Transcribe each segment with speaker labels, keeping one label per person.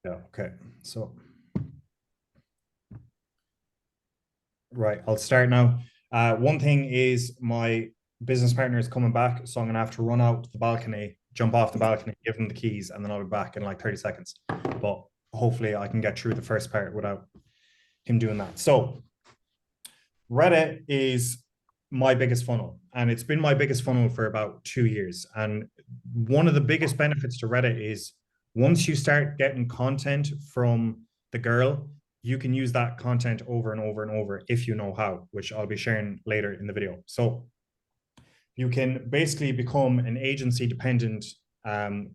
Speaker 1: Yeah, okay. So, right, I'll start now. One thing is my business partner is coming back, so I'm gonna have to run out to the balcony, jump off the balcony, give him the keys, and then I'll be back in like 30 seconds. But hopefully I can get through the first part without him doing that. So, Reddit is my biggest funnel, and it's been my biggest funnel for about 2 years. And one of the biggest benefits to Reddit is once you start getting content from the girl, you can use that content over and over and over if you know how, which I'll be sharing later in the video. So you can basically become an agency dependent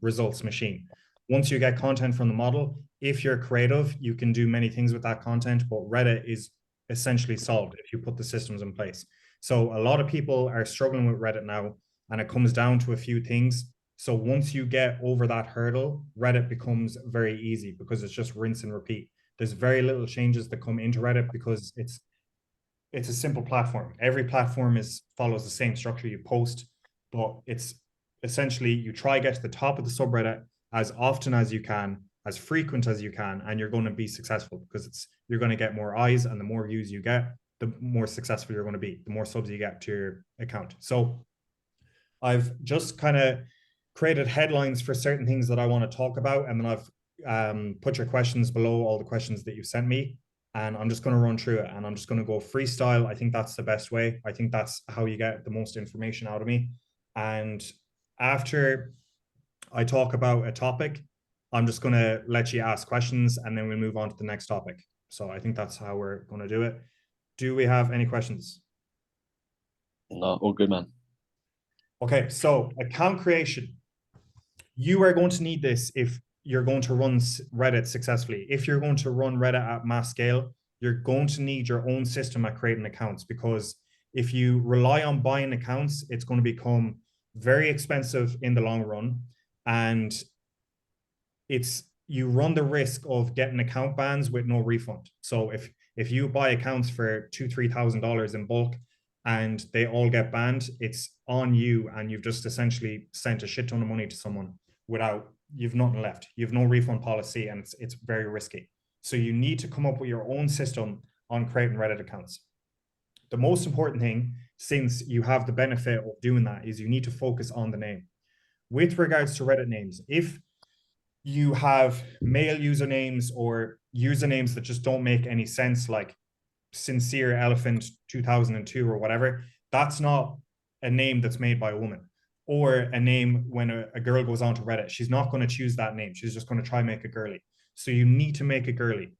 Speaker 1: results machine. Once you get content from the model, if you're creative, you can do many things with that content, but Reddit is essentially solved if you put the systems in place. So a lot of people are struggling with Reddit now, and it comes down to a few things. So once you get over that hurdle, Reddit becomes very easy because it's just rinse and repeat. There's very little changes that come into Reddit because it's a simple platform. Every platform is follows the same structure. You post, but it's essentially you try get to the top of the subreddit as often as you can, as frequent as you can, and you're going to be successful because it's you're going to get more eyes, and the more views you get, the more successful you're going to be, the more subs you get to your account. So I've just kind of created headlines for certain things that I want to talk about, and then I've put your questions below, all the questions that you sent me, and I'm just going to run through it, and I'm just going to go freestyle. I think that's the best way. I think that's how you get the most information out of me. And after I talk about a topic, I'm just going to let you ask questions, and then we'll move on to the next topic. So I think that's how we're going to do it. Do we have any questions?
Speaker 2: No, all good, man.
Speaker 1: Okay, so account creation. You are going to need this if you're going to run Reddit successfully. If you're going to run Reddit at mass scale, you're going to need your own system at creating accounts, because if you rely on buying accounts, it's going to become very expensive in the long run. And it's you run the risk of getting account bans with no refund. So if you buy accounts for $2,000-3,000 in bulk and they all get banned, it's on you, and you've just essentially sent a shit ton of money to someone without you've nothing left. You've no refund policy, and it's very risky. So you need to come up with your own system on creating Reddit accounts. The most important thing, since you have the benefit of doing that, is you need to focus on the name. With regards to Reddit names, if you have male usernames or usernames that just don't make any sense, like Sincere Elephant 2002 or whatever, that's not a name that's made by a woman. Or a name when a girl goes on to Reddit, she's not going to choose that name. She's just going to try and make it girly. So you need to make it girly.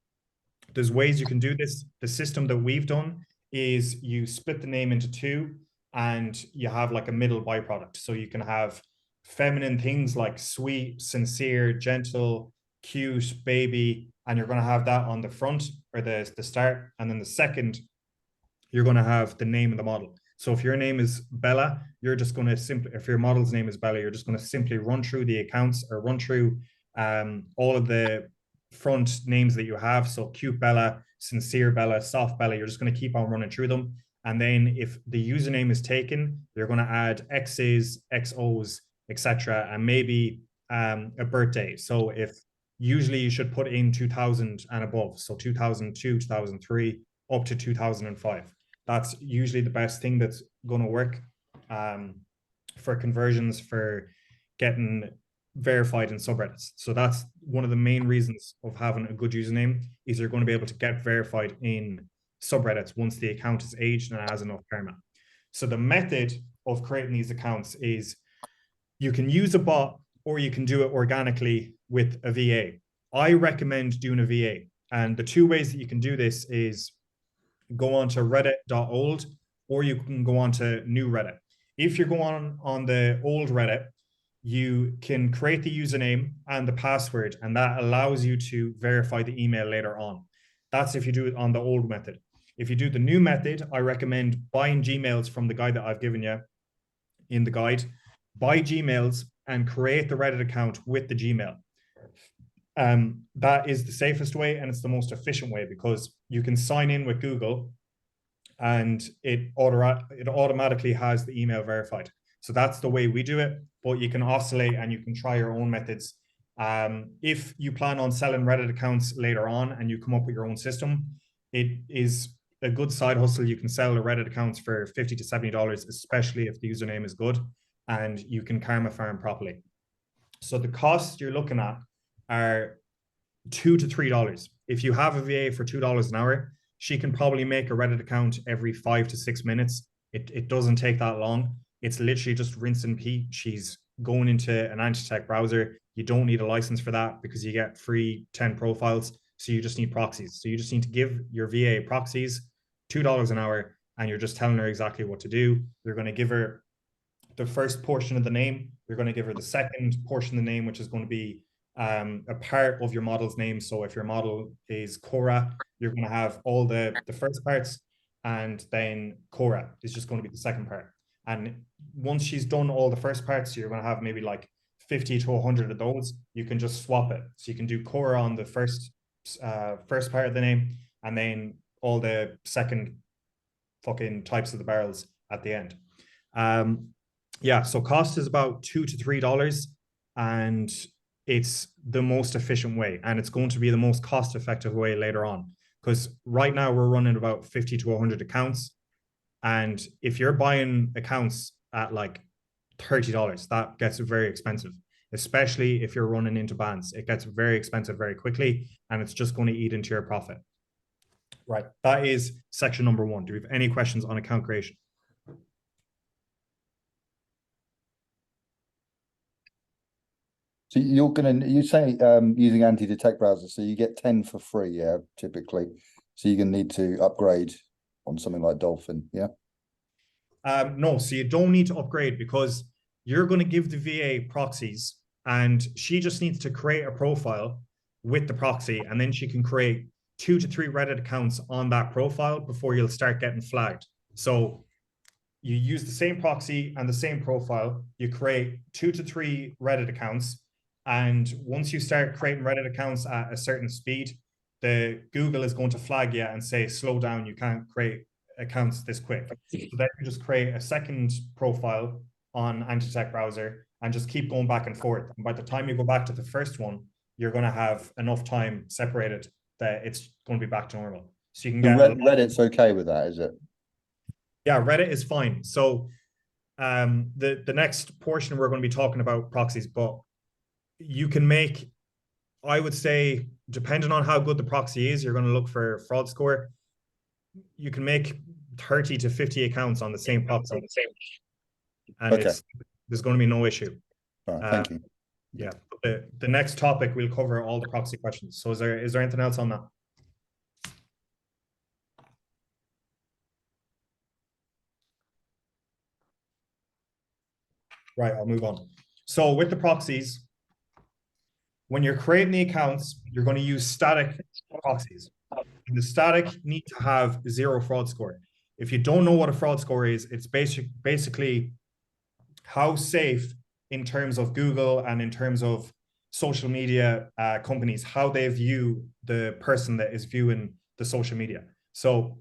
Speaker 1: There's ways you can do this. The system that we've done is you split the name into two, and you have like a middle byproduct. So you can have feminine things like sweet, sincere, gentle, cute, baby, and you're going to have that on the front or the start. And then the second, you're going to have the name of the model. So if your name is Bella, you're just going to simply, if your model's name is Bella, you're just going to simply run through the accounts or run through all of the front names that you have. So cute Bella, sincere Bella, soft Bella, you're just going to keep on running through them. And then if the username is taken, you're going to add X's, XOs, etc., and maybe a birthday. So if usually you should put in 2000 and above, so 2002, 2003, up to 2005. That's usually the best thing that's going to work for conversions for getting verified in subreddits. So that's one of the main reasons of having a good username, is you're going to be able to get verified in subreddits once the account is aged and has enough karma. So the method of creating these accounts is you can use a bot or you can do it organically with a VA. I recommend doing a VA. And the two ways that you can do this is go on to reddit.old, or you can go on to new Reddit. If you're going on the old Reddit, you can create the username and the password, and that allows you to verify the email later on. That's if you do it on the old method. If you do the new method, I recommend buying Gmails from the guide that I've given you in the guide. Buy Gmails and create the Reddit account with the Gmail. That is the safest way, and it's the most efficient way, because you can sign in with Google and it automatically has the email verified. So that's the way we do it, but you can oscillate and you can try your own methods. If you plan on selling Reddit accounts later on and you come up with your own system, it is a good side hustle. You can sell the Reddit accounts for $50 to $70, especially if the username is good and you can karma farm properly. So the costs you're looking at are $2 to $3. If you have a VA for $2 an hour, she can probably make a Reddit account every 5 to 6 minutes. It doesn't take that long. It's literally just rinse and repeat. She's going into an anti-tech browser. You don't need a license for that because you get free 10 profiles. So you just need proxies. So you just need to give your VA proxies, $2 an hour, and you're just telling her exactly what to do. You're going to give her the first portion of the name. You're going to give her the second portion of the name, which is going to be a part of your model's name. So if your model is Cora, you're going to have all the first parts, and then Cora is just going to be the second part. And once she's done all the first parts, you're going to have maybe like 50 to 100 of those. You can just swap it. So you can do Cora on the first part of the name, and then all the second fucking types of the barrels at the end. Yeah, so cost is about $2 to $3, and it's the most efficient way, and it's going to be the most cost-effective way later on. Because right now we're running about 50 to 100 accounts, and if you're buying accounts at like $30, that gets very expensive, especially if you're running into bans. It gets very expensive very quickly, and it's just going to eat into your profit. Right, that is section number 1. Do you have any questions on account creation?
Speaker 3: So you say using anti-detect browser, so you get 10 for free, yeah, typically. So you're gonna need to upgrade on something like Dolphin, yeah?
Speaker 1: No, so you don't need to upgrade because you're going to give the VA proxies, and she just needs to create a profile with the proxy, and then she can create 2 to 3 Reddit accounts on that profile before you'll start getting flagged. So you use the same proxy and the same profile, you create 2 to 3 Reddit accounts, and once you start creating Reddit accounts at a certain speed, the Google is going to flag you and say, slow down, you can't create accounts this quick. So then you just create a second profile on anti-tech browser and just keep going back and forth. And by the time you go back to the first one, you're going to have enough time separated that it's going to be back to normal. So you can get
Speaker 3: Reddit's okay with that, is it?
Speaker 1: Yeah, Reddit is fine. So the next portion we're going to be talking about proxies, but you can make, I would say, depending on how good the proxy is, you're going to look for fraud score. You can make 30 to 50 accounts on the same proxy. And
Speaker 3: okay.
Speaker 1: There's going to be no issue.
Speaker 3: All right, thank you.
Speaker 1: Yeah. The next topic, we'll cover all the proxy questions. So is there anything else on that? Right, I'll move on. So with the proxies, when you're creating the accounts, you're going to use static proxies. And the static need to have 0 fraud score. If you don't know what a fraud score is, it's basically how safe, in terms of Google and in terms of social media companies, how they view the person that is viewing the social media. So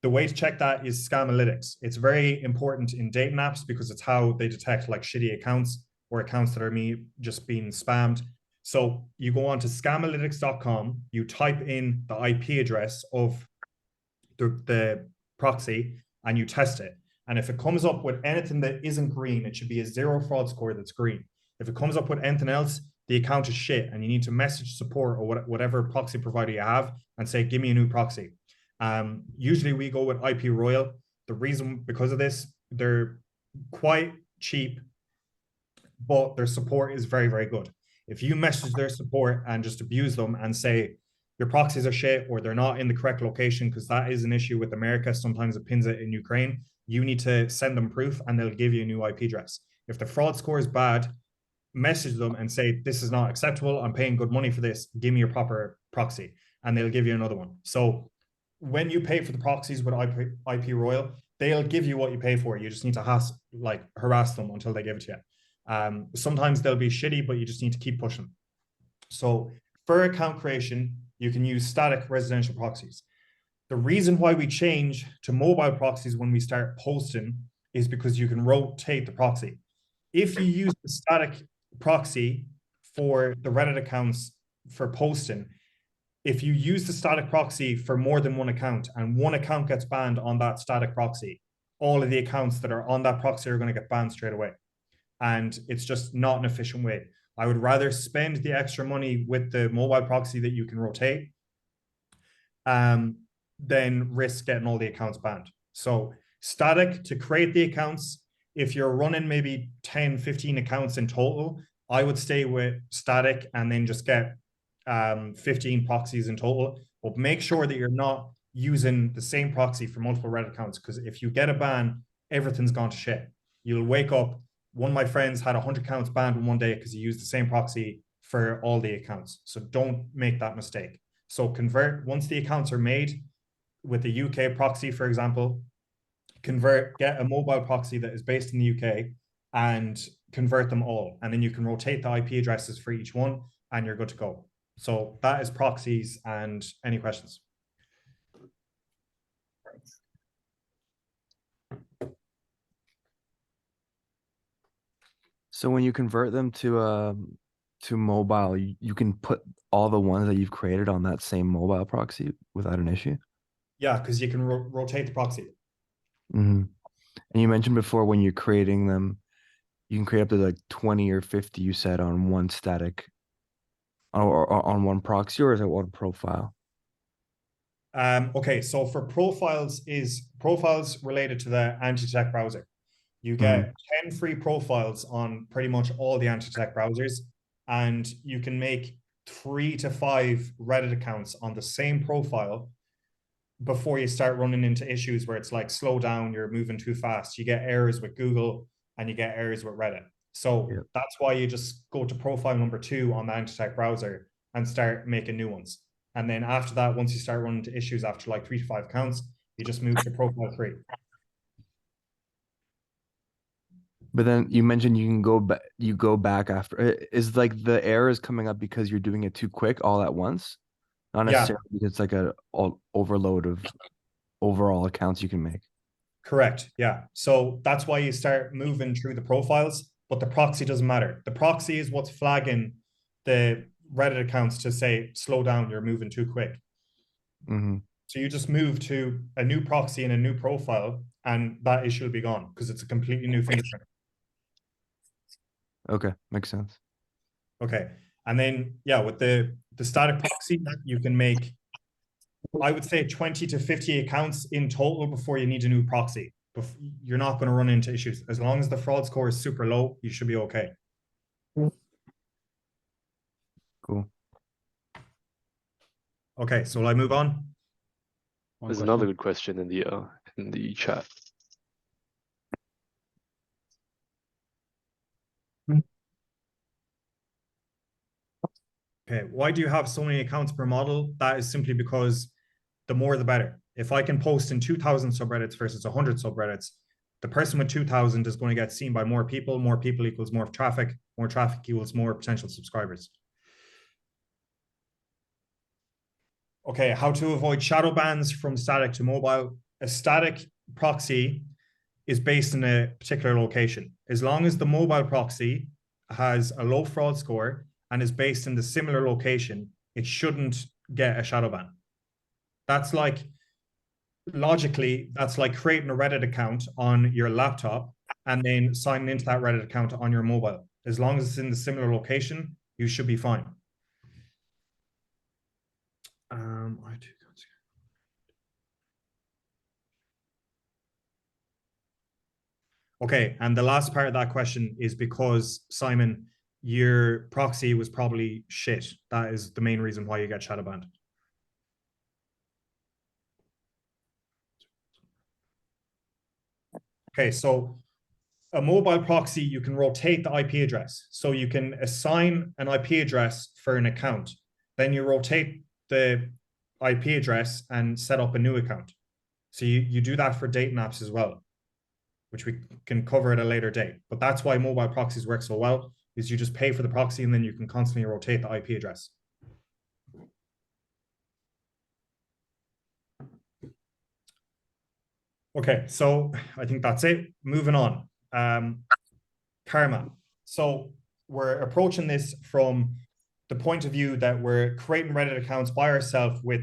Speaker 1: the way to check that is Scamalytics. It's very important in dating apps because it's how they detect like shitty accounts or accounts that are just being spammed. So you go on to scamalytics.com, you type in the IP address of the proxy and you test it. And if it comes up with anything that isn't green, it should be a 0 fraud score that's green. If it comes up with anything else, the account is shit, and you need to message support or whatever proxy provider you have and say, give me a new proxy. Usually we go with IP Royal. The reason because of this, they're quite cheap, but their support is very, very good. If you message their support and just abuse them and say your proxies are shit or they're not in the correct location, because that is an issue with America, sometimes it pins it in Ukraine, you need to send them proof and they'll give you a new IP address. If the fraud score is bad, message them and say, this is not acceptable, I'm paying good money for this, give me your proper proxy, and they'll give you another one. So when you pay for the proxies with IP Royal, they'll give you what you pay for. You just need to harass them until they give it to you. Sometimes they'll be shitty, but you just need to keep pushing. So for account creation, you can use static residential proxies. The reason why we change to mobile proxies when we start posting is because you can rotate the proxy. If you use the static proxy for the Reddit accounts for posting, if you use the static proxy for more than one account and one account gets banned on that static proxy, all of the accounts that are on that proxy are going to get banned straight away. And it's just not an efficient way. I would rather spend the extra money with the mobile proxy that you can rotate than risk getting all the accounts banned. So static to create the accounts, if you're running maybe 10, 15 accounts in total, I would stay with static and then just get 15 proxies in total. But make sure that you're not using the same proxy for multiple Reddit accounts, because if you get a ban, everything's gone to shit. You'll wake up. One of my friends had 100 accounts banned in one day because he used the same proxy for all the accounts. So don't make that mistake. So convert, once the accounts are made with the UK proxy, for example, convert, get a mobile proxy that is based in the UK and convert them all. And then you can rotate the IP addresses for each one and you're good to go. So that is proxies. And any questions?
Speaker 4: So when you convert them to mobile, you can put all the ones that you've created on that same mobile proxy without an issue.
Speaker 1: Yeah, because you can rotate the proxy.
Speaker 4: Mm-hmm. And you mentioned before when you're creating them, you can create up to like 20 or 50, you said, on one static or on one proxy, or is it one profile?
Speaker 1: Okay, so for profiles related to the anti-detect browser. You get 10 free profiles on pretty much all the anti-detect browsers, and you can make 3 to 5 Reddit accounts on the same profile before you start running into issues where it's like, slow down, you're moving too fast. You get errors with Google and you get errors with Reddit. So that's why you just go to profile number 2 on the anti-detect browser and start making new ones. And then after that, once you start running into issues after like 3 to 5 accounts, you just move to profile 3.
Speaker 4: But then you mentioned you can go back. You go back after. Is like the error is coming up because you're doing it too quick all at once, not necessarily because it's like a overload of overall accounts you can make.
Speaker 1: Correct. Yeah. So that's why you start moving through the profiles, but the proxy doesn't matter. The proxy is what's flagging the Reddit accounts to say, slow down, you're moving too quick.
Speaker 4: Mm-hmm.
Speaker 1: So you just move to a new proxy and a new profile, and that issue will be gone because it's a completely new fingerprint.
Speaker 4: Okay, makes sense.
Speaker 1: Okay. And then, yeah, with the static proxy, you can make, I would say, 20 to 50 accounts in total before you need a new proxy. You're not going to run into issues. As long as the fraud score is super low, you should be okay.
Speaker 4: Cool.
Speaker 1: Okay, so will I move on?
Speaker 2: There's another good question in the chat.
Speaker 1: Okay, why do you have so many accounts per model? That is simply because the more the better. If I can post in 2,000 subreddits versus 100 subreddits, the person with 2,000 is going to get seen by more people equals more traffic equals more potential subscribers. Okay, how to avoid shadow bans from static to mobile. A static proxy is based in a particular location. As long as the mobile proxy has a low fraud score and is based in the similar location, it shouldn't get a shadow ban. That's like, logically, that's like creating a Reddit account on your laptop and then signing into that Reddit account on your mobile. As long as it's in the similar location, you should be fine. Okay, and the last part of that question is because, Simon, your proxy was probably shit. That is the main reason why you get shadow banned. Okay, so a mobile proxy, you can rotate the IP address. So you can assign an IP address for an account. Then you rotate the IP address and set up a new account. So you do that for dating apps as well, which we can cover at a later date. But that's why mobile proxies work so well, is you just pay for the proxy and then you can constantly rotate the IP address. Okay, so I think that's it. Moving on. Karma. So we're approaching this from the point of view that we're creating Reddit accounts by ourselves with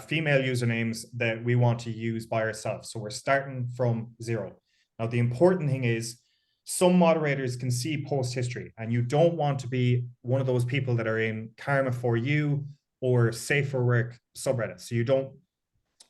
Speaker 1: female usernames that we want to use by ourselves. So we're starting from zero. Now, the important thing is some moderators can see post history, and you don't want to be one of those people that are in Karma for You or Safe for Work subreddits. So you don't,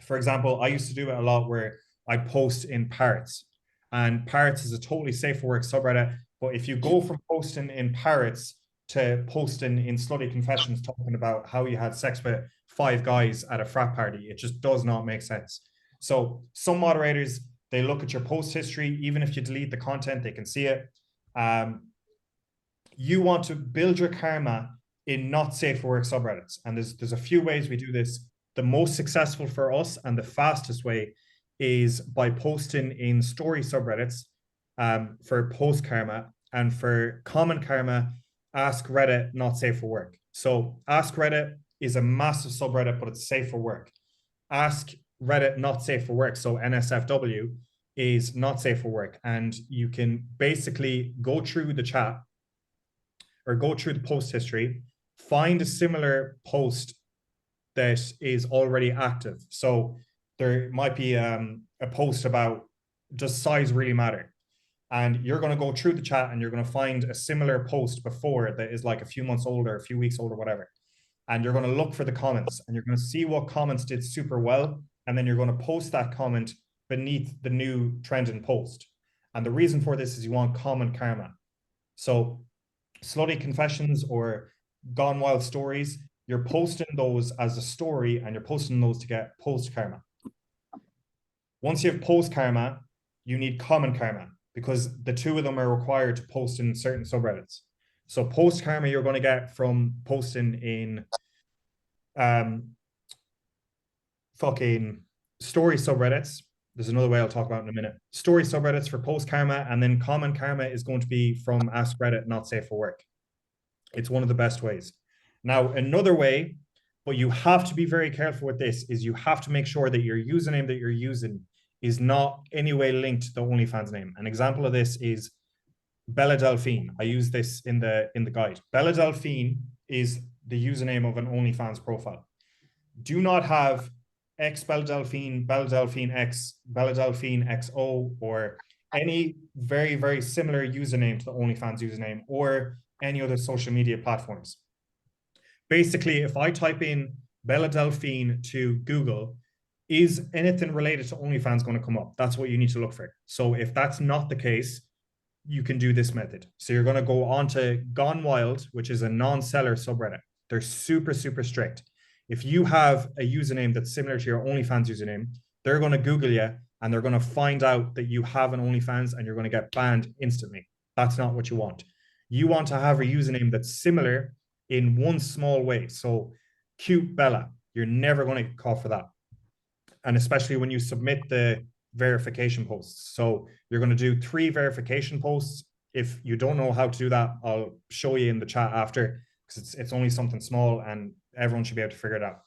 Speaker 1: for example, I used to do it a lot where I'd post in Parrots, and Parrots is a totally Safe for Work subreddit. But if you go from posting in Parrots to posting in Slutty Confessions talking about how you had sex with 5 guys at a frat party, it just does not make sense. So some moderators, they look at your post history. Even if you delete the content, they can see it. You want to build your karma in not safe for work subreddits. And there's a few ways we do this. The most successful for us and the fastest way is by posting in story subreddits for post karma, and for common karma, Ask Reddit, not safe for work. So Ask Reddit is a massive subreddit, but it's safe for work. Ask Reddit, not safe for work, so NSFW, is not safe for work. And you can basically go through the chat or go through the post history, find a similar post that is already active. So there might be a post about, does size really matter? And you're going to go through the chat and you're going to find a similar post before that is like a few months older, a few weeks older, whatever. And you're going to look for the comments and you're going to see what comments did super well. And then you're going to post that comment beneath the new trending post. And the reason for this is you want common karma. So Slutty Confessions or Gone Wild stories, you're posting those as a story and you're posting those to get post karma. Once you have post karma, you need common karma, because the two of them are required to post in certain subreddits. So post karma you're going to get from posting in fucking story subreddits. There's another way I'll talk about in a minute. Story subreddits for post karma, and then common karma is going to be from Ask Reddit, not safe for work. It's one of the best ways. Now, another way, but you have to be very careful with this, is you have to make sure that your username that you're using is not any way linked to the OnlyFans name. An example of this is Bella Delphine. I use this in the guide. Bella Delphine is the username of an OnlyFans profile. Do not have X Bella Delphine, Bella Delphine X, Bella Delphine XO, or any very, very similar username to the OnlyFans username or any other social media platforms. Basically, if I type in Bella Delphine to Google, is anything related to OnlyFans going to come up? That's what you need to look for. So if that's not the case, you can do this method. So you're going to go on to Gone Wild, which is a non-seller subreddit. They're super, super strict. If you have a username that's similar to your OnlyFans username, they're going to Google you and they're going to find out that you have an OnlyFans and you're going to get banned instantly. That's not what you want. You want to have a username that's similar in one small way. So Cute Bella, you're never going to get caught for that. And especially when you submit the verification posts. So you're going to do 3 verification posts. If you don't know how to do that, I'll show you in the chat after, because it's only something small and everyone should be able to figure it out.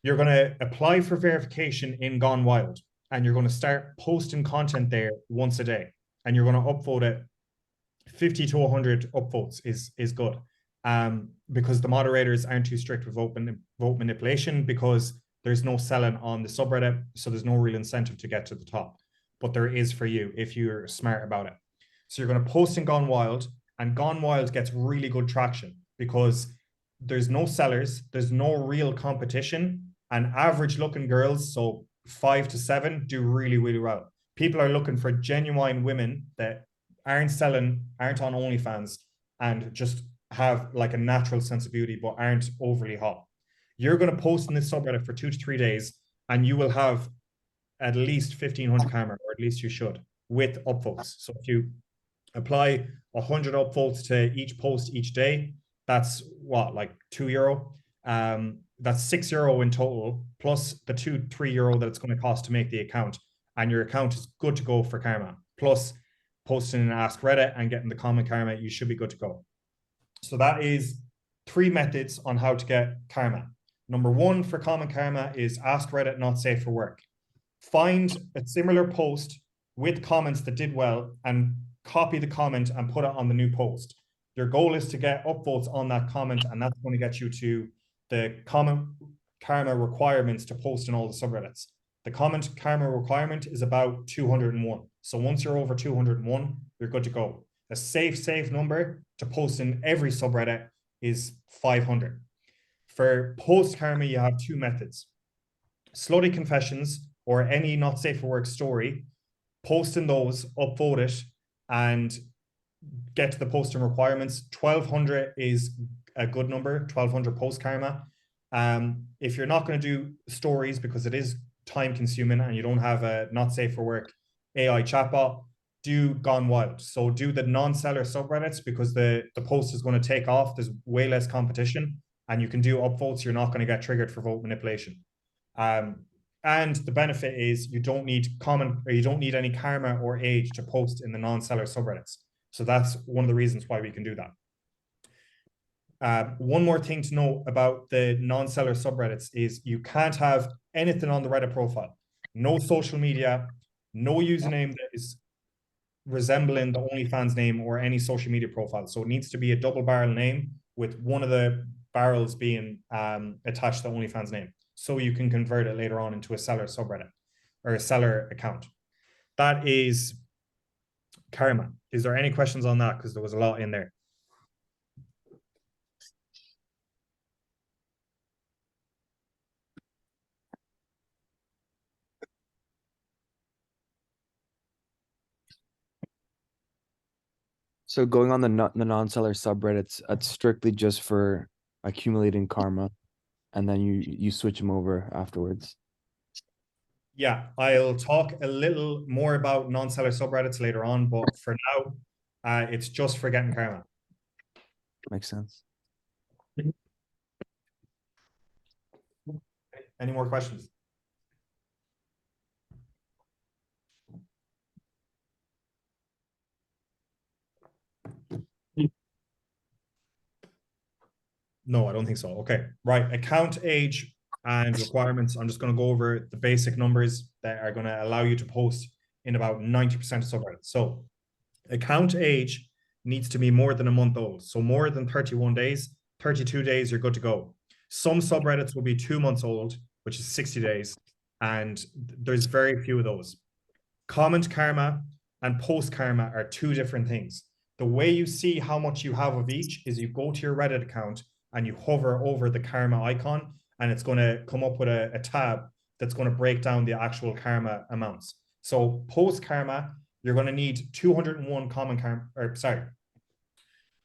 Speaker 1: You're going to apply for verification in Gone Wild, and you're going to start posting content there once a day, and you're going to upvote it. 50 to 100 upvotes is good, because the moderators aren't too strict with vote manipulation, because there's no selling on the subreddit, so there's no real incentive to get to the top, but there is for you if you're smart about it. So you're going to post in Gone Wild, and Gone Wild gets really good traction because there's no sellers, there's no real competition, and average looking girls, so 5 to 7, do really, really well. People are looking for genuine women that aren't selling, aren't on OnlyFans, and just have like a natural sense of beauty, but aren't overly hot. You're going to post in this subreddit for 2 to 3 days, and you will have at least 1,500 karma, or at least you should, with upvotes. So if you apply 100 upvotes to each post each day, that's what, like €2? That's €6 in total, plus the €2-3 that it's going to cost to make the account. And your account is good to go for karma. Plus posting in Ask Reddit and getting the common karma, you should be good to go. So that is 3 methods on how to get karma. Number 1 for common karma is Ask Reddit, not safe for work. Find a similar post with comments that did well and copy the comment and put it on the new post. Your goal is to get upvotes on that comment, and that's going to get you to the comment karma requirements to post in all the subreddits. The comment karma requirement is about 201. So once you're over 201, you're good to go. A safe number to post in every subreddit is 500. For post karma, you have two methods. Slutty confessions or any not safe for work story, post in those, upvote it, and get to the posting requirements. 1200 is a good number, 1200 post karma. If you're not going to do stories because it is time consuming and you don't have a not safe for work AI chatbot, do Gone Wild. So do the non-seller subreddits because the post is going to take off. There's way less competition and you can do upvotes. You're not going to get triggered for vote manipulation. And the benefit is you don't need any karma or age to post in the non-seller subreddits. So that's one of the reasons why we can do that. One more thing to know about the non-seller subreddits is you can't have anything on the Reddit profile. No social media, no username that is resembling the OnlyFans name or any social media profile. So it needs to be a double barrel name with one of the barrels being attached to the OnlyFans name. So you can convert it later on into a seller subreddit or a seller account. That is karma. Is there any questions on that? Because there was a lot in there.
Speaker 4: So going on the non-seller subreddits, it's strictly just for accumulating karma, and then you switch them over afterwards.
Speaker 1: Yeah, I'll talk a little more about non-seller subreddits later on, but for now, it's just for getting karma.
Speaker 4: Makes sense.
Speaker 1: Any more questions? No, I don't think so. Okay, right. Account age and requirements. I'm just going to go over the basic numbers that are going to allow you to post in about 90% of subreddits. So account age needs to be more than a month old. So more than 31 days, 32 days, you're good to go. Some subreddits will be 2 months old, which is 60 days. And there's very few of those. Comment karma and post karma are two different things. The way you see how much you have of each is you go to your Reddit account and you hover over the karma icon, and it's going to come up with a tab that's going to break down the actual karma amounts. So post karma, you're going to need 201 common karma, or sorry,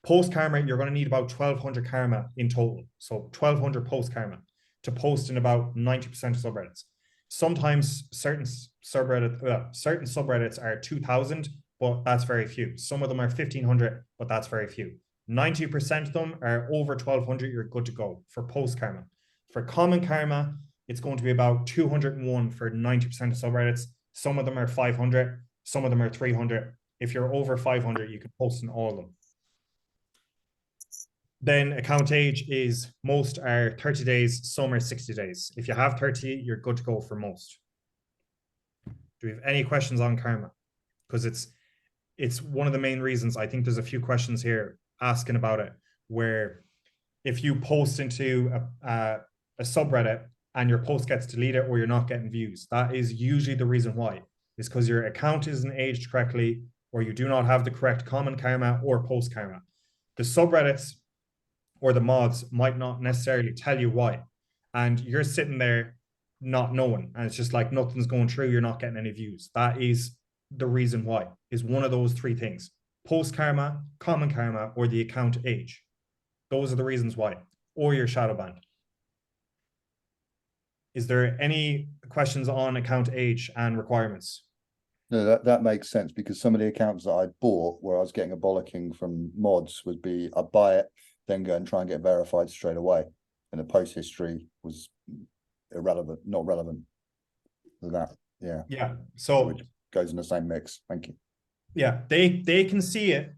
Speaker 1: post karma, you're going to need about 1200 karma in total. So 1200 post karma to post in about 90% of subreddits. Sometimes certain subreddits are 2000, but that's very few. Some of them are 1500, but that's very few. 90% of them are over 1200. You're good to go for post karma. For common karma, it's going to be about 201 for 90% of subreddits. Some of them are 500, some of them are 300. If you're over 500, you can post in all of them. Then account age is most are 30 days, some are 60 days. If you have 30, you're good to go for most. Do we have any questions on karma? Because it's one of the main reasons. I think there's a few questions here asking about it, where if you post into a subreddit and your post gets deleted or you're not getting views, that is usually the reason why. It's because your account isn't aged correctly, or you do not have the correct common karma or post karma. The subreddits or the mods might not necessarily tell you why, and you're sitting there not knowing, and it's just like nothing's going through, you're not getting any views. That is the reason why, is one of those three things: post karma, common karma, or the account age. Those are the reasons why, or you're shadow banned. Is there any questions on account age and requirements?
Speaker 3: No, that makes sense, because some of the accounts that I bought where I was getting a bollocking from mods would be I buy it, then go and try and get verified straight away, and the post history was irrelevant, not relevant to that. Yeah,
Speaker 1: So
Speaker 3: which goes in the same mix. Thank you.
Speaker 1: Yeah, they can see it,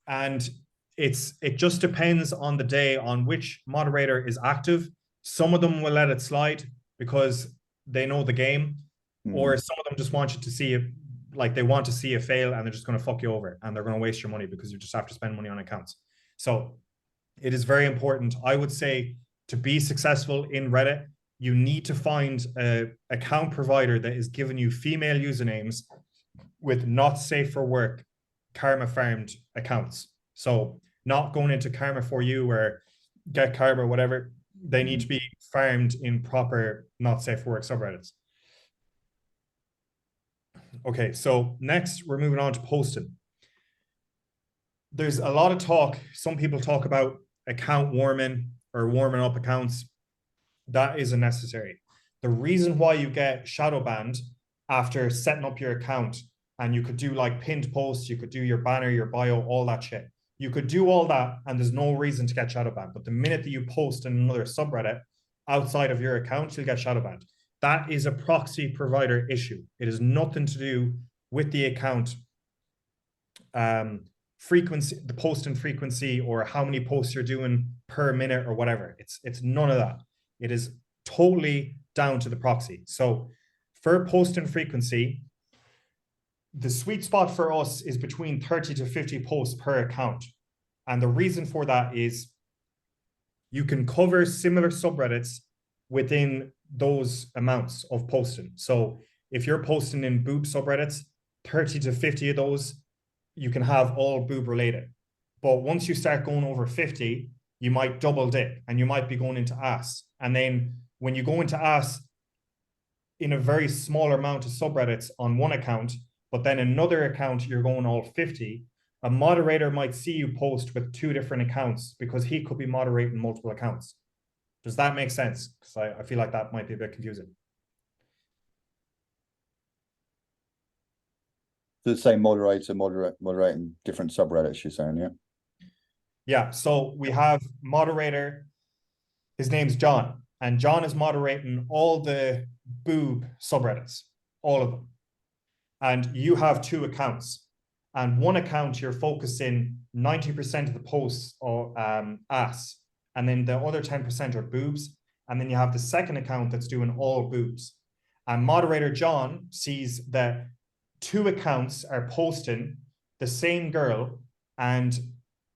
Speaker 1: and it just depends on the day on which moderator is active. Some of them will let it slide because they know the game, or some of them just want you to see it, like they want to see it fail, and they're just going to fuck you over, and they're going to waste your money because you just have to spend money on accounts. So it is very important. I would say to be successful in Reddit, you need to find a account provider that is giving you female usernames with not safe for work karma farmed accounts. So not going into karma for you or get karma or whatever. They need to be farmed in proper not safe for work subreddits. Okay, so next we're moving on to posting. There's a lot of talk. Some people talk about account warming or warming up accounts. That isn't necessary. The reason why you get shadow banned after setting up your account, and you could do like pinned posts, you could do your banner, your bio, all that shit. You could do all that and there's no reason to get shadow banned. But the minute that you post in another subreddit outside of your account, you'll get shadow banned. That is a proxy provider issue. It has nothing to do with the account frequency, the posting frequency, or how many posts you're doing per minute or whatever. It's none of that. It is totally down to the proxy. So for posting frequency, the sweet spot for us is between 30 to 50 posts per account. And the reason for that is you can cover similar subreddits within those amounts of posting. So if you're posting in boob subreddits, 30 to 50 of those, you can have all boob related. But once you start going over 50, you might double dip and you might be going into ass. And then when you go into ass in a very small amount of subreddits on one account, but then another account, you're going all 50, a moderator might see you post with 2 different accounts because he could be moderating multiple accounts. Does that make sense? Because I feel like that might be a bit confusing.
Speaker 3: The same moderating different subreddits, you're saying, yeah?
Speaker 1: Yeah, so we have moderator, his name's John, and John is moderating all the boob subreddits, all of them. And you have 2 accounts, and one account you're focusing 90% of the posts or ass, and then the other 10% are boobs. And then you have the second account that's doing all boobs. And moderator John sees that 2 accounts are posting the same girl, and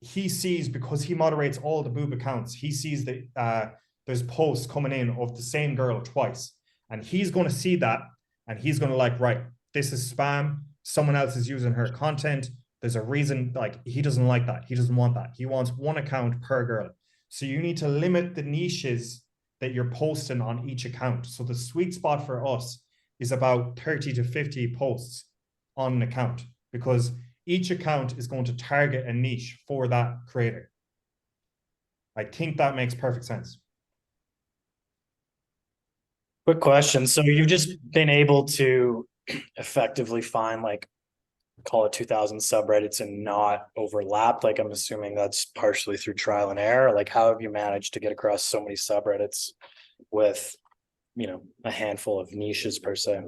Speaker 1: he sees, because he moderates all the boob accounts, he sees that there's posts coming in of the same girl twice. And he's going to see that, and he's going to like, right, this is spam. Someone else is using her content. There's a reason, like, he doesn't like that. He doesn't want that. He wants 1 account per girl. So you need to limit the niches that you're posting on each account. So the sweet spot for us is about 30 to 50 posts on an account, because each account is going to target a niche for that creator. I think that makes perfect sense.
Speaker 5: Quick question. So you've just been able to effectively find, like, call it 2,000 subreddits and not overlap. Like, I'm assuming that's partially through trial and error. Like, how have you managed to get across so many subreddits with, you know, a handful of niches per se?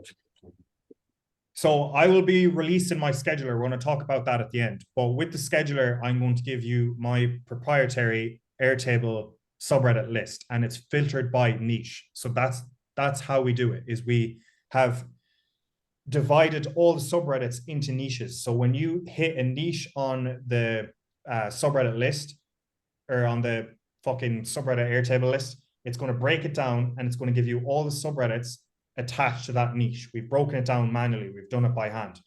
Speaker 1: So I will be releasing my scheduler. We're going to talk about that at the end. But with the scheduler, I'm going to give you my proprietary Airtable subreddit list, and it's filtered by niche. So that's how we do it, is we have divided all the subreddits into niches. So when you hit a niche on the subreddit list, or on the fucking subreddit Airtable list, it's going to break it down and it's going to give you all the subreddits attached to that niche. We've broken it down manually. We've done it by hand.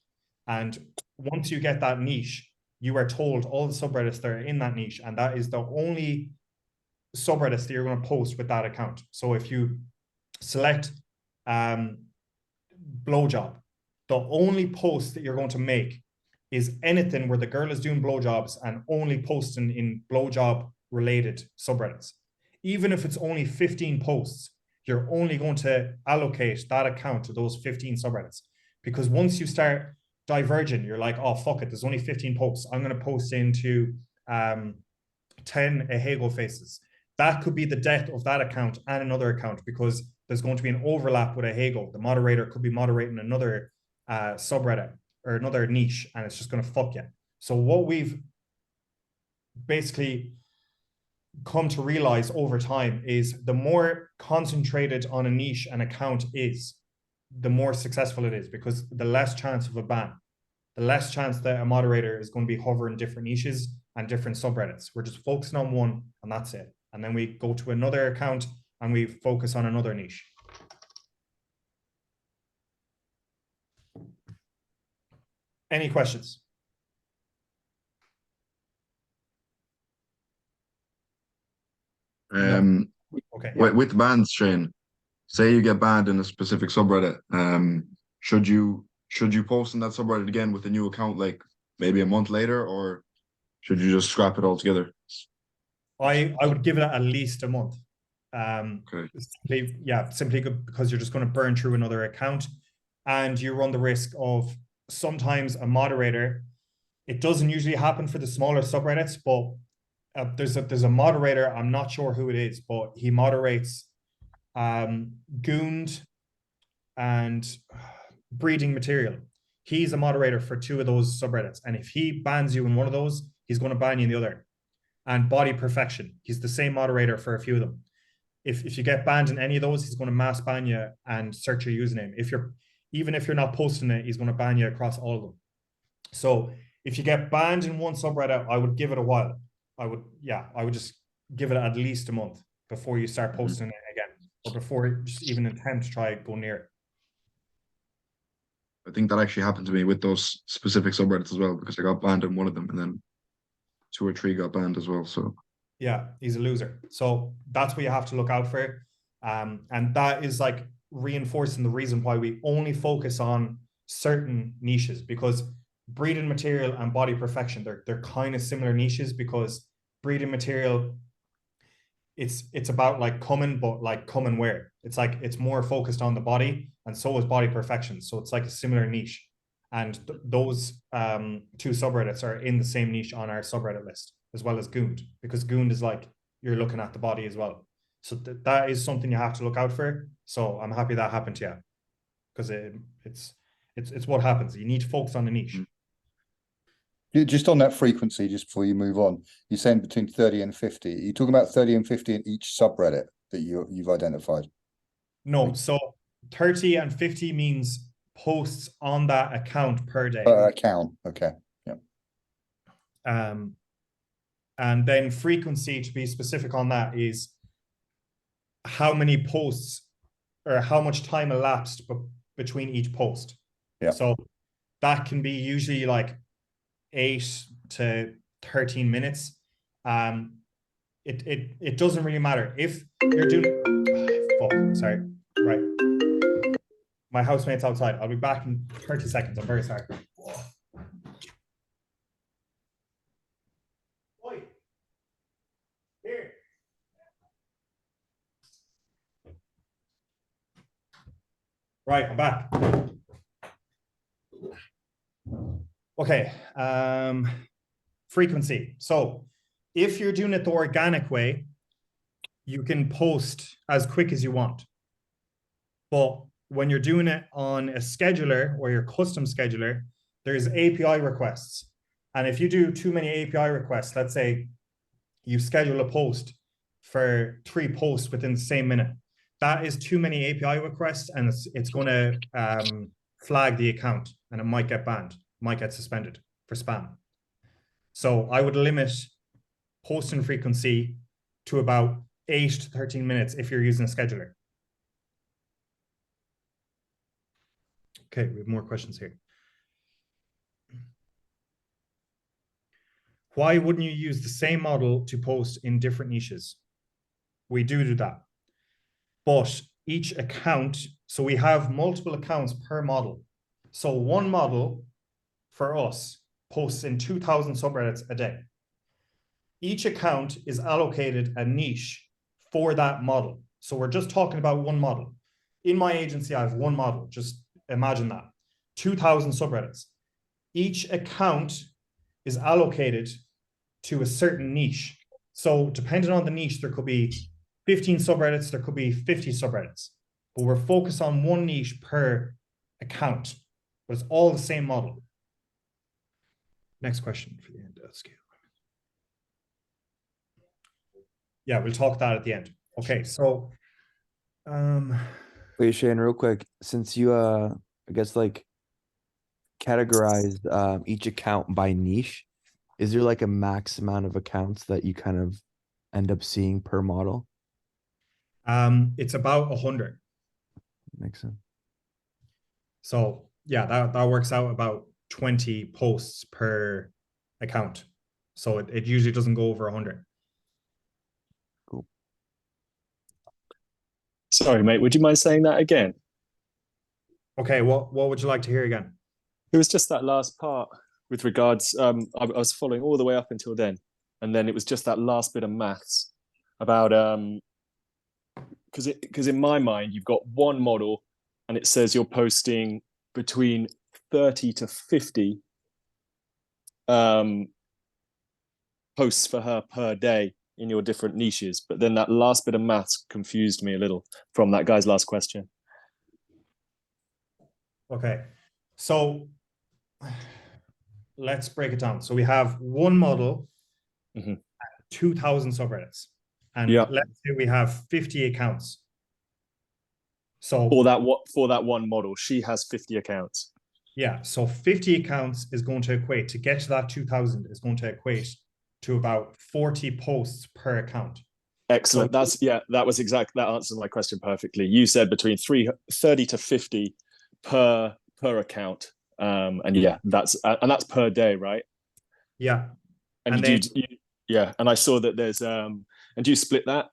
Speaker 1: And once you get that niche, you are told all the subreddits that are in that niche, and that is the only subreddits that you're going to post with that account. So if you select blowjob, the only post that you're going to make is anything where the girl is doing blowjobs and only posting in blowjob related subreddits. Even if it's only 15 posts, you're only going to allocate that account to those 15 subreddits. Because once you start diverging, you're like, oh, fuck it, there's only 15 posts. I'm going to post into 10 Ahego faces. That could be the death of that account and another account, because there's going to be an overlap with Ahego. The moderator could be moderating another subreddit or another niche, and it's just going to fuck you. So what we've basically come to realize over time is the more concentrated on a niche an account is, the more successful it is, because the less chance of a ban, the less chance that a moderator is going to be hovering different niches, and different subreddits. We're just focusing on one and that's it. And then we go to another account and we focus on another niche. Any questions? Okay.
Speaker 6: With bans, Shane, say you get banned in a specific subreddit, should you post in that subreddit again with a new account, like maybe a month later, or should you just scrap it altogether?
Speaker 1: I would give it at least a month.
Speaker 6: Okay.
Speaker 1: Simply because you're just going to burn through another account, and you run the risk of sometimes a moderator. It doesn't usually happen for the smaller subreddits, but there's a moderator. I'm not sure who it is, but he moderates Goond and Breeding Material. He's a moderator for 2 of those subreddits, and if he bans you in one of those, he's going to ban you in the other. And Body Perfection, he's the same moderator for a few of them. If you get banned in any of those, he's going to mass ban you and search your username. Even if you're not posting it, he's going to ban you across all of them. So if you get banned in one subreddit, I would give it a while. I would just give it at least a month before you start posting it again, or before you just even attempt to try go near it.
Speaker 6: I think that actually happened to me with those specific subreddits as well, because I got banned in one of them and then 2 or 3 got banned as well. So
Speaker 1: yeah, he's a loser. So that's what you have to look out for. And that is like reinforcing the reason why we only focus on certain niches, because Breeding Material and Body Perfection, they're kind of similar niches, because Breeding Material, it's about like coming, but like coming where it's like it's more focused on the body, and so is Body Perfection. So it's like a similar niche, and those 2 subreddits are in the same niche on our subreddit list, as well as Goond, because Goond is like you're looking at the body as well. So that is something you have to look out for. So I'm happy that happened to you, because it's what happens. You need to focus on the niche.
Speaker 3: Just on that frequency, just before you move on, you're saying between 30 and 50. Are you talking about 30 and 50 in each subreddit that you've identified?
Speaker 1: No, so 30 and 50 means posts on that account per day.
Speaker 3: Account, okay. Yeah.
Speaker 1: And then frequency, to be specific on that, is how many posts or how much time elapsed between each post.
Speaker 3: Yeah.
Speaker 1: So that can be usually like 8 to 13 minutes. It doesn't really matter if you're doing sorry, right, my housemate's outside. I'll be back in 30 seconds. I'm very sorry. Here. Right, I'm back. Okay, frequency. So if you're doing it the organic way, you can post as quick as you want. But when you're doing it on a scheduler or your custom scheduler, there's API requests. And if you do too many API requests, let's say you schedule a post for 3 posts within the same minute, that is too many API requests, and it's going to flag the account, and it might get banned, might get suspended for spam. So I would limit posting frequency to about 8 to 13 minutes if you're using a scheduler. Okay, we have more questions here. Why wouldn't you use the same model to post in different niches? We do that. But each account, so we have multiple accounts per model. So one model for us posts in 2,000 subreddits a day. Each account is allocated a niche for that model. So we're just talking about one model. In my agency, I have one model. Just imagine that. 2,000 subreddits. Each account is allocated to a certain niche. So depending on the niche, there could be 15 subreddits, there could be 50 subreddits, but we're focused on one niche per account, but it's all the same model. Next question for the end of scale. Yeah, we'll talk that at the end. Okay, so
Speaker 4: wait, Shane, real quick, since you I guess like categorized each account by niche, is there like a max amount of accounts that you kind of end up seeing per model?
Speaker 1: It's about 100.
Speaker 4: Makes sense.
Speaker 1: So yeah, that works out about 20 posts per account. So it usually doesn't go over 100.
Speaker 4: Cool.
Speaker 7: Sorry, mate, would you mind saying that again?
Speaker 1: Okay, what would you like to hear again?
Speaker 7: It was just that last part with regards, I was following all the way up until then. And then it was just that last bit of maths about, because in my mind, you've got one model and it says you're posting between 30 to 50 posts for her per day in your different niches. But then that last bit of maths confused me a little from that guy's last question.
Speaker 1: Okay, so let's break it down. So we have one model, 2,000 subreddits, and let's say we have 50 accounts. So
Speaker 7: for that one model, she has 50 accounts.
Speaker 1: Yeah, so 50 accounts is going to equate, to get to that 2,000 is going to equate to about 40 posts per account.
Speaker 7: Excellent. That was exactly, that answers my question perfectly. You said between 30 to 50 per account. And yeah, that's per day, right?
Speaker 1: Yeah.
Speaker 7: And and I saw that there's and do you split that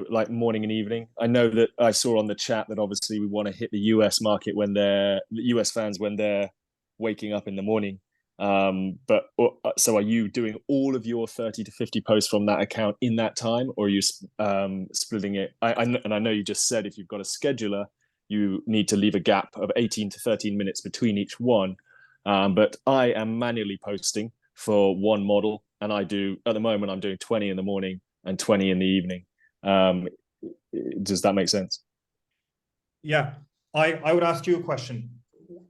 Speaker 7: like morning and evening? I know that I saw on the chat that obviously we want to hit the US market the US fans when they're waking up in the morning. But so are you doing all of your 30 to 50 posts from that account in that time, or are you splitting it? I know you just said if you've got a scheduler, you need to leave a gap of 18 to 13 minutes between each one. But I am manually posting for one model, and at the moment I'm doing 20 in the morning and 20 in the evening. Does that make sense?
Speaker 1: Yeah, I would ask you a question.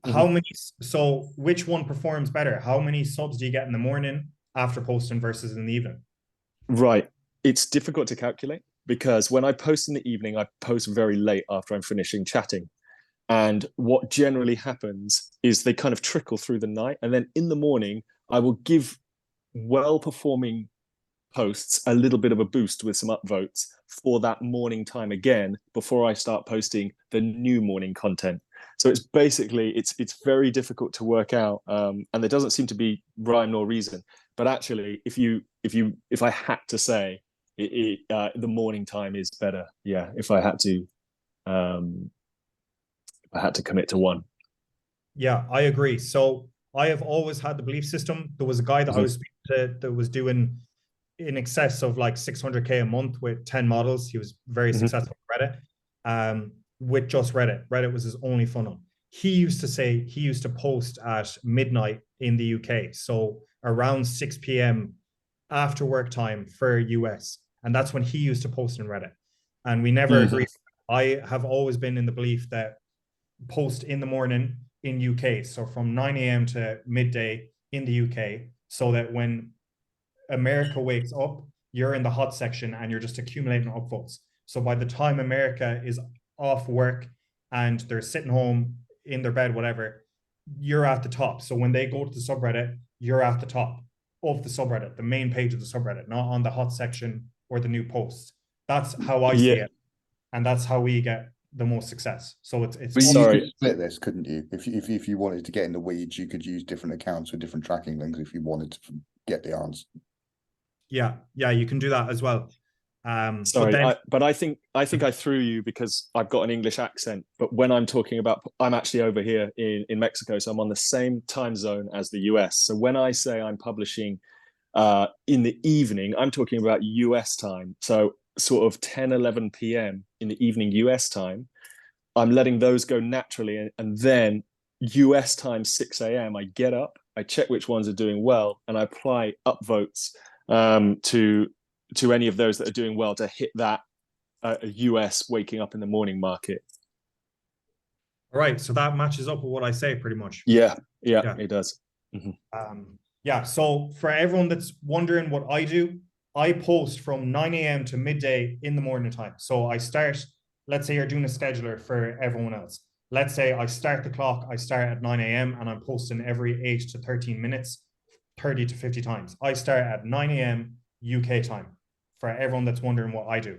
Speaker 1: How many, so which one performs better? How many subs do you get in the morning after posting versus in the evening?
Speaker 7: Right. It's difficult to calculate because when I post in the evening, I post very late after I'm finishing chatting. And what generally happens is they kind of trickle through the night. And then in the morning, I will give well-performing posts a little bit of a boost with some upvotes for that morning time again before I start posting the new morning content. So it's basically, it's very difficult to work out, and there doesn't seem to be rhyme nor reason. But actually, if I had to say, the morning time is better. Yeah, if I had to commit to one.
Speaker 1: Yeah, I agree. So I have always had the belief system. There was a guy that I was speaking to that was doing in excess of like 600K a month with 10 models. He was very successful on Reddit. With just Reddit. Reddit was his only funnel. He used to say he used to post at midnight in the UK. So around 6 p.m. after work time for US. And that's when he used to post in Reddit. And we never agreed. I have always been in the belief that post in the morning in UK. So from 9 a.m. to midday in the UK, so that when America wakes up, you're in the hot section and you're just accumulating upvotes. So by the time America is off work and they're sitting home in their bed, whatever, you're at the top. So when they go to the subreddit, you're at the top of the subreddit, the main page of the subreddit, not on the hot section or the new posts. That's how I see it. And that's how we get the most success. So it's
Speaker 3: But you could split this, couldn't you? If you wanted to get in the weeds, you could use different accounts with different tracking links if you wanted to get the answer.
Speaker 1: Yeah, you can do that as well.
Speaker 7: Sorry, but I think I threw you because I've got an English accent. But when I'm talking about, I'm actually over here in Mexico, so I'm on the same time zone as the US. So when I say I'm publishing in the evening, I'm talking about US time. So sort of 10, 11 p.m. in the evening US time. I'm letting those go naturally, and then US time 6 a.m. I get up, I check which ones are doing well, and I apply upvotes to any of those that are doing well to hit that US waking up in the morning market.
Speaker 1: All right, so that matches up with what I say pretty much.
Speaker 7: Yeah, it does.
Speaker 1: So for everyone that's wondering what I do, I post from 9 a.m. to midday in the morning time. So I start, let's say you're doing a scheduler for everyone else. Let's say I start the clock, I start at 9 a.m. and I'm posting every 8 to 13 minutes 30 to 50 times. I start at 9 a.m. UK time for everyone that's wondering what I do.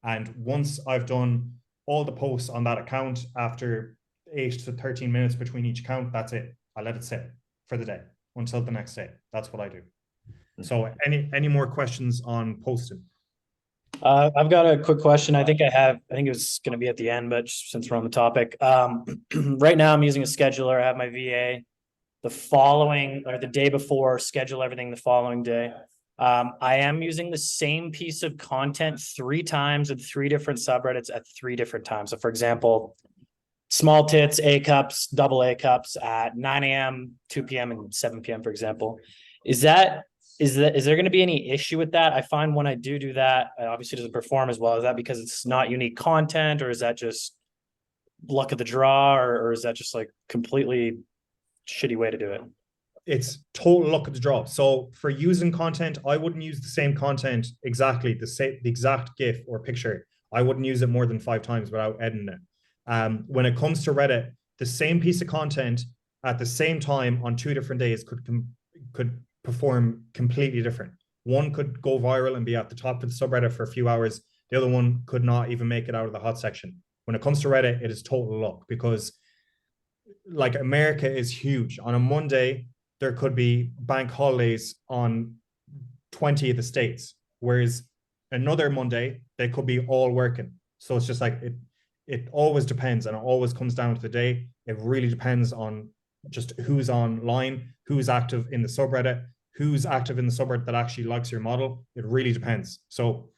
Speaker 1: And once I've done all the posts on that account after 8 to 13 minutes between each account, that's it. I let it sit for the day until the next day. That's what I do. So any more questions on posting?
Speaker 5: I've got a quick question. I think it was going to be at the end, but just since we're on the topic, right now I'm using a scheduler. I have my VA. The following or the day before, schedule everything the following day. I am using the same piece of content 3 times with 3 different subreddits at 3 different times. So for example, small tits, A cups, double A cups at 9 a.m., 2 p.m. and 7 p.m. for example. Is there going to be any issue with that? I find when I do that, it obviously doesn't perform as well. Is that because it's not unique content, or is that just luck of the draw, or is that just like completely shitty way to do it?
Speaker 1: It's total luck of the draw. So for using content, I wouldn't use the same content exactly, the exact GIF or picture. I wouldn't use it more than 5 times without editing it. When it comes to Reddit, the same piece of content at the same time on 2 different days could perform completely different. One could go viral and be at the top of the subreddit for a few hours. The other one could not even make it out of the hot section. When it comes to Reddit, it is total luck, because like America is huge. On a Monday, there could be bank holidays on 20 of the states, whereas another Monday, they could be all working. So it's just like it always depends, and it always comes down to the day. It really depends on just who's online, who's active in the subreddit, who's active in the subreddit that actually likes your model. It really depends. So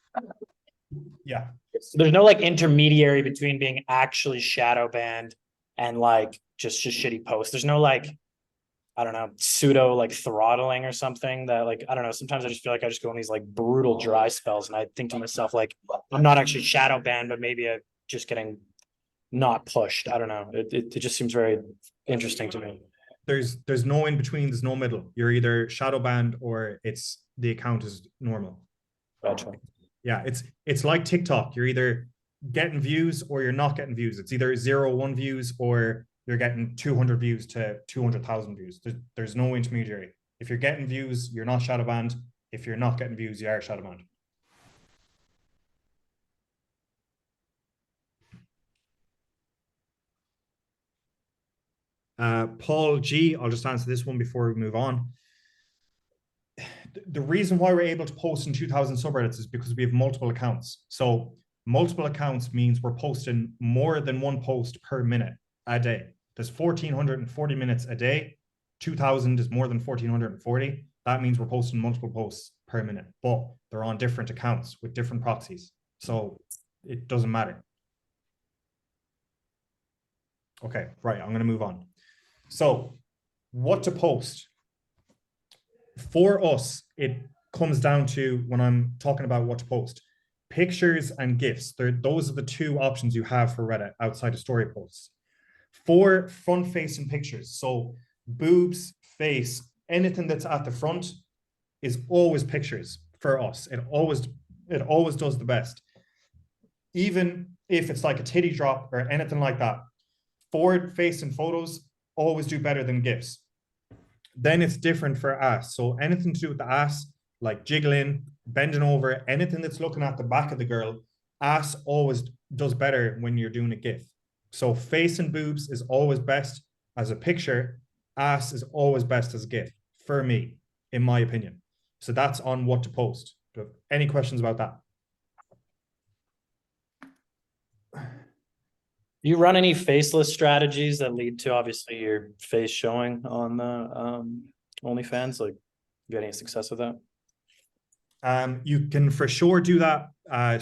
Speaker 1: yeah.
Speaker 5: So there's no like intermediary between being actually shadow banned and like just shitty posts. There's no like, I don't know, pseudo like throttling or something that like, I don't know. Sometimes I just feel like I just go on these like brutal dry spells, and I think to myself, like, I'm not actually shadow banned, but maybe I'm just getting not pushed. I don't know. It just seems very interesting to me.
Speaker 1: There's no in between, there's no middle. You're either shadow banned or it's the account is normal.
Speaker 5: Gotcha.
Speaker 1: Yeah, it's like TikTok. You're either getting views or you're not getting views. It's either 0 1 views or you're getting 200 views to 200,000 views. There's no intermediary. If you're getting views, you're not shadow banned. If you're not getting views, you are shadow banned. Paul G, I'll just answer this one before we move on. The reason why we're able to post in 2,000 subreddits is because we have multiple accounts. So multiple accounts means we're posting more than 1 post per minute a day. There's 1,440 minutes a day. 2,000 is more than 1,440. That means we're posting multiple posts per minute, but they're on different accounts with different proxies. So it doesn't matter. Okay, right, I'm going to move on. So what to post? For us, it comes down to, when I'm talking about what to post, pictures and GIFs. Those are the 2 options you have for Reddit outside of story posts. For front-facing pictures, so boobs, face, anything that's at the front is always pictures for us. It always does the best. Even if it's like a titty drop or anything like that, forward-facing photos always do better than GIFs. Then it's different for ass. So anything to do with the ass, like jiggling, bending over, anything that's looking at the back of the girl, ass always does better when you're doing a GIF. So face and boobs is always best as a picture. Ass is always best as a GIF, for me, in my opinion. So that's on what to post. Do you have any questions about that?
Speaker 5: Do you run any faceless strategies that lead to obviously your face showing on the OnlyFans? Like, you got any success with that?
Speaker 1: You can for sure do that,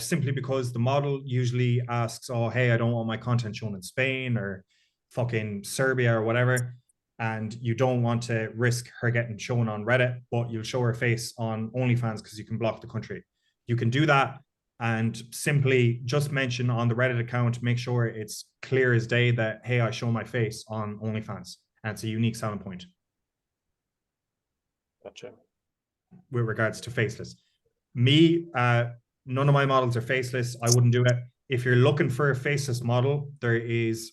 Speaker 1: simply because the model usually asks, oh, hey, I don't want my content shown in Spain or fucking Serbia or whatever. And you don't want to risk her getting shown on Reddit, but you'll show her face on OnlyFans because you can block the country. You can do that and simply just mention on the Reddit account, make sure it's clear as day that, hey, I show my face on OnlyFans. And it's a unique selling point.
Speaker 5: Gotcha.
Speaker 1: With regards to faceless. Me, none of my models are faceless. I wouldn't do it. If you're looking for a faceless model, there is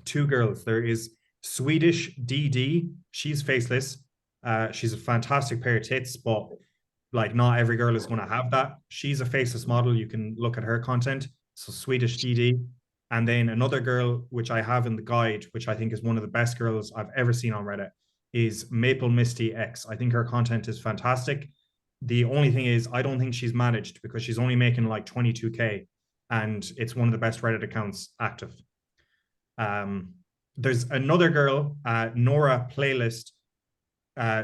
Speaker 1: 2 girls. There is Swedish DD. She's faceless. She's a fantastic pair of tits, but like not every girl is going to have that. She's a faceless model. You can look at her content. So Swedish DD. And then another girl, which I have in the guide, which I think is one of the best girls I've ever seen on Reddit, is Maple Misty X. I think her content is fantastic. The only thing is, I don't think she's managed because she's only making like 22K, and it's one of the best Reddit accounts active. There's another girl, Nora Playlist.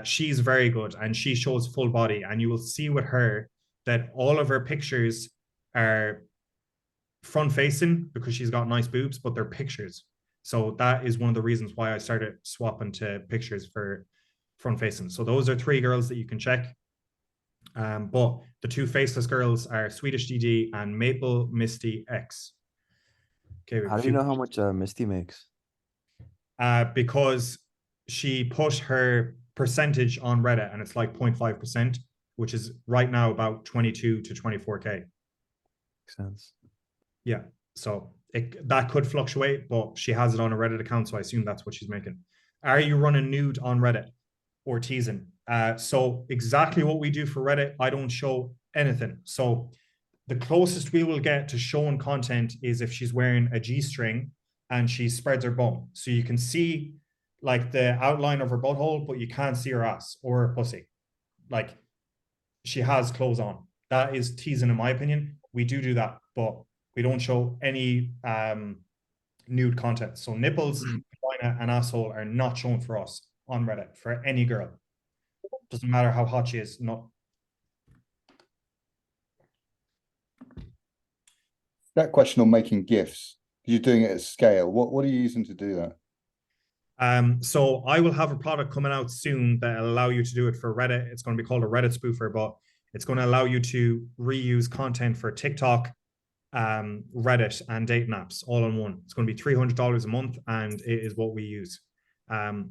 Speaker 1: She's very good and she shows full body, and you will see with her that all of her pictures are front facing because she's got nice boobs, but they're pictures. So that is one of the reasons why I started swapping to pictures for front facing. So those are 3 girls that you can check. But the 2 faceless girls are Swedish DD and Maple Misty X. Okay.
Speaker 4: How do you know how much Misty makes?
Speaker 1: Because she put her percentage on Reddit and it's like 0.5%, which is right now about 22 to 24K.
Speaker 4: Makes sense.
Speaker 1: Yeah. So that could fluctuate, but she has it on a Reddit account, so I assume that's what she's making. Are you running nude on Reddit or teasing? So exactly what we do for Reddit, I don't show anything. So the closest we will get to showing content is if she's wearing a G-string and she spreads her bum. So you can see like the outline of her butthole, but you can't see her ass or her pussy. Like she has clothes on. That is teasing in my opinion. We do that, but we don't show any nude content. So nipples, vagina, and asshole are not shown for us on Reddit for any girl. Doesn't matter how hot she is. No.
Speaker 3: That question on making GIFs, you're doing it at scale. What are you using to do that?
Speaker 1: So I will have a product coming out soon that will allow you to do it for Reddit. It's going to be called a Reddit spoofer, but it's going to allow you to reuse content for TikTok, Reddit, and dating apps all in one. It's going to be $300 a month, and it is what we use.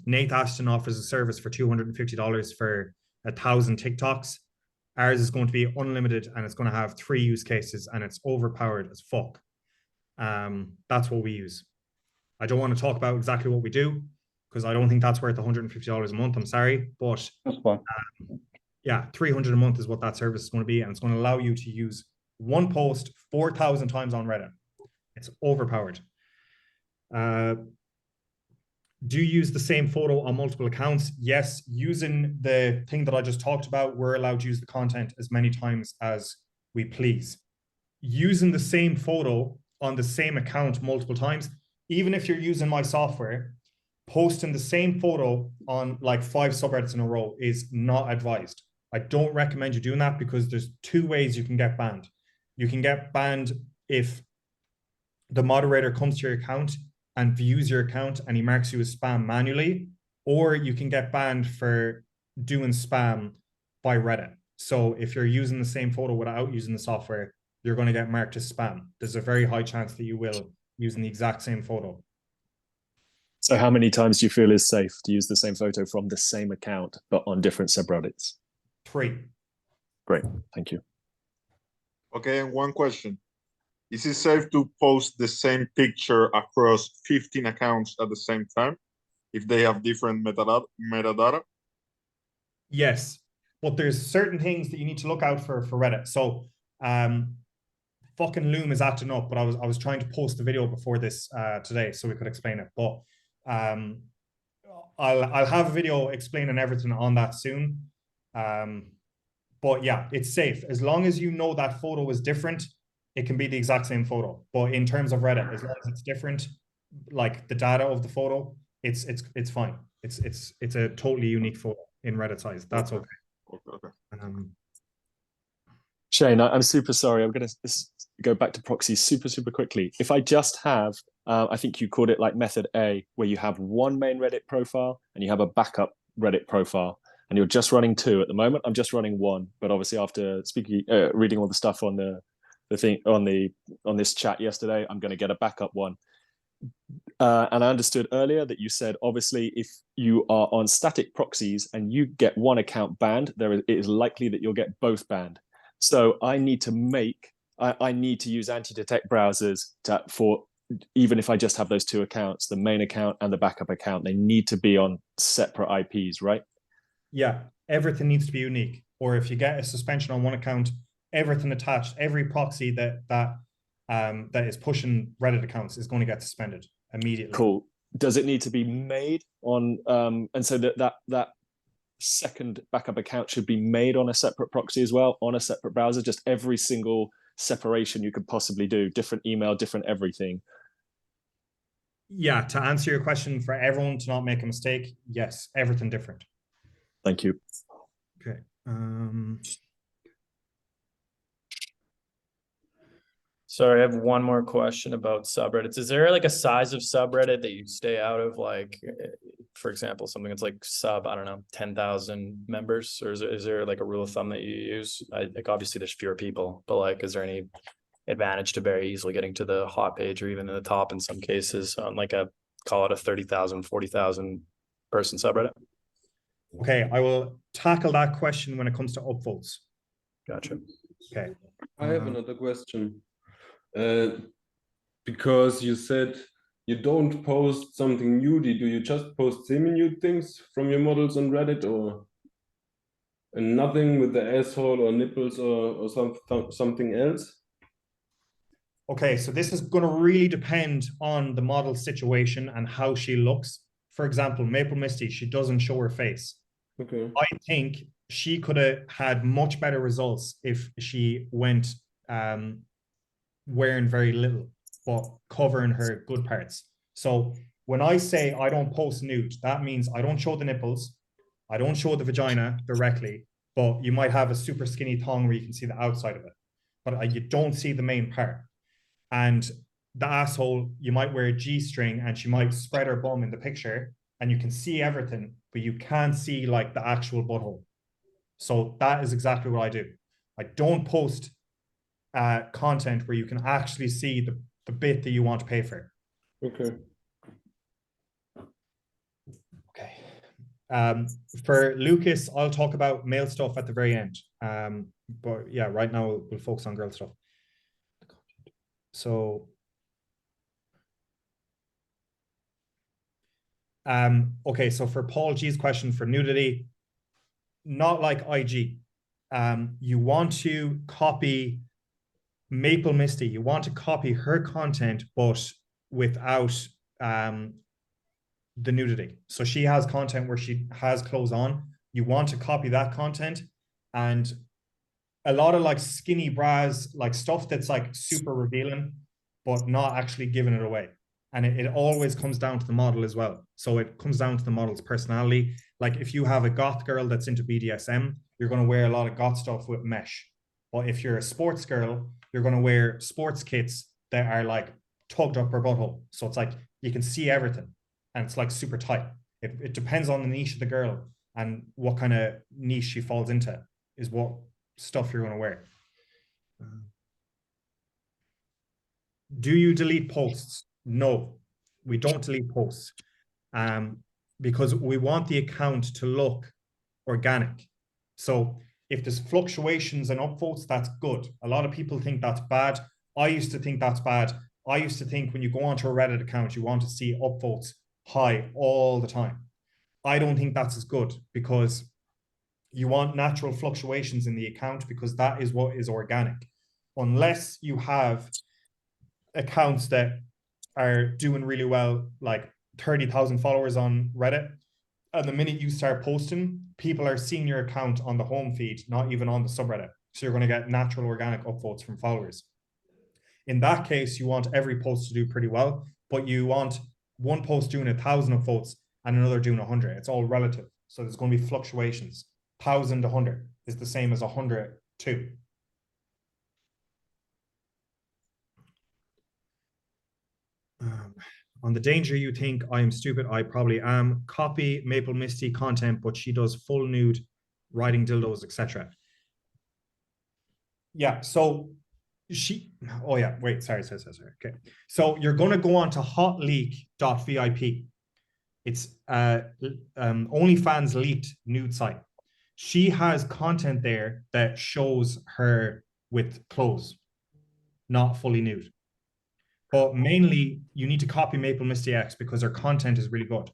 Speaker 1: Nate Ashton offers a service for $250 for 1,000 TikToks. Ours is going to be unlimited, and it's going to have 3 use cases, and it's overpowered as fuck. That's what we use. I don't want to talk about exactly what we do because I don't think that's worth $150 a month. I'm sorry, but
Speaker 3: That's fine.
Speaker 1: Yeah, $300 a month is what that service is going to be, and it's going to allow you to use one post 4,000 times on Reddit. It's overpowered. Do you use the same photo on multiple accounts? Yes, using the thing that I just talked about, we're allowed to use the content as many times as we please. Using the same photo on the same account multiple times, even if you're using my software, posting the same photo on like 5 subreddits in a row is not advised. I don't recommend you doing that because there's 2 ways you can get banned. You can get banned if the moderator comes to your account and views your account and he marks you as spam manually, or you can get banned for doing spam by Reddit. So if you're using the same photo without using the software, you're going to get marked as spam. There's a very high chance that you will using the exact same photo.
Speaker 7: So how many times do you feel is safe to use the same photo from the same account, but on different subreddits?
Speaker 1: 3.
Speaker 7: Great, thank you.
Speaker 8: Okay, and one question. Is it safe to post the same picture across 15 accounts at the same time if they have different metadata?
Speaker 1: Yes, but there's certain things that you need to look out for Reddit. So fucking Loom is acting up, but I was trying to post the video before this today so we could explain it. But I'll have a video explaining everything on that soon. But yeah, it's safe. As long as you know that photo is different, it can be the exact same photo. But in terms of Reddit, as long as it's different, like the data of the photo, it's fine. It's a totally unique photo in Reddit size. That's okay.
Speaker 8: Okay.
Speaker 7: Shane, I'm super sorry. I'm going to go back to proxy super quickly. If I just have, I think you called it like method A, where you have one main Reddit profile and you have a backup Reddit profile, and you're just running 2 at the moment. I'm just running 1, but obviously after reading all the stuff on the thing on this chat yesterday, I'm going to get a backup one. And I understood earlier that you said obviously if you are on static proxies and you get one account banned, it is likely that you'll get both banned. So I need to use anti-detect browsers for even if I just have those 2 accounts, the main account and the backup account, they need to be on separate IPs, right?
Speaker 1: Yeah, everything needs to be unique. Or if you get a suspension on one account, everything attached, every proxy that is pushing Reddit accounts is going to get suspended immediately.
Speaker 7: Cool. Does it need to be made on and so that second backup account should be made on a separate proxy as well, on a separate browser, just every single separation you could possibly do, different email, different everything?
Speaker 1: Yeah, to answer your question, for everyone to not make a mistake, yes, everything different.
Speaker 7: Thank you.
Speaker 1: Okay.
Speaker 9: Sorry, I have one more question about subreddits. Is there like a size of subreddit that you stay out of? Like, for example, something that's like I don't know, 10,000 members, or is there like a rule of thumb that you use? Like obviously there's fewer people, but like, is there any advantage to very easily getting to the hot page or even in the top in some cases on like call it a 30,000, 40,000 person subreddit?
Speaker 1: Okay, I will tackle that question when it comes to upvotes.
Speaker 9: Gotcha.
Speaker 1: Okay.
Speaker 10: I have another question. Because you said you don't post something nudie, do you just post semi-nude things from your models on Reddit, or and nothing with the asshole or nipples or something else?
Speaker 1: Okay, so this is going to really depend on the model situation and how she looks. For example, Maple Misty, she doesn't show her face.
Speaker 10: Okay.
Speaker 1: I think she could have had much better results if she went wearing very little, but covering her good parts. So when I say I don't post nude, that means I don't show the nipples, I don't show the vagina directly, but you might have a super skinny thong where you can see the outside of it, but you don't see the main part. And the asshole, you might wear a G-string and she might spread her bum in the picture and you can see everything, but you can't see like the actual butthole. So that is exactly what I do. I don't post content where you can actually see the bit that you want to pay for.
Speaker 10: Okay.
Speaker 1: Okay. For Lucas, I'll talk about male stuff at the very end. But yeah, right now we'll focus on girl stuff. So okay, so for Paul G's question for nudity, not like IG. You want to copy Maple Misty, you want to copy her content, but without the nudity. So she has content where she has clothes on. You want to copy that content, and a lot of like skinny bras, like stuff that's like super revealing, but not actually giving it away. And it always comes down to the model as well. So it comes down to the model's personality. Like if you have a goth girl that's into BDSM, you're going to wear a lot of goth stuff with mesh. But if you're a sports girl, you're going to wear sports kits that are like tugged up her butthole. So it's like you can see everything and it's like super tight. It depends on the niche of the girl and what kind of niche she falls into is what stuff you're going to wear. Do you delete posts? No, we don't delete posts because we want the account to look organic. So if there's fluctuations and upvotes, that's good. A lot of people think that's bad. I used to think that's bad. I used to think when you go onto a Reddit account, you want to see upvotes high all the time. I don't think that's as good because you want natural fluctuations in the account because that is what is organic. Unless you have accounts that are doing really well, like 30,000 followers on Reddit, and the minute you start posting, people are seeing your account on the home feed, not even on the subreddit. So you're going to get natural organic upvotes from followers. In that case, you want every post to do pretty well, but you want one post doing 1,000 upvotes and another doing 100. It's all relative. So there's going to be fluctuations. 1,000 to 100 is the same as 100 to. On the danger you think I am stupid, I probably am. Copy Maple Misty content, but she does full nude, riding dildos, etc. Yeah, so she, oh yeah, wait, sorry. Okay. So you're going to go on to hotleak.vip. It's OnlyFans leaked nude site. She has content there that shows her with clothes, not fully nude. But mainly, you need to copy Maple Misty X because her content is really good.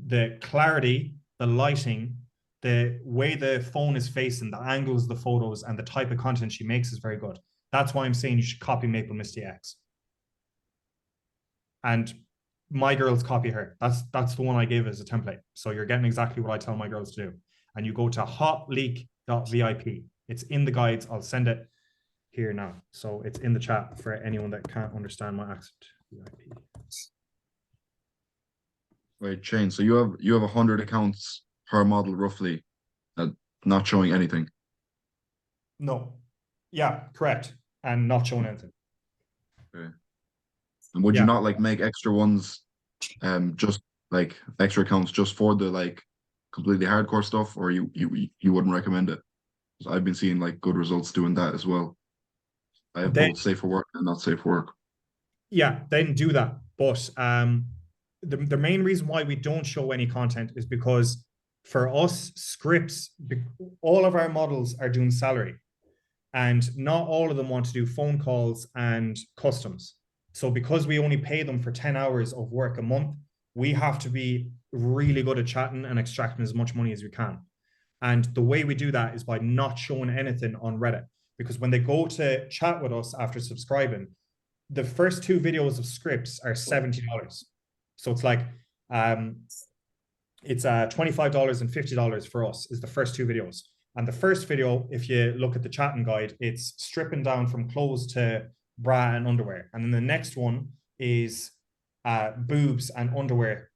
Speaker 1: The clarity, the lighting, the way the phone is facing, the angles of the photos, and the type of content she makes is very good. That's why I'm saying you should copy Maple Misty X. And my girls copy her. That's the one I gave as a template. So you're getting exactly what I tell my girls to do. And you go to hotleak.vip. It's in the guides. I'll send it here now. So it's in the chat for anyone that can't understand my accent. VIP.
Speaker 6: Wait, Shane, so you have 100 accounts per model roughly, not showing anything.
Speaker 1: No. Yeah, correct. And not showing anything.
Speaker 6: Okay. And would you not like make extra ones, just like extra accounts just for the like completely hardcore stuff, or you wouldn't recommend it? Because I've been seeing like good results doing that as well. I have both safe for work and not safe for work.
Speaker 1: Yeah, then do that. But the main reason why we don't show any content is because for us, scripts, all of our models are doing salary, and not all of them want to do phone calls and customs. So because we only pay them for 10 hours of work a month, we have to be really good at chatting and extracting as much money as we can. And the way we do that is by not showing anything on Reddit, because when they go to chat with us after subscribing, the first 2 videos of scripts are $70. So it's like, it's $25 and $50 for us is the first 2 videos. And the first video, if you look at the chatting guide, it's stripping down from clothes to bra and underwear. And then the next one is boobs and underwear.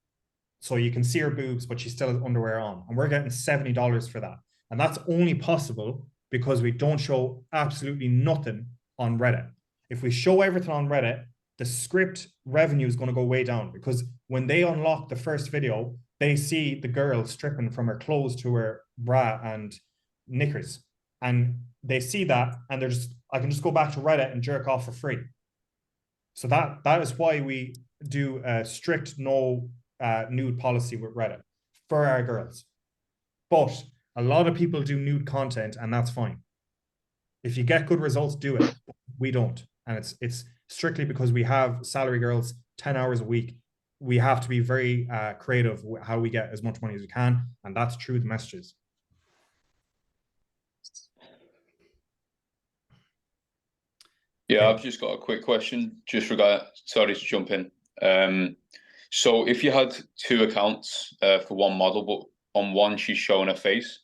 Speaker 1: So you can see her boobs, but she still has underwear on. And we're getting $70 for that. And that's only possible because we don't show absolutely nothing on Reddit. If we show everything on Reddit, the script revenue is going to go way down, because when they unlock the first video, they see the girl stripping from her clothes to her bra and knickers. And they see that and they're just, I can just go back to Reddit and jerk off for free. So that is why we do a strict no nude policy with Reddit for our girls. But a lot of people do nude content, and that's fine. If you get good results, do it. We don't. And it's strictly because we have salary girls 10 hours a week. We have to be very creative with how we get as much money as we can. And that's through the messages.
Speaker 11: Yeah, I've just got a quick question. Sorry to jump in. So if you had 2 accounts for one model, but on one she's showing her face,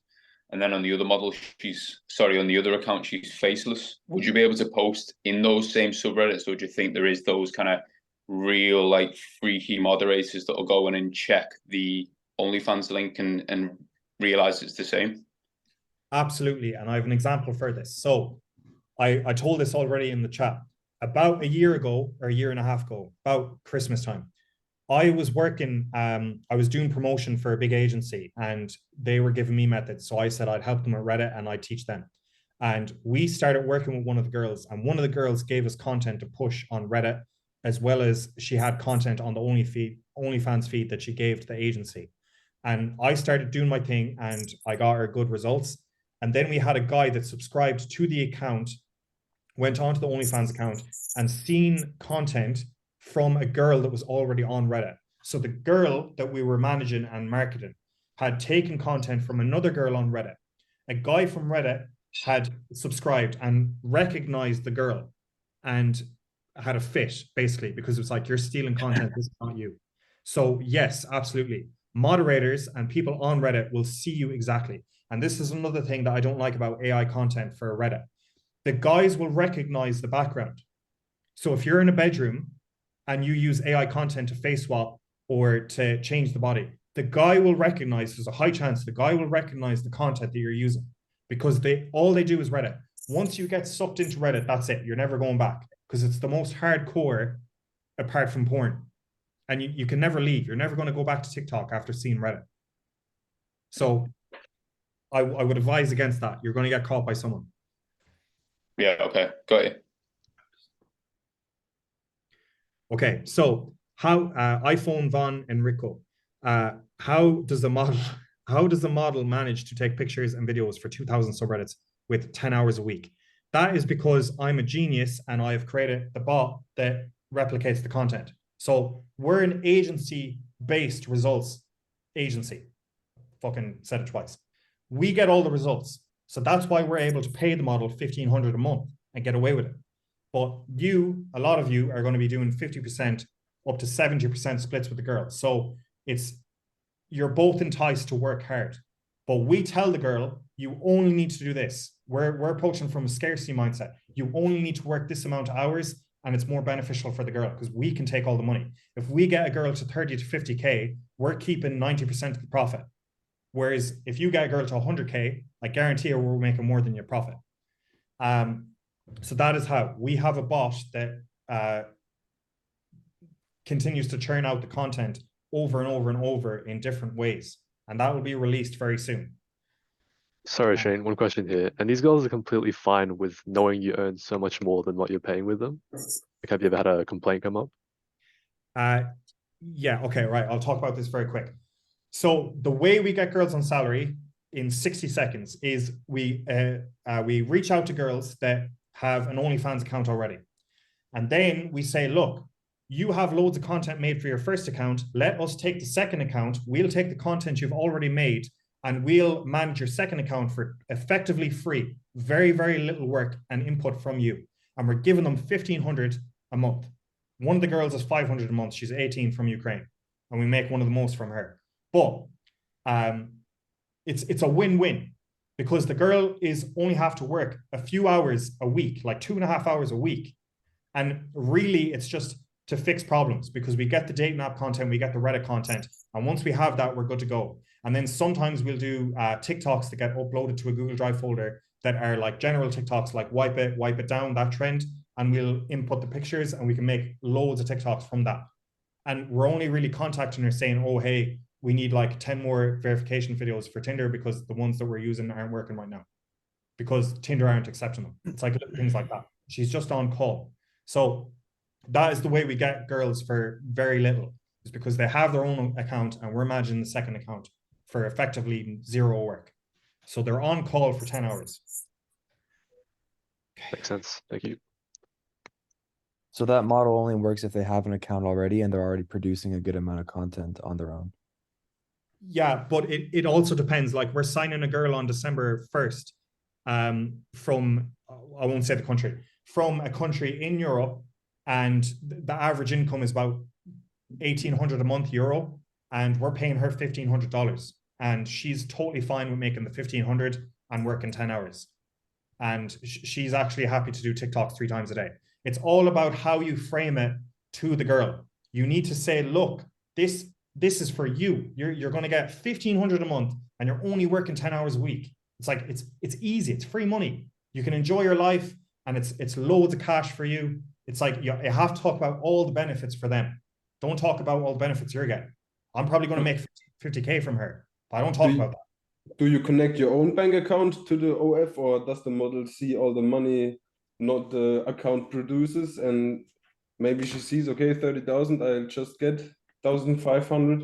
Speaker 11: and then on the other model on the other account she's faceless, would you be able to post in those same subreddits, or do you think there is those kind of real like freaky moderators that will go in and check the OnlyFans link and realize it's the same?
Speaker 1: Absolutely. And I have an example for this. So I told this already in the chat. About a year ago, or a year and a half ago, about Christmas time, I was working, I was doing promotion for a big agency, and they were giving me methods. So I said I'd help them at Reddit and I'd teach them. And we started working with one of the girls, and one of the girls gave us content to push on Reddit, as well as she had content on the OnlyFans feed that she gave to the agency. And I started doing my thing and I got her good results. And then we had a guy that subscribed to the account, went onto the OnlyFans account and seen content from a girl that was already on Reddit. So the girl that we were managing and marketing had taken content from another girl on Reddit. A guy from Reddit had subscribed and recognized the girl and had a fit, basically, because it was like, you're stealing content, this is not you. So yes, absolutely. Moderators and people on Reddit will see you exactly. And this is another thing that I don't like about AI content for Reddit. The guys will recognize the background. So if you're in a bedroom and you use AI content to face swap or to change the body, the guy will recognize, there's a high chance the guy will recognize the content that you're using, because all they do is Reddit. Once you get sucked into Reddit, that's it. You're never going back, because it's the most hardcore apart from porn. And you can never leave. You're never going to go back to TikTok after seeing Reddit. So I would advise against that. You're going to get caught by someone.
Speaker 11: Yeah, okay, got it.
Speaker 1: Okay, so how iPhone Von Enrico, how does the model manage to take pictures and videos for 2,000 subreddits with 10 hours a week? That is because I'm a genius and I have created the bot that replicates the content. So we're an agency-based results agency. Fucking said it twice. We get all the results. So that's why we're able to pay the model 1,500 a month and get away with it. But a lot of you are going to be doing 50% up to 70% splits with the girls. So you're both enticed to work hard. But we tell the girl, you only need to do this. We're approaching from a scarcity mindset. You only need to work this amount of hours, and it's more beneficial for the girl because we can take all the money. If we get a girl to 30 to 50K, we're keeping 90% of the profit. Whereas if you get a girl to 100K, I guarantee you we're making more than your profit. So that is how we have a bot that continues to churn out the content over and over and over in different ways. And that will be released very soon.
Speaker 2: Sorry, Shane, one question here. And these girls are completely fine with knowing you earn so much more than what you're paying with them? Like, have you ever had a complaint come up?
Speaker 1: Yeah, okay, right. I'll talk about this very quick. So the way we get girls on salary in 60 seconds is we reach out to girls that have an OnlyFans account already. And then we say, look, you have loads of content made for your first account. Let us take the second account. We'll take the content you've already made and we'll manage your second account for effectively free. Very, very little work and input from you. And we're giving them 1,500 a month. One of the girls is 500 a month. She's 18 from Ukraine. And we make one of the most from her. But it's a win-win because the girl only have to work a few hours a week, like 2.5 hours a week. And really, it's just to fix problems because we get the dating app content, we get the Reddit content. And once we have that, we're good to go. And then sometimes we'll do TikToks that get uploaded to a Google Drive folder that are like general TikToks, like wipe it down, that trend. And we'll input the pictures and we can make loads of TikToks from that. And we're only really contacting her saying, oh, hey, we need like 10 more verification videos for Tinder because the ones that we're using aren't working right now because Tinder aren't accepting them. It's like things like that. She's just on call. So that is the way we get girls for very little. It's because they have their own account and we're managing the second account for effectively zero work. So they're on call for 10 hours.
Speaker 2: Makes sense. Thank you.
Speaker 4: So that model only works if they have an account already and they're already producing a good amount of content on their own.
Speaker 1: Yeah, but it also depends. Like we're signing a girl on December 1st from, I won't say the country, from a country in Europe, and the average income is about 1,800 a month euro, and we're paying her $1,500, and she's totally fine with making the 1,500 and working 10 hours. And she's actually happy to do TikToks 3 times a day. It's all about how you frame it to the girl. You need to say, look, this is for you. You're going to get 1,500 a month and you're only working 10 hours a week. It's like, it's easy. It's free money. You can enjoy your life and it's loads of cash for you. It's like, you have to talk about all the benefits for them. Don't talk about all the benefits you're getting. I'm probably going to make 50K from her, but I don't talk about that.
Speaker 10: Do you connect your own bank account to the OF, or does the model see all the money not the account produces, and maybe she sees, okay, 30,000, I'll just get 1,500?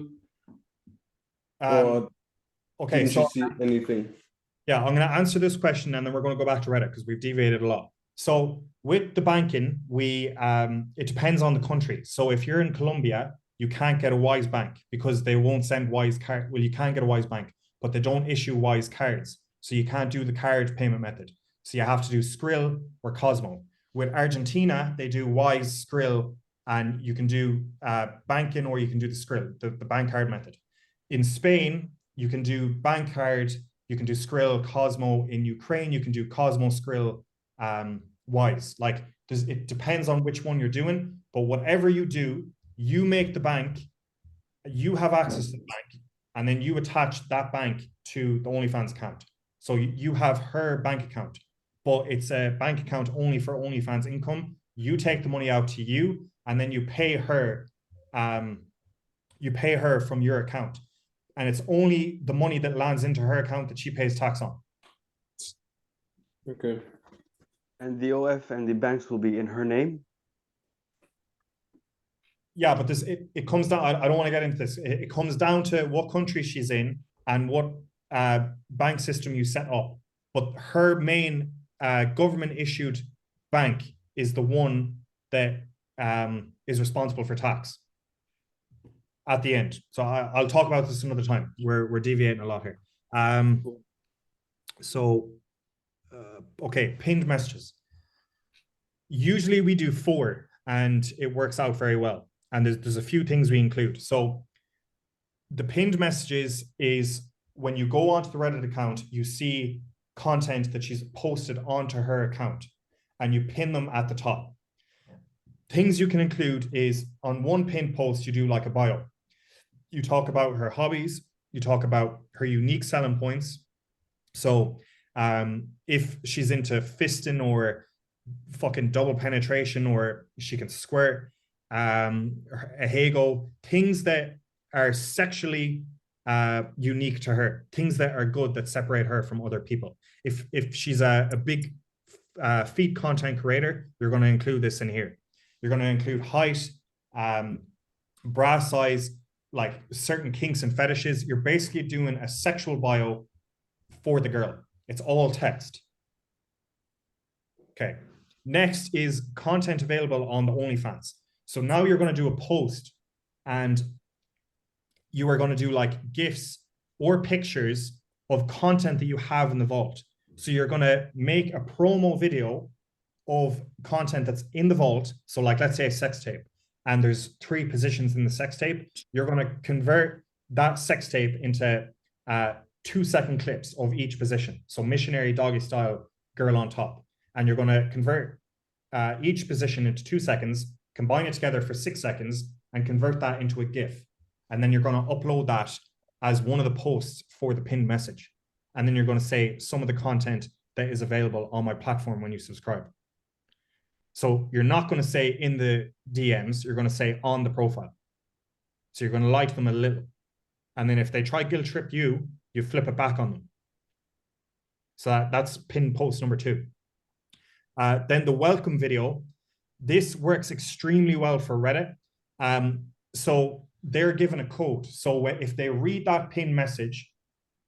Speaker 10: Or
Speaker 1: okay,
Speaker 10: didn't
Speaker 1: so
Speaker 10: she see anything?
Speaker 1: Yeah, I'm going to answer this question and then we're going to go back to Reddit because we've deviated a lot. So with the banking, it depends on the country. So if you're in Colombia, you can't get a Wise Bank because they won't send Wise card. Well, you can get a Wise Bank, but they don't issue Wise cards. So you can't do the card payment method. So you have to do Skrill or Cosmo. With Argentina, they do Wise, Skrill, and you can do banking or you can do the Skrill, the bank card method. In Spain, you can do bank card, you can do Skrill, Cosmo. In Ukraine, you can do Cosmo, Skrill, Wise. Like it depends on which one you're doing, but whatever you do, you make the bank, you have access to the bank, and then you attach that bank to the OnlyFans account. So you have her bank account, but it's a bank account only for OnlyFans income. You take the money out to you, and then you pay her from your account. And it's only the money that lands into her account that she pays tax on.
Speaker 10: Okay.
Speaker 12: And the OF and the banks will be in her name?
Speaker 1: Yeah, but it comes down, I don't want to get into this. It comes down to what country she's in and what bank system you set up. But her main government issued bank is the one that is responsible for tax at the end. So I'll talk about this another time. We're deviating a lot here. So, okay, pinned messages. Usually we do 4 and it works out very well. And there's a few things we include. So the pinned messages is when you go onto the Reddit account, you see content that she's posted onto her account and you pin them at the top. Things you can include is on one pinned post, you do like a bio. You talk about her hobbies, you talk about her unique selling points. So if she's into fisting or fucking double penetration, or she can squirt, a Hago, things that are sexually unique to her, things that are good that separate her from other people. If she's a big feed content creator, you're going to include this in here. You're going to include height, bra size, like certain kinks and fetishes. You're basically doing a sexual bio for the girl. It's all text. Okay. Next is content available on the OnlyFans. So now you're going to do a post and you are going to do like GIFs or pictures of content that you have in the vault. So you're going to make a promo video of content that's in the vault. So like, let's say a sex tape, and there's 3 positions in the sex tape. You're going to convert that sex tape into 2-second clips of each position. So missionary, doggy style, girl on top. And you're going to convert each position into 2 seconds, combine it together for 6 seconds, and convert that into a GIF. And then you're going to upload that as one of the posts for the pinned message. And then you're going to say some of the content that is available on my platform when you subscribe. So you're not going to say in the DMs, you're going to say on the profile. So you're going to lie to them a little. And then if they try guilt trip you, you flip it back on them. So that's pinned post number 2. Then the welcome video. This works extremely well for Reddit. So they're given a code. So if they read that pinned message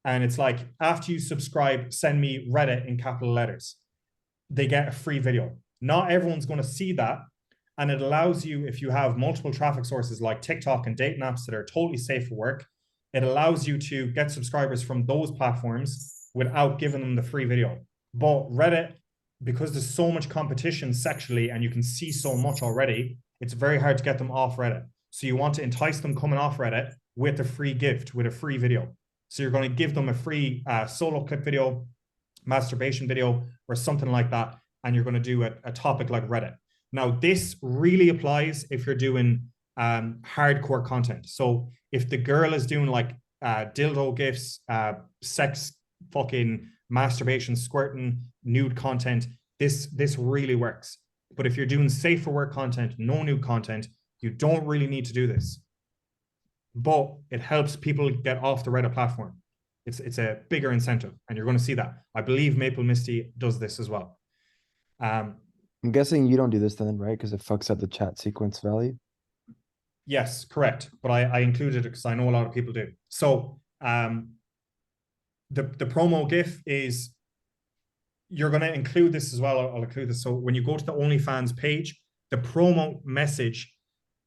Speaker 1: and it's like, after you subscribe, send me Reddit in capital letters, they get a free video. Not everyone's going to see that. And it allows you, if you have multiple traffic sources like TikTok and dating apps that are totally safe for work, it allows you to get subscribers from those platforms without giving them the free video. But Reddit, because there's so much competition sexually and you can see so much already, it's very hard to get them off Reddit. So you want to entice them coming off Reddit with a free gift, with a free video. So you're going to give them a free solo clip video, masturbation video, or something like that. And you're going to do a topic like Reddit. Now, this really applies if you're doing hardcore content. So if the girl is doing like dildo gifs, sex, fucking masturbation, squirting, nude content, this really works. But if you're doing safe for work content, no nude content, you don't really need to do this. But it helps people get off the Reddit platform. It's a bigger incentive, and you're going to see that. I believe Maple Misty does this as well.
Speaker 4: I'm guessing you don't do this then, right? Because it fucks up the chat sequence value.
Speaker 1: Yes, correct. But I included it because I know a lot of people do. So the promo GIF is, you're going to include this as well. I'll include this. So when you go to the OnlyFans page, the promo message,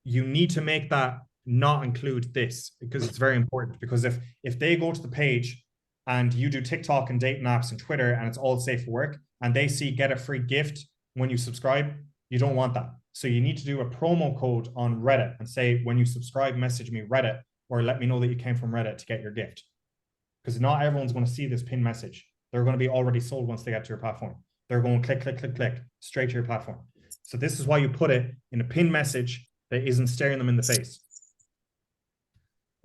Speaker 1: you need to make that not include this, because it's very important. Because if they go to the page and you do TikTok and dating apps and Twitter and it's all safe for work, and they see get a free gift when you subscribe, you don't want that. So you need to do a promo code on Reddit and say, when you subscribe, message me Reddit, or let me know that you came from Reddit to get your gift. Because not everyone's going to see this pin message. They're going to be already sold once they get to your platform. They're going click, click, click, click, straight to your platform. So this is why you put it in a pin message that isn't staring them in the face.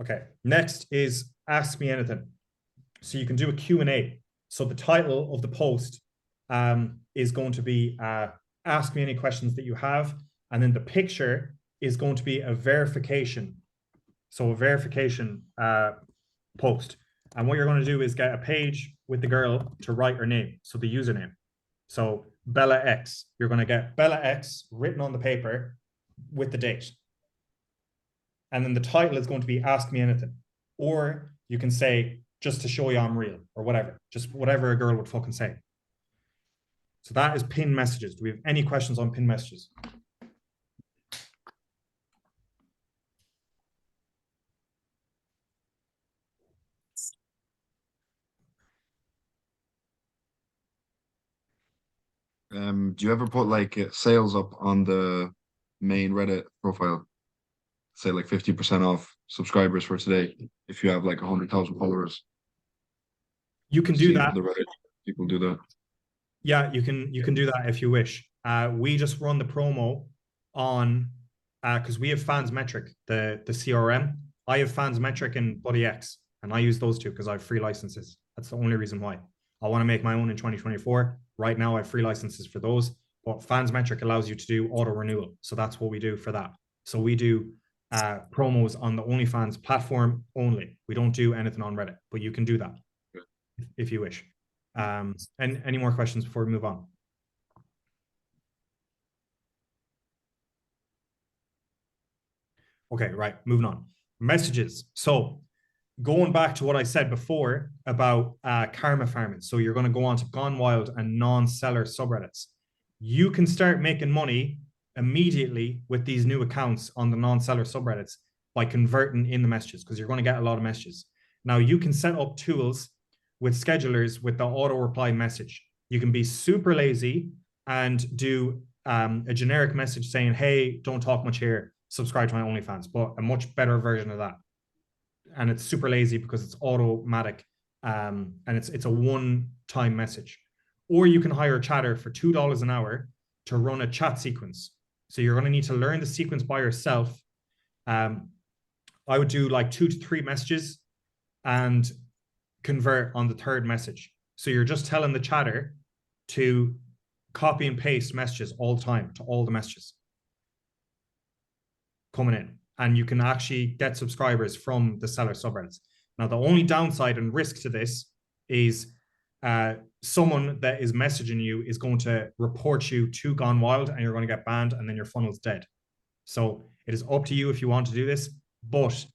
Speaker 1: Okay, next is Ask Me Anything. So you can do a Q&A. So the title of the post is going to be ask me any questions that you have. And then the picture is going to be a verification. So a verification post. And what you're going to do is get a page with the girl to write her name. So the username. So Bella X. You're going to get Bella X written on the paper with the date. And then the title is going to be Ask Me Anything. Or you can say, just to show you I'm real, or whatever. Just whatever a girl would fucking say. So that is pin messages. Do we have any questions on pin messages?
Speaker 6: Do you ever put like sales up on the main Reddit profile? Say like 50% off subscribers for today if you have like 100,000 followers.
Speaker 1: You can do
Speaker 6: See
Speaker 1: that.
Speaker 6: the Reddit people do that.
Speaker 1: Yeah, you can do that if you wish. We just run the promo on because we have Fansmetric, the CRM. I have Fansmetric and BuddyX, and I use those two because I have free licenses. That's the only reason why. I want to make my own in 2024. Right now, I have free licenses for those, but Fansmetric allows you to do auto renewal. So that's what we do for that. So we do promos on the OnlyFans platform only. We don't do anything on Reddit, but you can do that if you wish. And any more questions before we move on? Okay, right, moving on. Messages. So going back to what I said before about karma farming. So you're going to go on to Gone Wild and non-seller subreddits. You can start making money immediately with these new accounts on the non-seller subreddits by converting in the messages, because you're going to get a lot of messages. Now you can set up tools with schedulers with the auto reply message. You can be super lazy and do a generic message saying, hey, don't talk much here, subscribe to my OnlyFans, but a much better version of that. And it's super lazy because it's automatic and it's a one-time message. Or you can hire a chatter for $2 an hour to run a chat sequence. So you're going to need to learn the sequence by yourself. I would do like 2 to 3 messages and convert on the third message. So you're just telling the chatter to copy and paste messages all the time to all the messages coming in. And you can actually get subscribers from the seller subreddits. Now, the only downside and risk to this is someone that is messaging you is going to report you to Gone Wild and you're going to get banned and then your funnel's dead. So it is up to you if you want to do this, but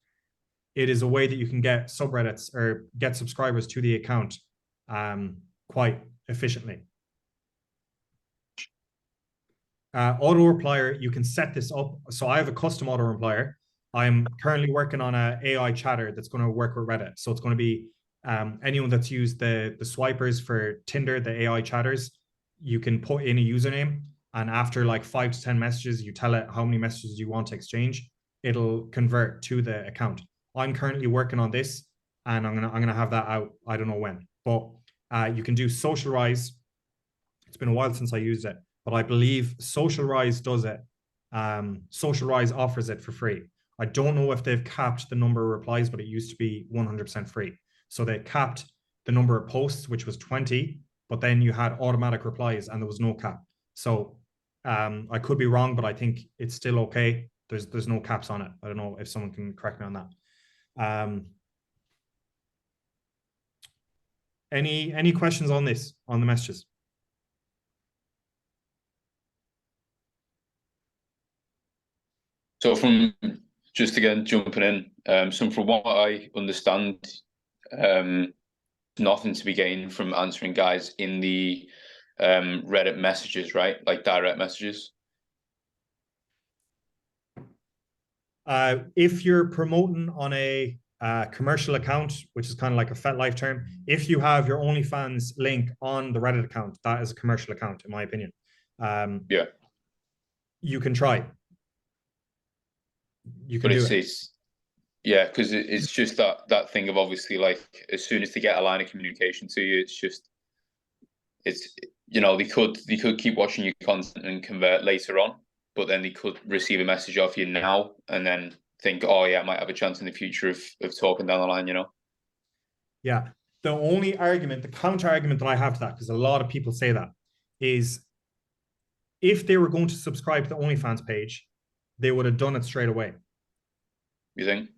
Speaker 1: it is a way that you can get subreddits or get subscribers to the account quite efficiently. Auto replier, you can set this up. So I have a custom auto replier. I'm currently working on an AI chatter that's going to work with Reddit. So it's going to be anyone that's used the swipers for Tinder, the AI chatters, you can put in a username, and after like 5 to 10 messages, you tell it how many messages you want to exchange. It'll convert to the account. I'm currently working on this, and I'm gonna have that out. I don't know when, but you can do Socialrise. It's been a while since I used it, but I believe Socialrise does it. Socialrise offers it for free. I don't know if they've capped the number of replies, but it used to be 100% free. So they capped the number of posts, which was 20, but then you had automatic replies and there was no cap. So I could be wrong, but I think it's still okay. There's no caps on it. I don't know if someone can correct me on that. Any questions on this, on the messages?
Speaker 11: So from just again jumping in, so from what I understand, nothing to be gained from answering guys in the Reddit messages, right? Like direct messages.
Speaker 1: If you're promoting on a commercial account, which is kind of like a FetLife term, if you have your OnlyFans link on the Reddit account, that is a commercial account, in my opinion.
Speaker 11: Yeah.
Speaker 1: You can try. You can do it.
Speaker 11: Yeah, because it's just that thing of obviously like as soon as they get a line of communication to you, it's you know, they could keep watching your content and convert later on, but then they could receive a message off you now and then think, oh yeah, I might have a chance in the future of talking down the line, you know?
Speaker 1: Yeah. The only argument, the counter argument that I have to that, because a lot of people say that, is if they were going to subscribe to the OnlyFans page, they would have done it straight away.
Speaker 11: You think?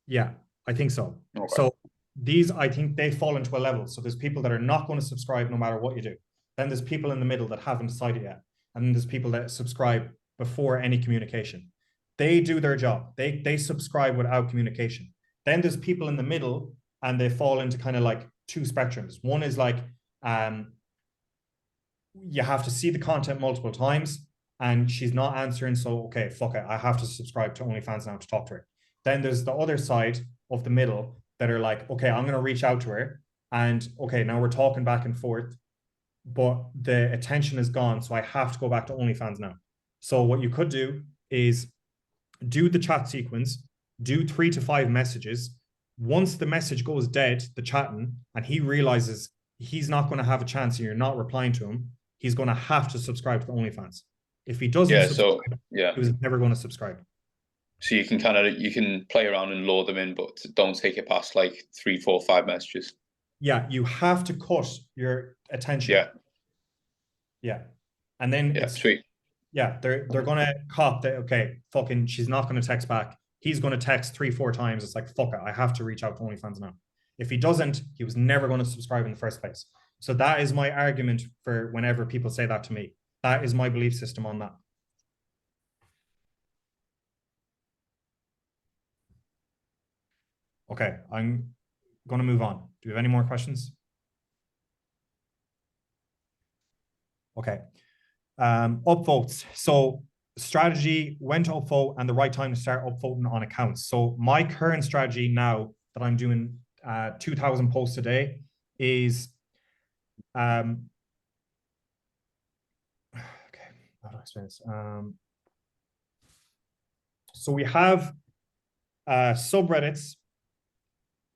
Speaker 1: Yeah, I think so. Okay. So these, I think they fall into a level. So there's people that are not going to subscribe no matter what you do. Then there's people in the middle that haven't decided yet. And then there's people that subscribe before any communication. They do their job. They subscribe without communication. Then there's people in the middle and they fall into kind of like 2 spectrums. One is like, you have to see the content multiple times and she's not answering. So, okay, fuck it. I have to subscribe to OnlyFans now to talk to her. Then there's the other side of the middle that are like, okay, I'm going to reach out to her. And okay, now we're talking back and forth. but the attention is gone. So I have to go back to OnlyFans now. So what you could do is do the chat sequence, do 3 to 5 messages. Once the message goes dead, the chatting, and he realizes he's not going to have a chance and you're not replying to him, he's going to have to subscribe to the OnlyFans. If he doesn't,
Speaker 11: yeah,
Speaker 1: he was never going to subscribe.
Speaker 11: So you can you can play around and load them in, but don't take it past like 3, 4, 5 messages.
Speaker 1: Yeah, you have to cut your attention. Yeah. And then
Speaker 11: sweet.
Speaker 1: Yeah, they're gonna cop that, okay, fucking she's not gonna text back. He's gonna text 3, 4 times. It's like, fuck it, I have to reach out to OnlyFans now. If he doesn't, he was never going to subscribe in the first place. So that is my argument for whenever people say that to me. That is my belief system on that. Okay, I'm going to move on. Do you have any more questions? Okay. Upvotes. So strategy, when to upvote, and the right time to start upvoting on accounts. So my current strategy now that I'm doing 2,000 posts a day is okay, how do I explain this? So we have subreddits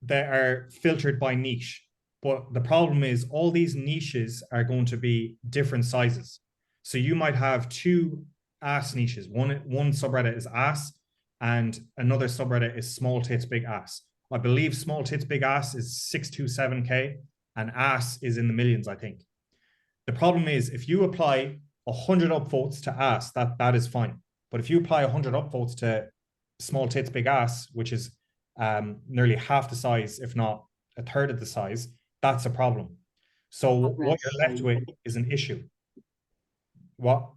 Speaker 1: that are filtered by niche, but the problem is all these niches are going to be different sizes. So you might have 2 ass niches. One subreddit is ass and another subreddit is small tits big ass. I believe small tits big ass is 627K and ass is in the millions, I think. The problem is if you apply 100 upvotes to ass, that is fine. But if you apply 100 upvotes to small tits big ass, which is nearly half the size, if not a third of the size, that's a problem. So what you're left with is an issue. What?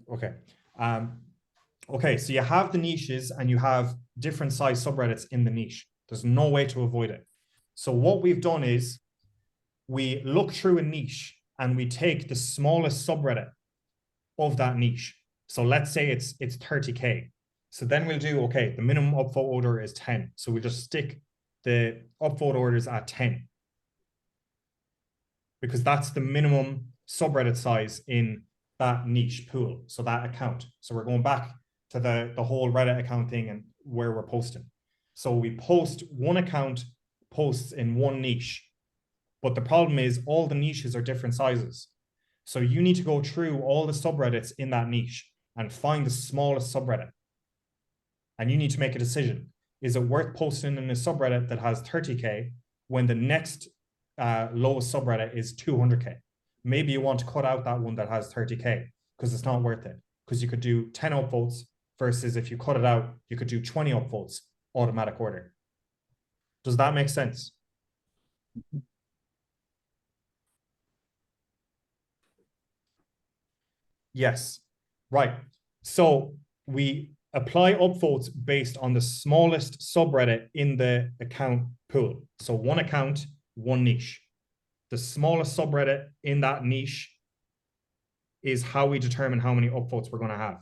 Speaker 1: Okay. Okay, so you have the niches and you have different size subreddits in the niche. There's no way to avoid it. So what we've done is we look through a niche and we take the smallest subreddit of that niche. So let's say it's 30K. So then we'll do, okay, the minimum upvote order is 10. So we'll just stick the upvote orders at 10. Because that's the minimum subreddit size in that niche pool, so that account. So we're going back to the whole Reddit account thing and where we're posting. So we post one account posts in one niche, but the problem is all the niches are different sizes. So you need to go through all the subreddits in that niche and find the smallest subreddit. And you need to make a decision. Is it worth posting in a subreddit that has 30K when the next lowest subreddit is 200K? Maybe you want to cut out that one that has 30K because it's not worth it. Because you could do 10 upvotes versus if you cut it out, you could do 20 upvotes, automatic order. Does that make sense? Yes. Right. So we apply upvotes based on the smallest subreddit in the account pool. So one account, one niche. The smallest subreddit in that niche is how we determine how many upvotes we're going to have.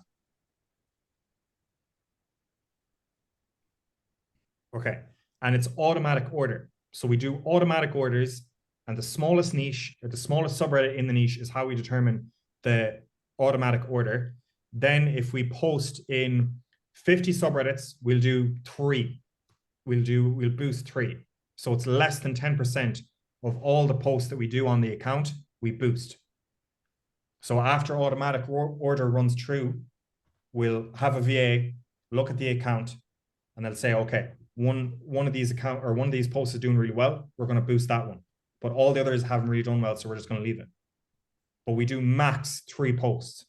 Speaker 1: Okay. And it's automatic order. So we do automatic orders and the smallest niche or the smallest subreddit in the niche is how we determine the automatic order. Then if we post in 50 subreddits, we'll do 3. We'll boost 3. So it's less than 10% of all the posts that we do on the account, we boost. So after automatic order runs through, we'll have a VA look at the account and they'll say, okay, one of these posts is doing really well, we're going to boost that one. But all the others haven't really done well, so we're just going to leave it. But we do max 3 posts.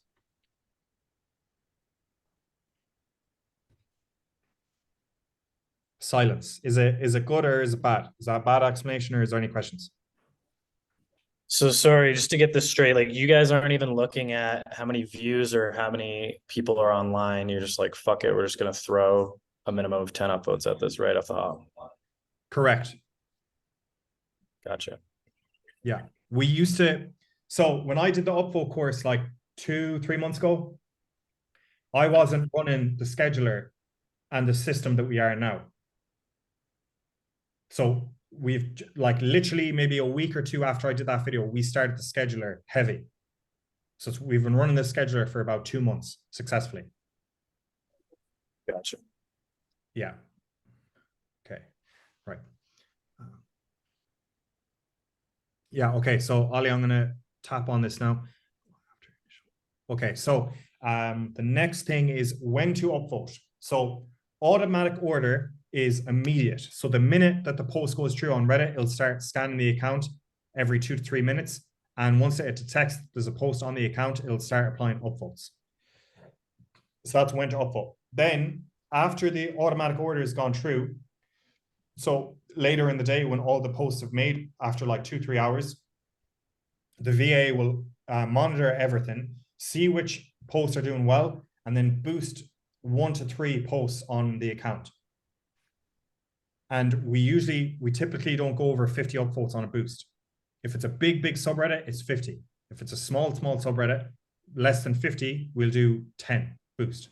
Speaker 1: Silence. Is it good or is it bad? Is that a bad explanation or is there any questions?
Speaker 5: So sorry, just to get this straight, like you guys aren't even looking at how many views or how many people are online. You're just like, fuck it, we're just going to throw a minimum of 10 upvotes at this right off the hop.
Speaker 1: Correct.
Speaker 5: Gotcha.
Speaker 1: Yeah. We used to, so when I did the upvote course like 2-3 months ago, I wasn't running the scheduler and the system that we are now. So like literally maybe a week or two after I did that video, we started the scheduler heavy. So we've been running the scheduler for about 2 months successfully.
Speaker 5: Gotcha.
Speaker 1: Yeah. Okay. Right. Yeah. Okay. So Ollie, I'm gonna tap on this now. Okay. So the next thing is when to upvote. So automatic order is immediate. So the minute that the post goes through on Reddit, it'll start scanning the account every 2 to 3 minutes. And once it detects there's a post on the account, it'll start applying upvotes. So that's when to upvote. Then after the automatic order has gone through, so later in the day when all the posts have made, after like 2-3 hours, the VA will monitor everything, see which posts are doing well, and then boost 1 to 3 posts on the account. And we typically don't go over 50 upvotes on a boost. If it's a big subreddit, it's 50. If it's a small subreddit, less than 50, we'll do 10 boost.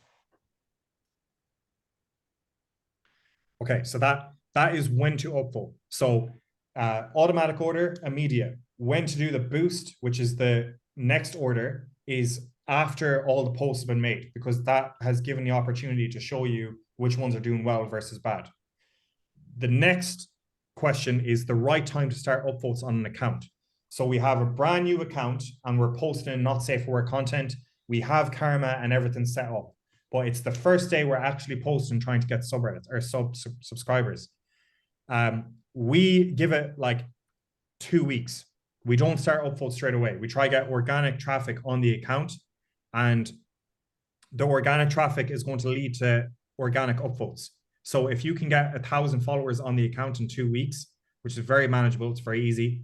Speaker 1: Okay, so that is when to upvote. So automatic order, immediate. When to do the boost, which is the next order, is after all the posts have been made, because that has given the opportunity to show you which ones are doing well versus bad. The next question is the right time to start upvotes on an account. So we have a brand new account and we're posting not safe for work content. We have karma and everything set up, but it's the first day we're actually posting trying to get subreddits or subscribers. We give it like 2 weeks. We don't start upvotes straight away. We try to get organic traffic on the account, and the organic traffic is going to lead to organic upvotes. So if you can get 1,000 followers on the account in 2 weeks, which is very manageable, it's very easy.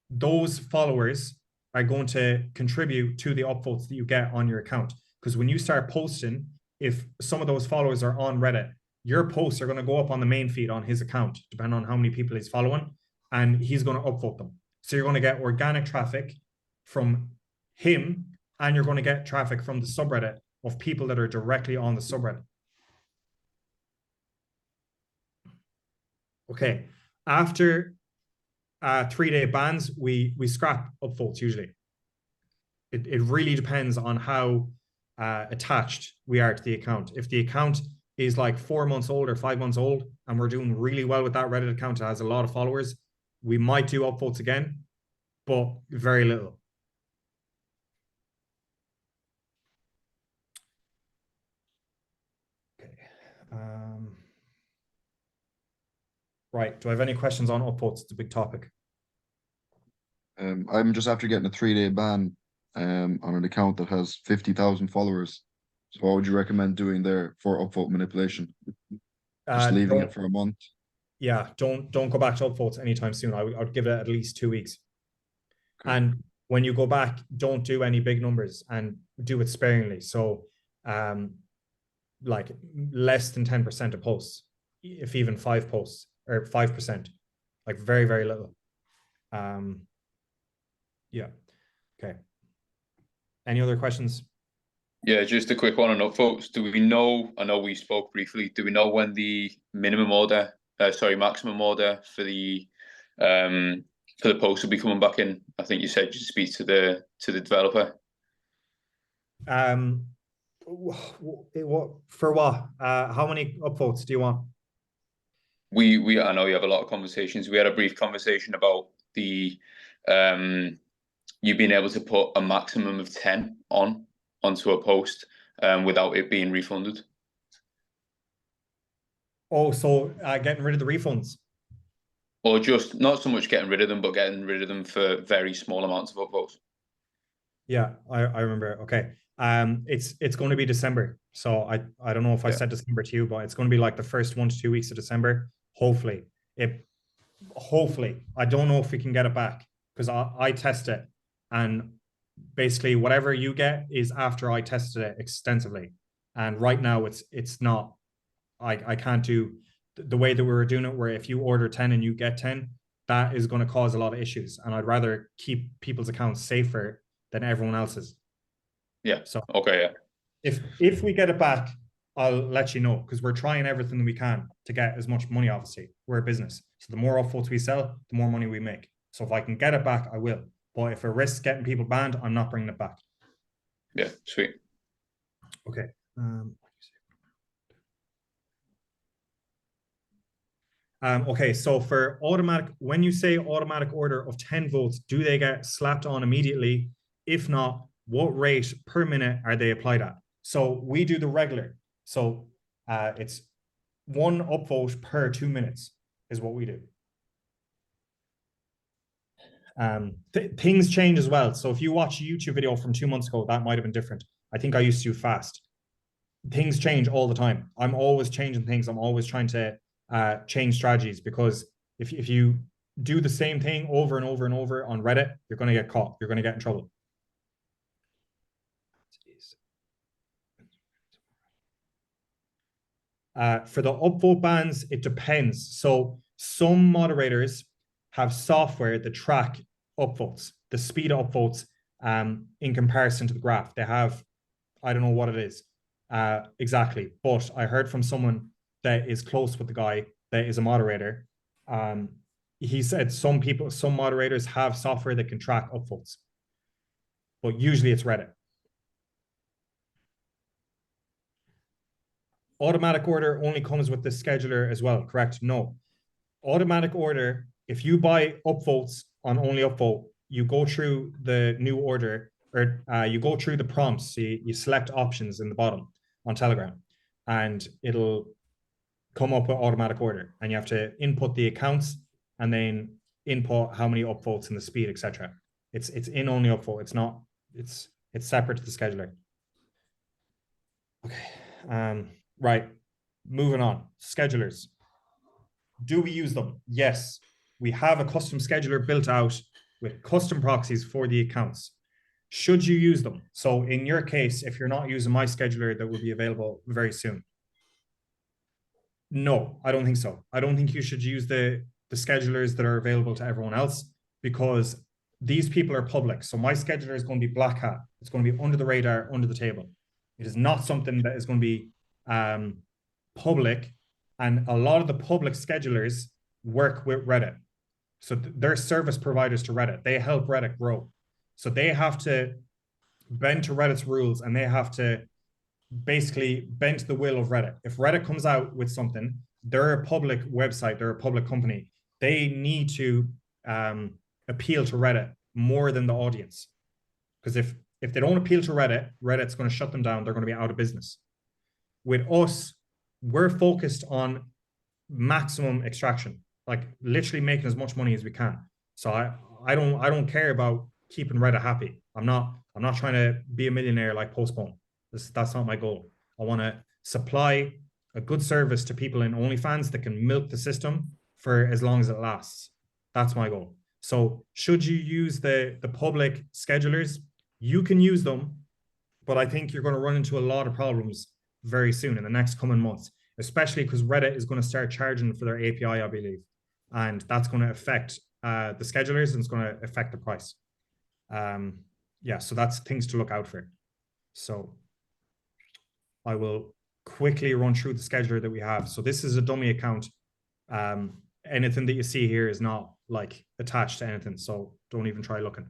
Speaker 1: Those followers are going to contribute to the upvotes that you get on your account. Because when you start posting, if some of those followers are on Reddit, your posts are going to go up on the main feed on his account, depending on how many people he's following, and he's going to upvote them. So you're going to get organic traffic from him, and you're going to get traffic from the subreddit of people that are directly on the subreddit. Okay, after 3-day bans, we scrap upvotes usually. It really depends on how attached we are to the account. If the account is like 4 months old or 5 months old, and we're doing really well with that Reddit account, it has a lot of followers, we might do upvotes again, but very little. Okay. Right. Do I have any questions on upvotes? It's a big topic.
Speaker 6: I'm just after getting a 3-day ban on an account that has 50,000 followers. So what would you recommend doing there for upvote manipulation? Just leaving it for a month?
Speaker 1: Yeah, don't go back to upvotes anytime soon. I would give it at least 2 weeks. Okay. And when you go back, don't do any big numbers and do it sparingly. So like less than 10% of posts, if even 5 posts or 5%, like very, very little. Yeah. Okay. Any other questions?
Speaker 11: Yeah, just a quick one on upvotes. Do we know, I know we spoke briefly, do we know when the maximum order for the post will be coming back in? I think you said you speak to the developer.
Speaker 1: What for what? How many upvotes do you want?
Speaker 11: I know you have a lot of conversations. We had a brief conversation about the you being able to put a maximum of 10 onto a post without it being refunded.
Speaker 1: Oh, so getting rid of the refunds?
Speaker 11: Or just not so much getting rid of them, but getting rid of them for very small amounts of upvotes.
Speaker 1: Yeah, I remember. Okay. It's going to be December. So I don't know if I said December to you, but it's going to be like the first 1 to 2 weeks of December. Hopefully. I don't know if we can get it back because I test it, and basically whatever you get is after I tested it extensively. And right now it's not, I can't do the way that we were doing it, where if you order 10 and you get 10, that is going to cause a lot of issues. And I'd rather keep people's accounts safer than everyone else's.
Speaker 11: Yeah.
Speaker 1: So
Speaker 11: okay, yeah.
Speaker 1: If we get it back, I'll let you know, because we're trying everything we can to get as much money, obviously. We're a business. So the more upvotes we sell, the more money we make. So if I can get it back, I will. But if it risks getting people banned, I'm not bringing it back.
Speaker 11: Yeah, sweet.
Speaker 1: Okay. Okay, so for automatic, when you say automatic order of 10 votes, do they get slapped on immediately? If not, what rate per minute are they applied at? So we do the regular. So it's 1 upvote per 2 minutes is what we do. Things change as well. So if you watch a YouTube video from 2 months ago, that might have been different. I think I used to do fast. Things change all the time. I'm always changing things. I'm always trying to change strategies, because if you do the same thing over and over and over on Reddit, you're going to get caught. You're going to get in trouble. For the upvote bans, it depends. So some moderators have software that track upvotes, the speed of upvotes in comparison to the graph. They have, I don't know what it is exactly, but I heard from someone that is close with the guy that is a moderator. He said some moderators have software that can track upvotes, but usually it's Reddit. Automatic order only comes with the scheduler as well, correct? No. Automatic order, if you buy upvotes on only upvote, you go through the new order, or you go through the prompts. So you select options in the bottom on Telegram, and it'll come up with automatic order, and you have to input the accounts and then input how many upvotes and the speed, etc. It's in only upvote. It's not. It's separate to the scheduler. Okay. Right. Moving on. Schedulers. Do we use them? Yes. We have a custom scheduler built out with custom proxies for the accounts. Should you use them? So in your case, if you're not using my scheduler that will be available very soon, no, I don't think so. I don't think you should use the schedulers that are available to everyone else, because these people are public. So my scheduler is going to be black hat. It's going to be under the radar, under the table. It is not something that is going to be public. And a lot of the public schedulers work with Reddit. So they're service providers to Reddit. They help Reddit grow. So they have to bend to Reddit's rules, and they have to basically bend to the will of Reddit. If Reddit comes out with something, they're a public website, they're a public company. They need to appeal to Reddit more than the audience. Because if they don't appeal to Reddit, Reddit's going to shut them down. They're going to be out of business. With us, we're focused on maximum extraction, like literally making as much money as we can. So I don't care about keeping Reddit happy. I'm not trying to be a millionaire like Postpone. That's not my goal. I want to supply a good service to people in OnlyFans that can milk the system for as long as it lasts. That's my goal. So should you use the public schedulers? You can use them, but I think you're going to run into a lot of problems very soon in the next coming months, especially because Reddit is going to start charging for their API, I believe. And that's going to affect the schedulers, and it's going to affect the price. Yeah, so that's things to look out for. So I will quickly run through the scheduler that we have. So this is a dummy account. Anything that you see here is not like attached to anything, so don't even try looking.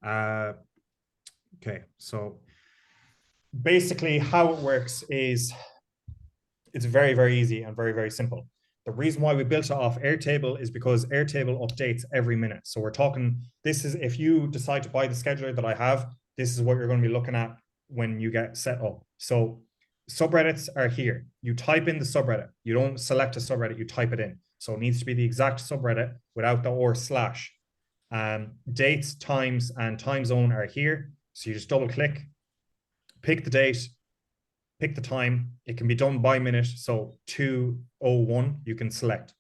Speaker 1: Okay, so basically how it works is it's very, very easy and very, very simple. The reason why we built it off Airtable is because Airtable updates every minute. So we're talking, this is, if you decide to buy the scheduler that I have, this is what you're going to be looking at when you get set up. So subreddits are here. You type in the subreddit. You don't select a subreddit, you type it in. So it needs to be the exact subreddit without the or slash. Dates, times, and time zone are here. So you just double click, pick the date, pick the time. It can be done by minute. So 2:01, you can select.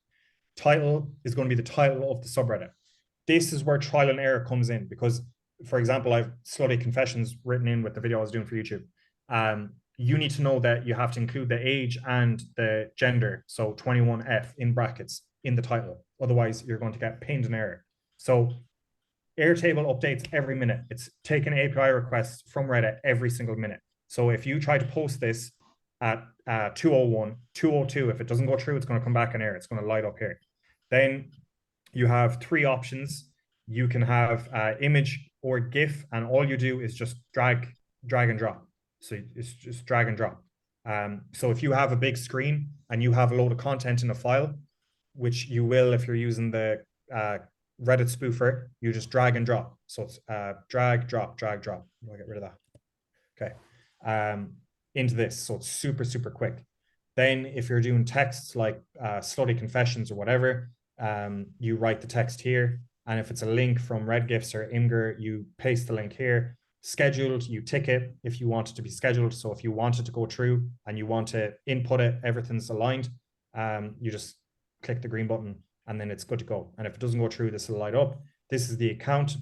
Speaker 1: Title is going to be the title of the subreddit. This is where trial and error comes in, because, for example, I've Slutty Confessions written in with the video I was doing for YouTube. You need to know that you have to include the age and the gender, so 21F in brackets in the title. Otherwise, you're going to get pinged an error. So Airtable updates every minute. It's taking API requests from Reddit every single minute. So if you try to post this at 201, 202. If it doesn't go through, it's going to come back an error. It's going to light up here. Then you have three options. You can have image or GIF, and all you do is just drag and drop. So it's just drag and drop. So if you have a big screen and you have a load of content in a file, which you will if you're using the Reddit spoofer, you just drag and drop. So it's drag, drop, drag, drop. I'll get rid of that. Okay. Into this. So it's super, super quick. Then if you're doing texts like slutty confessions or whatever, you write the text here. And if it's a link from RedGifs or Imgur, you paste the link here. Scheduled, you tick it if you want it to be scheduled. So if you want it to go through and you want to input it, everything's aligned, you just click the green button and then it's good to go. And if it doesn't go through, this will light up. This is the account.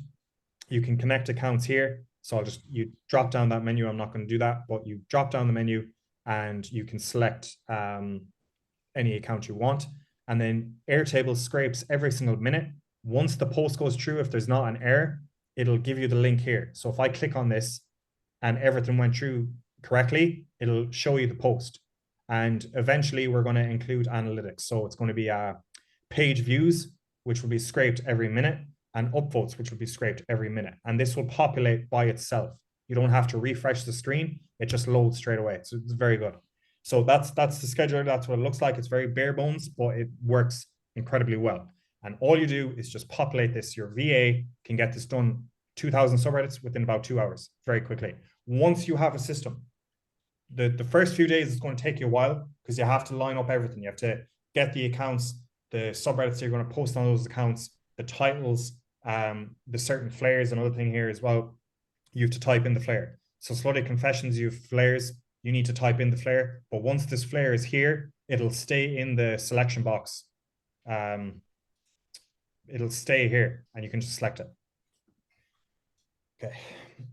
Speaker 1: You can connect accounts here. So you drop down that menu. I'm not going to do that, but you drop down the menu and you can select any account you want. And then Airtable scrapes every single minute. Once the post goes through, if there's not an error, it'll give you the link here. So if I click on this and everything went through correctly, it'll show you the post. And eventually we're going to include analytics. So it's going to be page views, which will be scraped every minute, and upvotes, which will be scraped every minute. And this will populate by itself. You don't have to refresh the screen. It just loads straight away. So it's very good. So that's the scheduler. That's what it looks like. It's very bare bones, but it works incredibly well. And all you do is just populate this. Your VA can get this done 2,000 subreddits within about 2 hours, very quickly. Once you have a system, the first few days is going to take you a while because you have to line up everything. You have to get the accounts, the subreddits you're going to post on those accounts, the titles, the certain flares. Another thing here as well, you have to type in the flare. So slutty confessions, you have flares, you need to type in the flare. But once this flare is here, it'll stay in the selection box. It'll stay here and you can just select it. Okay.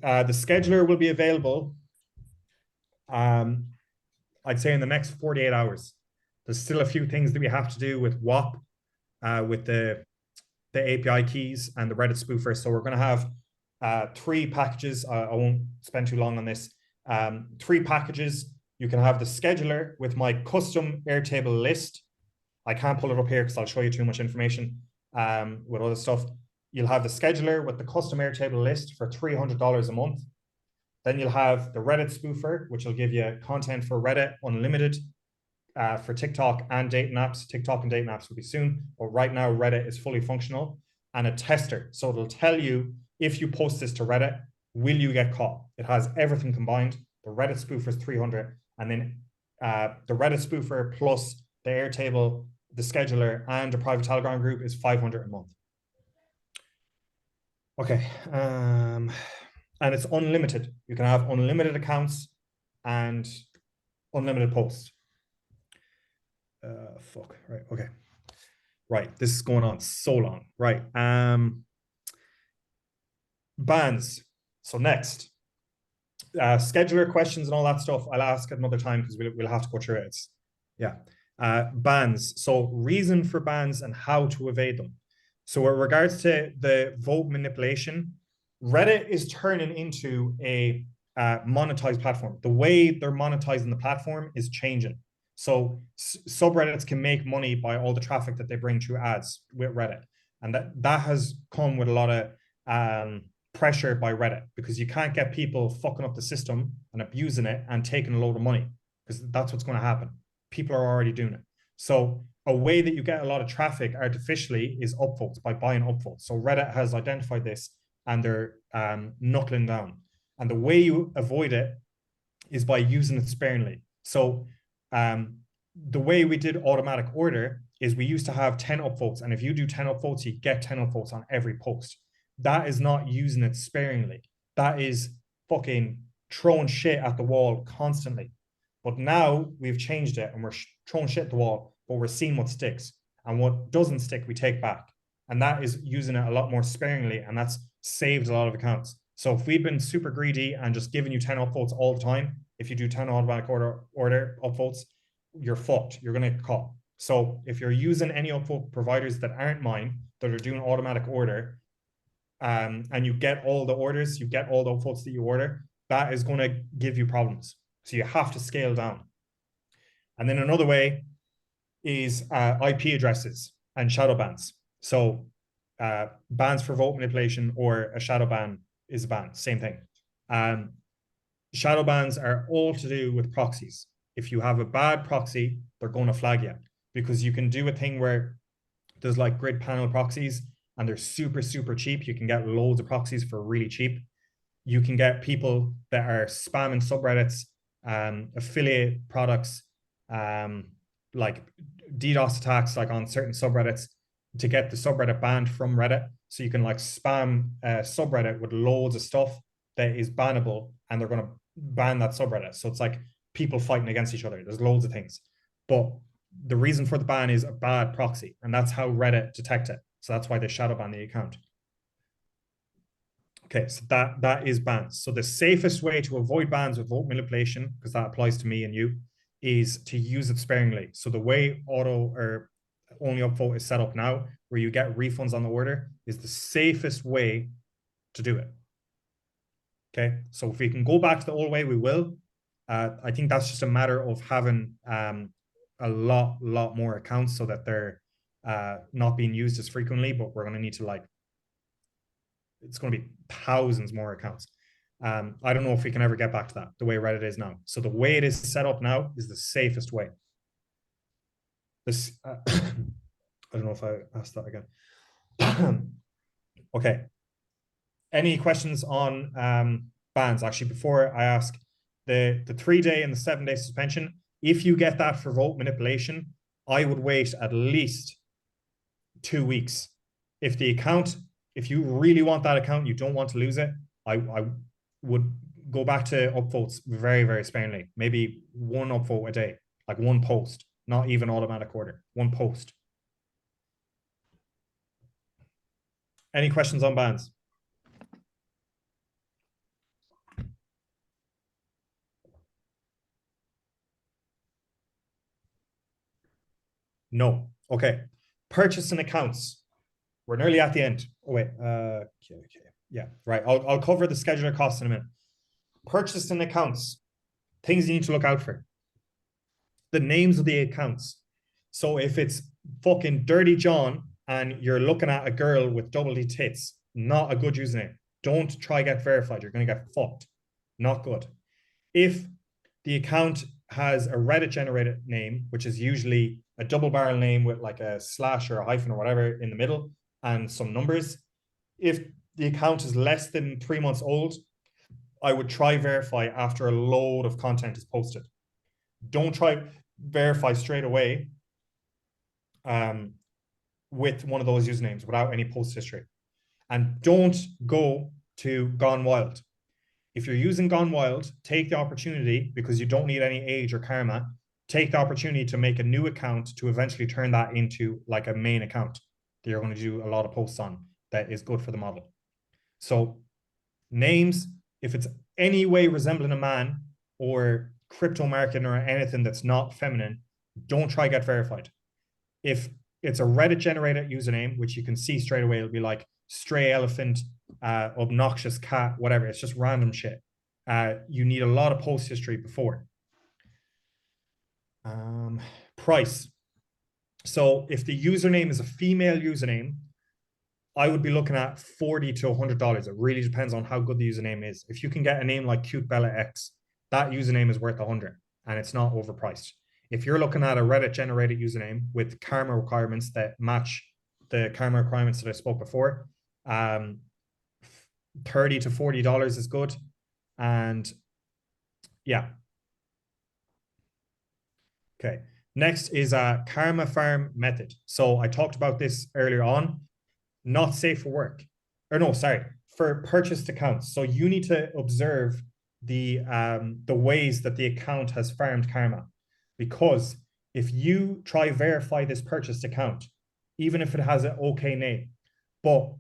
Speaker 1: The scheduler will be available, I'd say in the next 48 hours. There's still a few things that we have to do with WAP, with the API keys and the Reddit spoofer. So we're going to have 3 packages. I won't spend too long on this. 3 packages. You can have the scheduler with my custom Airtable list. I can't pull it up here because I'll show you too much information. With other stuff, you'll have the scheduler with the custom Airtable list for $300 a month. Then you'll have the Reddit spoofer, which will give you content for Reddit unlimited for TikTok and dating apps. TikTok and dating apps will be soon, but right now Reddit is fully functional. And a tester, so it'll tell you if you post this to Reddit, will you get caught? It has everything combined. The Reddit spoofer is 300, and then the Reddit spoofer plus the Airtable, the scheduler, and a private Telegram group is 500 a month. Okay, and it's unlimited. You can have unlimited accounts and unlimited posts. Right, okay. Right, this is going on so long. Right, bans. So next, scheduler questions and all that stuff, I'll ask at another time because we'll have to go through it. Bans. So reason for bans and how to evade them. So with regards to the vote manipulation, Reddit is turning into a monetized platform. The way they're monetizing the platform is changing. So subreddits can make money by all the traffic that they bring through ads with Reddit. And that has come with a lot of pressure by Reddit, because you can't get people fucking up the system and abusing it and taking a load of money, because that's what's going to happen. People are already doing it. So a way that you get a lot of traffic artificially is upvotes, by buying upvotes. So Reddit has identified this and they're knuckling down. And the way you avoid it is by using it sparingly. So the way we did automatic order is we used to have 10 upvotes. And if you do 10 upvotes, you get 10 upvotes on every post. That is not using it sparingly. That is fucking throwing shit at the wall constantly. But now we've changed it and we're throwing shit at the wall, but we're seeing what sticks. And what doesn't stick, we take back. And that is using it a lot more sparingly. And that's saved a lot of accounts. So if we'd been super greedy and just giving you 10 upvotes all the time, if you do 10 automatic order upvotes, you're fucked. You're going to get caught. So if you're using any upvote providers that aren't mine, that are doing automatic order, and you get all the orders, you get all the upvotes that you order, that is going to give you problems. So you have to scale down. And then another way is IP addresses and shadow bans. So bans for vote manipulation or a shadow ban is a ban, same thing. Shadow bans are all to do with proxies. If you have a bad proxy, they're going to flag you, because you can do a thing where there's like grid panel proxies and they're super, super cheap. You can get loads of proxies for really cheap. You can get people that are spamming subreddits, affiliate products, like DDoS attacks, like on certain subreddits, to get the subreddit banned from Reddit. So you can like spam a subreddit with loads of stuff that is bannable, and they're going to ban that subreddit. So it's like people fighting against each other. There's loads of things. But the reason for the ban is a bad proxy, and that's how Reddit detect it. So that's why they shadow ban the account. Okay, so that is bans. So the safest way to avoid bans with vote manipulation, because that applies to me and you, is to use it sparingly. So the way auto or only upvote is set up now, where you get refunds on the order, is the safest way to do it. Okay, so if we can go back to the old way, we will. I think that's just a matter of having a lot more accounts so that they're not being used as frequently, but we're going to need to like, it's going to be thousands more accounts. I don't know if we can ever get back to that, the way Reddit is now. So the way it is set up now is the safest way. This, I don't know if I asked that again. Okay. Any questions on bans? Actually, before I ask, the 3-day and the 7-day suspension, if you get that for vote manipulation, I would wait at least 2 weeks. If you really want that account, you don't want to lose it, I would go back to upvotes very, very sparingly. Maybe one upvote a day, like one post, not even automatic order, one post. Any questions on bans? No. Okay. Purchasing accounts. We're nearly at the end. Oh, wait. Okay. Yeah, right. I'll cover the scheduler costs in a minute. Purchasing accounts. Things you need to look out for. The names of the accounts. So if it's fucking Dirty John and you're looking at a girl with double D tits, not a good username. Don't try get verified. You're going to get fucked. Not good. If the account has a Reddit generated name, which is usually a double barrel name with like a slash or a hyphen or whatever in the middle and some numbers. If the account is less than 3 months old, I would try verify after a load of content is posted. Don't try verify straight away with one of those usernames without any post history. And don't go to Gone Wild. If you're using Gone Wild, take the opportunity, because you don't need any age or karma, take the opportunity to make a new account to eventually turn that into like a main account that you're going to do a lot of posts on that is good for the model. So names, if it's any way resembling a man or crypto marketing or anything that's not feminine, don't try get verified. If it's a Reddit generated username, which you can see straight away, it'll be like stray elephant, obnoxious cat, whatever. It's just random shit. You need a lot of post history before. Price. So if the username is a female username, I would be looking at $40 to $100. It really depends on how good the username is. If you can get a name like Cute Bella X, that username is worth 100 and it's not overpriced. If you're looking at a Reddit generated username with karma requirements that match the karma requirements that I spoke before, $30 to $40 is good. And yeah. Okay. Next is a Karma Farm method. So I talked about this earlier on. Not safe for work. Or no, sorry, for purchased accounts. So you need to observe the ways that the account has farmed karma. Because if you try verify this purchased account, even if it has an okay name, but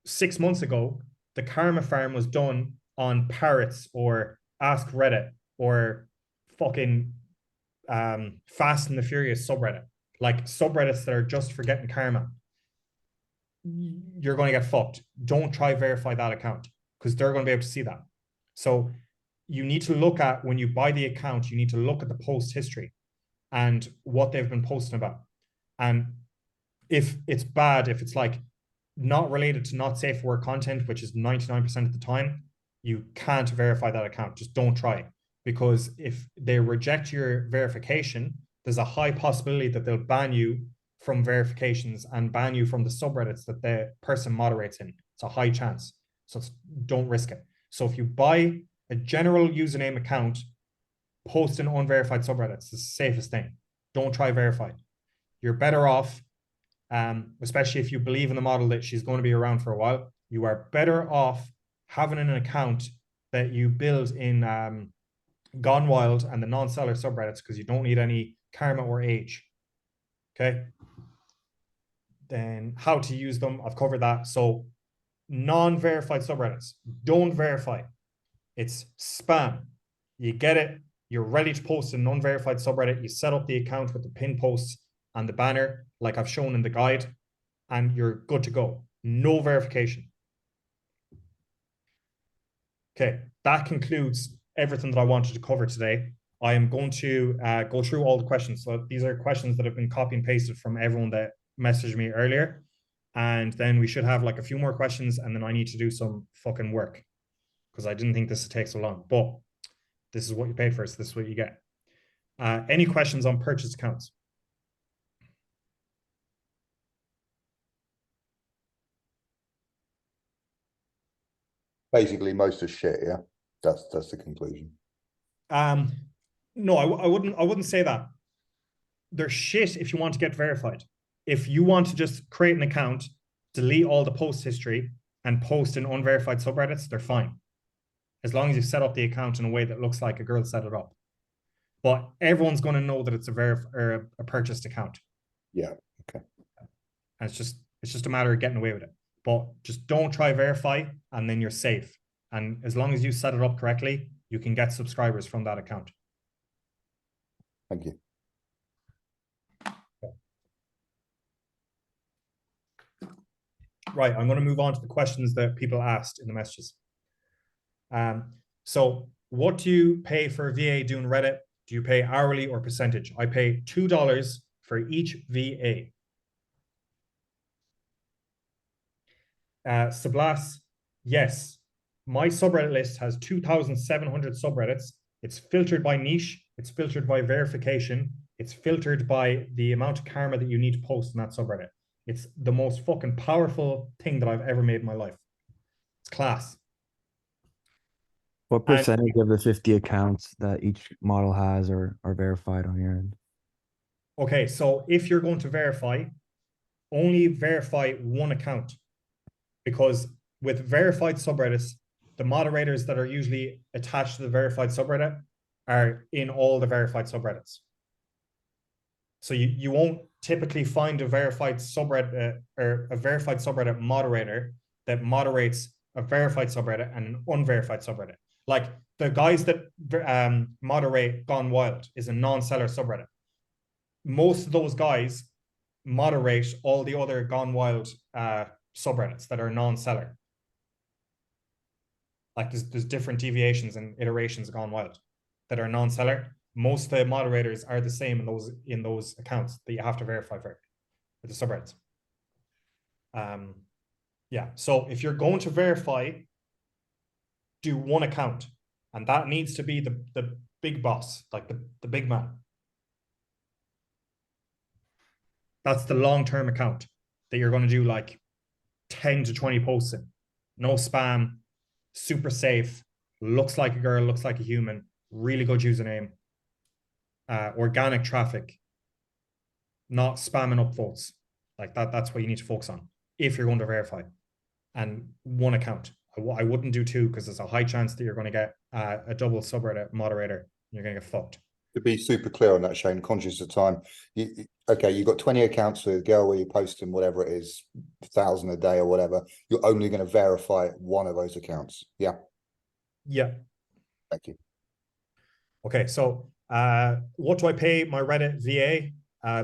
Speaker 1: 6 months ago, the karma farm was done on Parrots or Ask Reddit or fucking Fast and the Furious subreddit, like subreddits that are just for getting karma, you're going to get fucked. Don't try verify that account because they're going to be able to see that. So you need to look at, when you buy the account, you need to look at the post history. and what they've been posting about. And if it's bad, if it's like not related to not safe for work content, which is 99% of the time, you can't verify that account. Just don't try. Because if they reject your verification, there's a high possibility that they'll ban you from verifications and ban you from the subreddits that the person moderates in. It's a high chance. So don't risk it. So if you buy a general username account, post in unverified subreddits, it's the safest thing. Don't try verified. You're better off, especially if you believe in the model that she's going to be around for a while, you are better off having an account that you build in Gone Wild and the non-seller subreddits, because you don't need any karma or age. Okay. Then how to use them, I've covered that. So non-verified subreddits, don't verify. It's spam. You get it, you're ready to post a non-verified subreddit, you set up the account with the pin posts and the banner, like I've shown in the guide, and you're good to go. No verification. Okay, that concludes everything that I wanted to cover today. I am going to go through all the questions. So these are questions that have been copy and pasted from everyone that messaged me earlier. And then we should have like a few more questions, and then I need to do some fucking work because I didn't think this would take so long. But this is what you paid for, so this is what you get. Any questions on purchase accounts?
Speaker 3: Basically, most are shit. Yeah, that's the conclusion.
Speaker 1: No, I wouldn't say that. They're shit if you want to get verified. If you want to just create an account, delete all the post history, and post in unverified subreddits, they're fine. As long as you set up the account in a way that looks like a girl set it up. But everyone's going to know that it's a purchased account.
Speaker 3: Yeah. Okay.
Speaker 1: And it's just a matter of getting away with it. But just don't try verify, and then you're safe. And as long as you set it up correctly, you can get subscribers from that account.
Speaker 3: Thank you.
Speaker 1: Right, I'm going to move on to the questions that people asked in the messages. So what do you pay for VA doing Reddit? Do you pay hourly or percentage? I pay $2 for each VA. Sablas, yes. My subreddit list has 2,700 subreddits. It's filtered by niche. It's filtered by verification. It's filtered by the amount of karma that you need to post in that subreddit. It's the most fucking powerful thing that I've ever made in my life. It's class.
Speaker 4: What percentage of the 50 accounts that each model has are verified on your end?
Speaker 1: Okay, so if you're going to verify, only verify one account. Because with verified subreddits, the moderators that are usually attached to the verified subreddit are in all the verified subreddits. So you won't typically find a verified subreddit or a verified subreddit moderator that moderates a verified subreddit and an unverified subreddit. Like the guys that moderate Gone Wild is a non-seller subreddit. Most of those guys moderate all the other Gone Wild subreddits that are non-seller. Like there's different deviations and iterations of Gone Wild that are non-seller. Most of the moderators are the same in those accounts that you have to verify for the subreddits. Yeah, so if you're going to verify, do one account, and that needs to be the big boss, like the big man. That's the long-term account that you're going to do like 10 to 20 posts in. No spam, super safe, looks like a girl, looks like a human, really good username, organic traffic, not spamming up votes. Like that's what you need to focus on if you're going to verify. And one account. I wouldn't do two because there's a high chance that you're going to get a double subreddit moderator and you're going to get fucked.
Speaker 3: To be super clear on that, Shane, conscious of time. Okay, you've got 20 accounts with a girl where you're posting whatever it is, 1,000 a day or whatever. You're only going to verify one of those accounts. Yeah.
Speaker 1: Yeah.
Speaker 3: Thank you.
Speaker 1: Okay, so what do I pay my Reddit VA?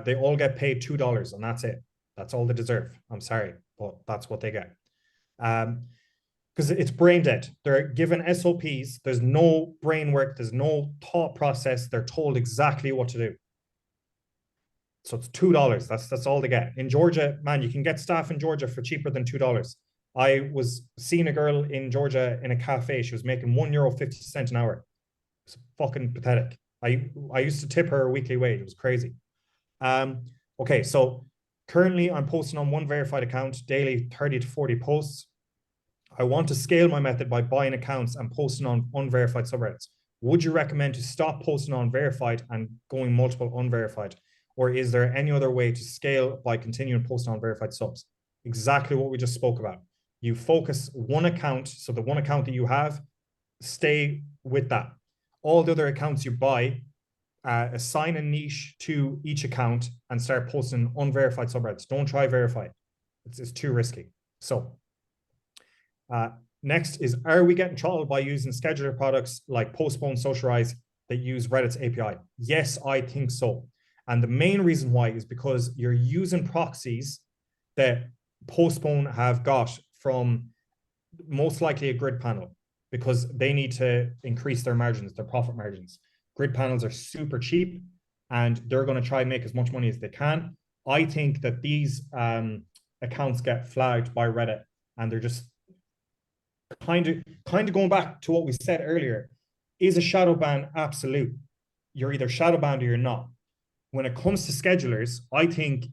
Speaker 1: They all get paid $2 and that's it. That's all they deserve. I'm sorry, but that's what they get. Because it's brain dead. They're given SOPs. There's no brain work. There's no thought process. They're told exactly what to do. So it's $2. That's all they get. In Georgia, man, you can get staff in Georgia for cheaper than $2. I was seeing a girl in Georgia in a cafe. She was making €1.50 an hour. It's fucking pathetic. I used to tip her a weekly wage. It was crazy. Okay, so currently I'm posting on one verified account daily, 30 to 40 posts. I want to scale my method by buying accounts and posting on unverified subreddits. Would you recommend to stop posting on verified and going multiple unverified? Or is there any other way to scale by continuing posting on verified subs? Exactly what we just spoke about. You focus one account, so the one account that you have, stay with that. All the other accounts you buy, assign a niche to each account and start posting unverified subreddits. Don't try verify. It's too risky. So next is, are we getting throttled by using scheduler products like Postpone, Socialize that use Reddit's API? Yes, I think so. And the main reason why is because you're using proxies that Postpone have got from most likely a grid panel, because they need to increase their margins, their profit margins. Grid panels are super cheap and they're going to try and make as much money as they can. I think that these accounts get flagged by Reddit, and they're just kind of going back to what we said earlier. Is a shadow ban absolute? You're either shadow banned or you're not. When it comes to schedulers, I think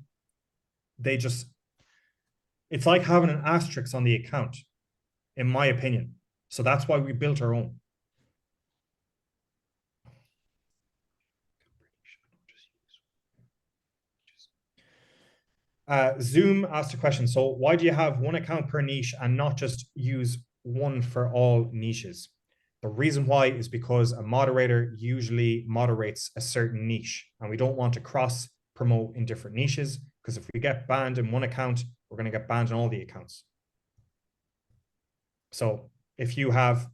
Speaker 1: they just, it's like having an asterisk on the account, in my opinion. So that's why we built our own. Zoom asked a question. So why do you have one account per niche and not just use one for all niches? The reason why is because a moderator usually moderates a certain niche, and we don't want to cross promote in different niches, because if we get banned in one account, we're going to get banned in all the accounts. So if you have,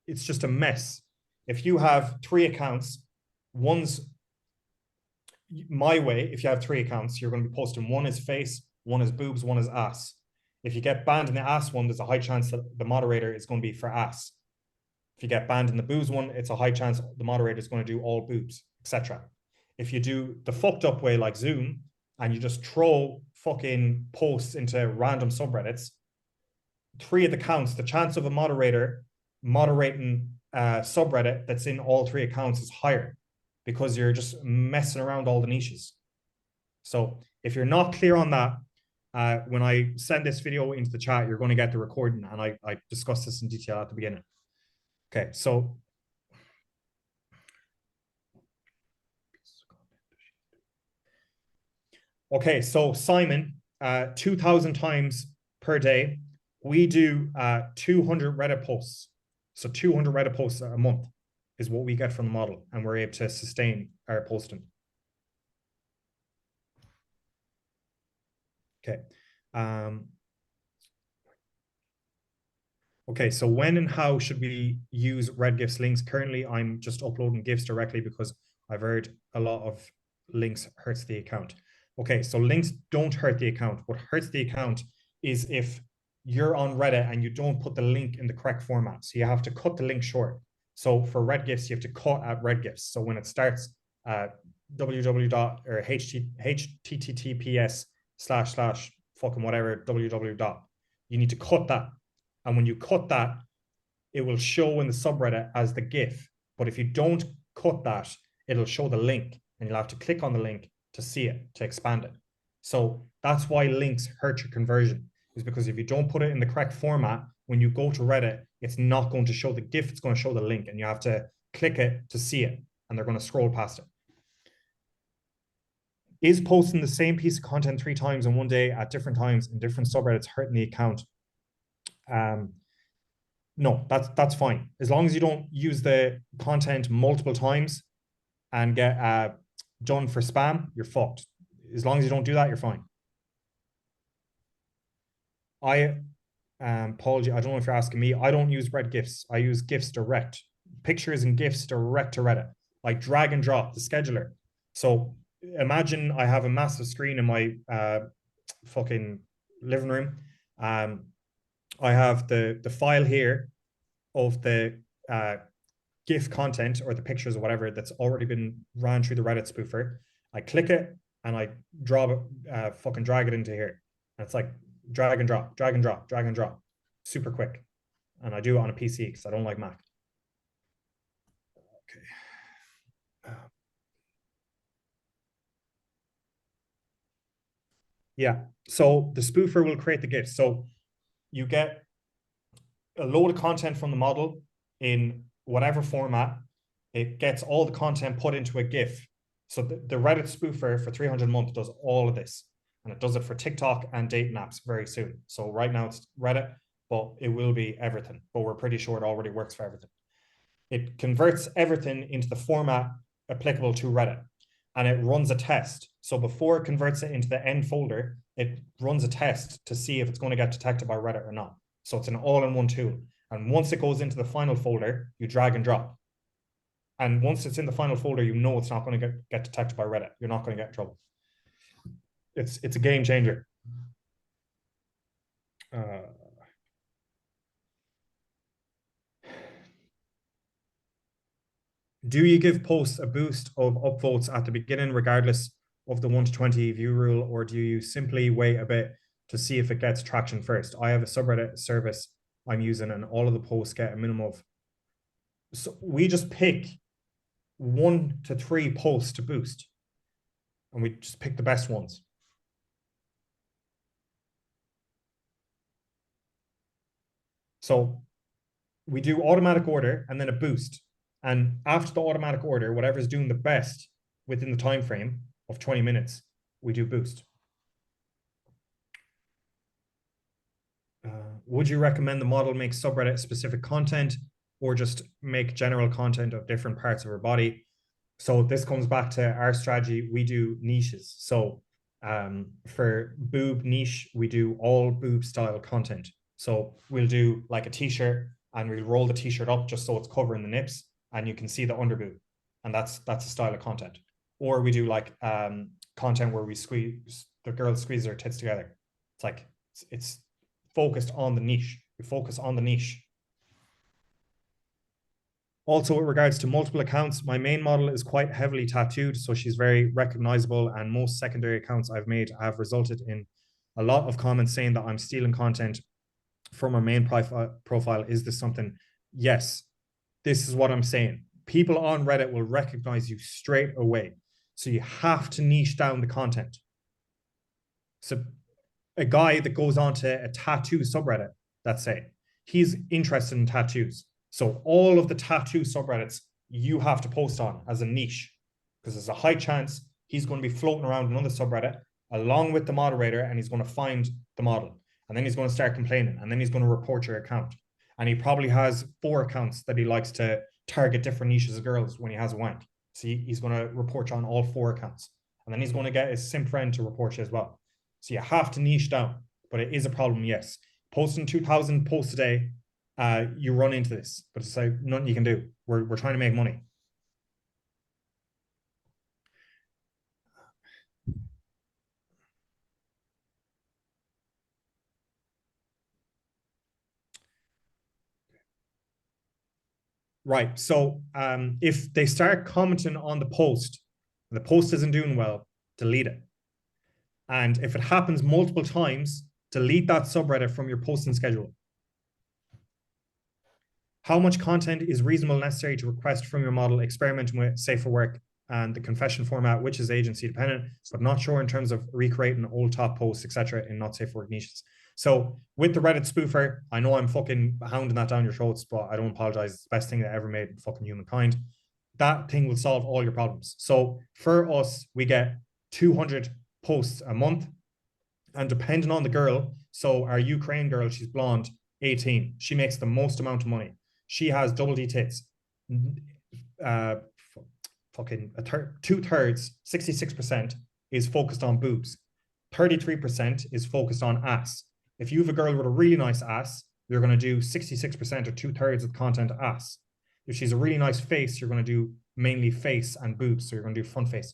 Speaker 1: it's just a mess. If you have 3 accounts, one's my way. If you have 3 accounts, you're going to be posting, one is face, one is boobs, one is ass. If you get banned in the ass one, there's a high chance that the moderator is going to be for ass. If you get banned in the boobs one, it's a high chance the moderator is going to do all boobs, etc. If you do the fucked up way like Zoom and you just throw fucking posts into random subreddits, 3 of the counts, the chance of a moderator moderating a subreddit that's in all 3 accounts is higher, because you're just messing around all the niches. So if you're not clear on that, when I send this video into the chat, you're going to get the recording, and I discussed this in detail at the beginning. Okay, so Simon, 2,000 times per day, we do 200 Reddit posts. So 200 Reddit posts a month is what we get from the model, and we're able to sustain our posting. Okay. Okay, so when and how should we use RedGifs links? Currently, I'm just uploading GIFs directly because I've heard a lot of links hurts the account. Okay, so links don't hurt the account. What hurts the account is if you're on Reddit and you don't put the link in the correct format. So you have to cut the link short. So for RedGifs, you have to cut at RedGifs. So when it starts www. or https / fucking whatever www. You need to cut that. And when you cut that, it will show in the subreddit as the GIF. But if you don't cut that, it'll show the link, and you'll have to click on the link to see it, to expand it. So that's why links hurt your conversion, is because if you don't put it in the correct format, when you go to Reddit, it's not going to show the GIF, it's going to show the link, and you have to click it to see it, and they're going to scroll past it. Is posting the same piece of content 3 times in one day at different times in different subreddits hurting the account? No, that's fine. As long as you don't use the content multiple times and get done for spam, you're fucked. As long as you don't do that, you're fine. Paul, I don't know if you're asking me. I don't use RedGifs. I use GIFs direct. Pictures and GIFs direct to Reddit. I drag and drop the scheduler. So imagine I have a massive screen in my fucking living room. I have the file here of the GIF content or the pictures or whatever that's already been ran through the Reddit spoofer. I click it, and I fucking drag it into here. And it's like drag and drop, drag and drop, drag and drop, super quick. And I do it on a PC because I don't like Mac. Okay. Yeah, so the spoofer will create the GIF. So you get a load of content from the model in whatever format. It gets all the content put into a GIF. So the Reddit spoofer for 300 a month does all of this. And it does it for TikTok and dating apps very soon. So right now it's Reddit, but it will be everything. But we're pretty sure it already works for everything. It converts everything into the format applicable to Reddit. And it runs a test. So before it converts it into the end folder, it runs a test to see if it's going to get detected by Reddit or not. So it's an all-in-one tool. And once it goes into the final folder, you drag and drop. And once it's in the final folder, you know it's not going to get detected by Reddit. You're not going to get in trouble. It's a game changer. Do you give posts a boost of upvotes at the beginning, regardless of the 1 to 20 view rule, or do you simply wait a bit to see if it gets traction first? I have a subreddit service I'm using, and all of the posts get a minimum of. So we just pick 1 to 3 posts to boost, and we just pick the best ones. So we do automatic order and then a boost. And after the automatic order, whatever is doing the best within the time frame of 20 minutes, we do boost. Would you recommend the model make subreddit specific content or just make general content of different parts of her body? So this comes back to our strategy. We do niches. So for boob niche, we do all boob style content. So we'll do like a t-shirt and we'll roll the t-shirt up just so it's covering the nips and you can see the underboob. And that's a style of content. Or we do like content where we squeeze, the girl squeezes her tits together. It's like, it's focused on the niche. We focus on the niche. Also, with regards to multiple accounts, my main model is quite heavily tattooed, so she's very recognizable, and most secondary accounts I've made have resulted in a lot of comments saying that I'm stealing content from our main profile. Is this something? Yes, this is what I'm saying. People on Reddit will recognize you straight away. So you have to niche down the content. So a guy that goes on to a tattoo subreddit, let's say, he's interested in tattoos. So all of the tattoo subreddits you have to post on as a niche, because there's a high chance he's going to be floating around another subreddit along with the moderator, and he's going to find the model. And then he's going to start complaining, and then he's going to report your account. And he probably has 4 accounts that he likes to target different niches of girls when he has a wank. So he's going to report you on all 4 accounts. And then he's going to get his sim friend to report you as well. So you have to niche down, but it is a problem, yes. Posting 2,000 posts a day, you run into this, but it's like nothing you can do. We're trying to make money. Right. So if they start commenting on the post and the post isn't doing well, delete it. And if it happens multiple times, delete that subreddit from your posting schedule. How much content is reasonable necessary to request from your model? Experimenting with Safe for Work and the confession format, which is agency dependent, but not sure in terms of recreating old top posts, etc., in not safe for work niches. So with the Reddit spoofer, I know I'm fucking hounding that down your throats, but I don't apologize. It's the best thing that ever made in fucking humankind. That thing will solve all your problems. So for us, we get 200 posts a month, and depending on the girl, so our Ukraine girl, she's blonde, 18, she makes the most amount of money. She has double D tits, fucking 2/3, 66% is focused on boobs. 33% is focused on ass. If you have a girl with a really nice ass, you're going to do 66% or 2/3 of the content ass. If she's a really nice face, you're going to do mainly face and boobs. So you're going to do front face.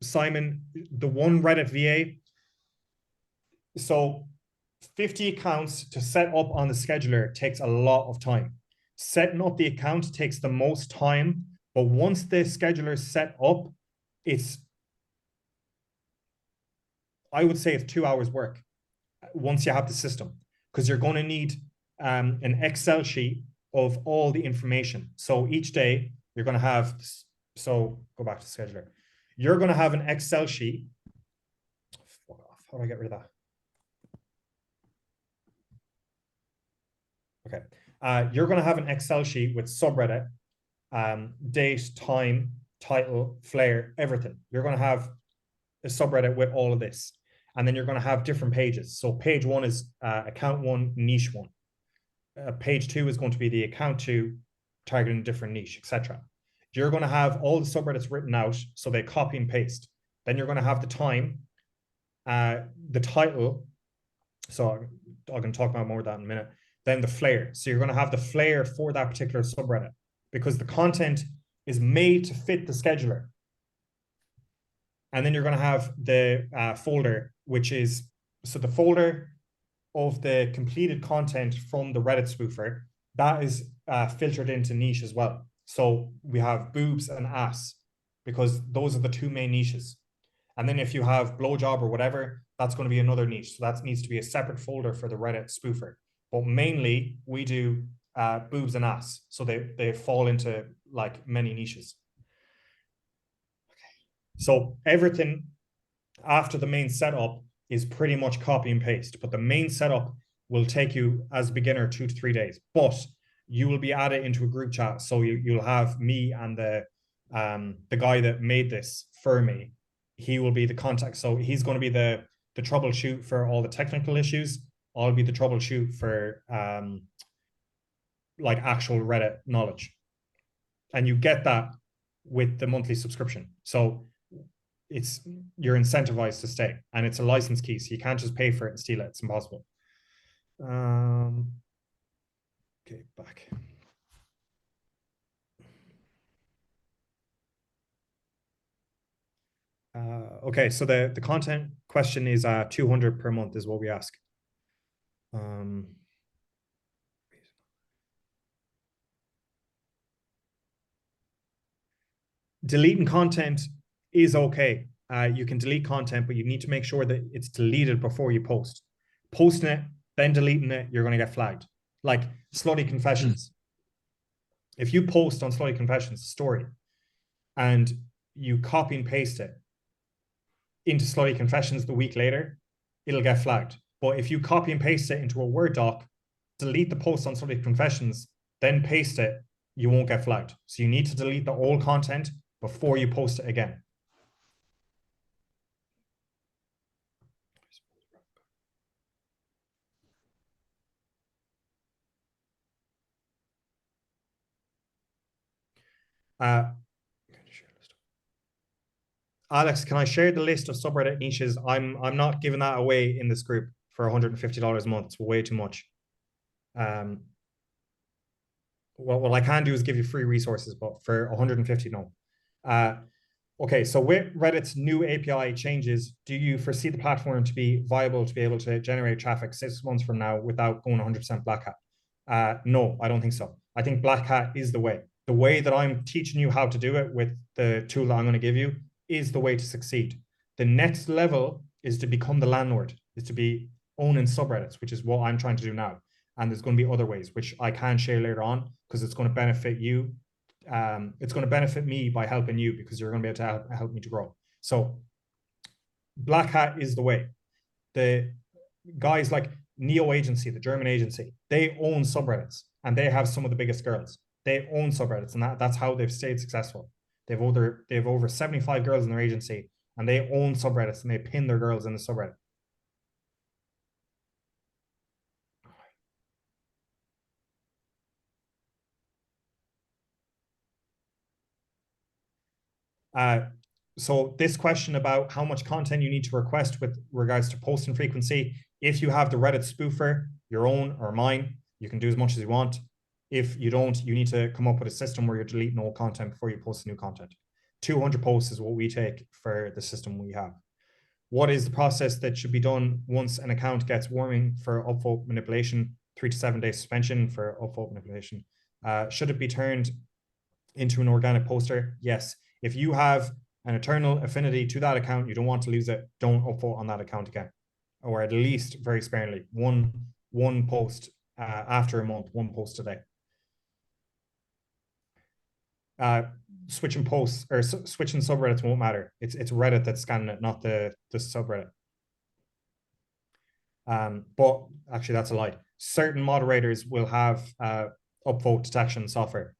Speaker 1: Simon, the one Reddit VA. So 50 accounts to set up on the scheduler takes a lot of time. Setting up the account takes the most time But once the scheduler is set up, I would say it's 2 hours work once you have the system, because you're going to need an Excel sheet of all the information. So each day you're going to have, so go back to scheduler. You're going to have an Excel sheet. Fuck off. How do I get rid of that? Okay. You're going to have an Excel sheet with subreddit, date, time, title, flare, everything. You're going to have a subreddit with all of this. And then you're going to have different pages. So page 1 is account 1, niche 1. Page 2 is going to be the account 2, targeting a different niche, etc. You're going to have all the subreddits written out, so they copy and paste. Then you're going to have the time, the title. So I'm going to talk about more of that in a minute. Then the flare. So you're going to have the flare for that particular subreddit, because the content is made to fit the scheduler. And then you're going to have the folder, which is, so the folder of the completed content from the Reddit spoofer, that is filtered into niche as well. So we have boobs and ass, because those are the 2 main niches. And then if you have blowjob or whatever, that's going to be another niche. So that needs to be a separate folder for the Reddit spoofer. But mainly we do boobs and ass. So they fall into like many niches. So everything after the main setup is pretty much copy and paste, but the main setup will take you as a beginner 2 to 3 days, but you will be added into a group chat. So you'll have me and the guy that made this for me. He will be the contact. So he's going to be the troubleshoot for all the technical issues. I'll be the troubleshoot for like actual Reddit knowledge. And you get that with the monthly subscription. So you're incentivized to stay, and it's a license key, so you can't just pay for it and steal it. It's impossible. Okay, back. Okay, so the content question is 200 per month is what we ask. Deleting content is okay. You can delete content, but you need to make sure that it's deleted before you post. Posting it, then deleting it, you're going to get flagged. Like Slutty Confessions. If you post on Slutty Confessions story and you copy and paste it into Slutty Confessions the week later, it'll get flagged. But if you copy and paste it into a Word doc, delete the post on Slutty Confessions, then paste it, you won't get flagged. So you need to delete the old content before you post it again. Alex, can I share the list of subreddit niches? I'm not giving that away in this group for $150 a month. It's way too much. What I can do is give you free resources, but for 150, no. Okay, so with Reddit's new API changes, do you foresee the platform to be viable to be able to generate traffic 6 months from now without going 100% Black Hat? No, I don't think so. I think Black Hat is the way. The way that I'm teaching you how to do it with the tool that I'm going to give you is the way to succeed. The next level is to become the landlord, is to be owning subreddits, which is what I'm trying to do now. And there's going to be other ways, which I can share later on, because it's going to benefit you. It's going to benefit me by helping you, because you're going to be able to help me to grow. So Black Hat is the way. The guys like Neo Agency, the German agency, they own subreddits, and they have some of the biggest girls. They own subreddits, and that's how they've stayed successful. They've over 75 girls in their agency, and they own subreddits, and they pin their girls in the subreddit. So this question about how much content you need to request with regards to posting frequency, if you have the Reddit spoofer, your own or mine, you can do as much as you want. If you don't, you need to come up with a system where you're deleting old content before you post new content. 200 posts is what we take for the system we have. What is the process that should be done once an account gets warming for upvote manipulation? 3 to 7 day suspension for upvote manipulation. Should it be turned into an organic poster, yes. If you have an eternal affinity to that account, you don't want to lose it, don't upvote on that account again. Or at least very sparingly, one post after a month, one post a day. Switching posts or switching subreddits won't matter. It's Reddit that's scanning it, not the subreddit. But actually that's a lie. Certain moderators will have upvote detection software.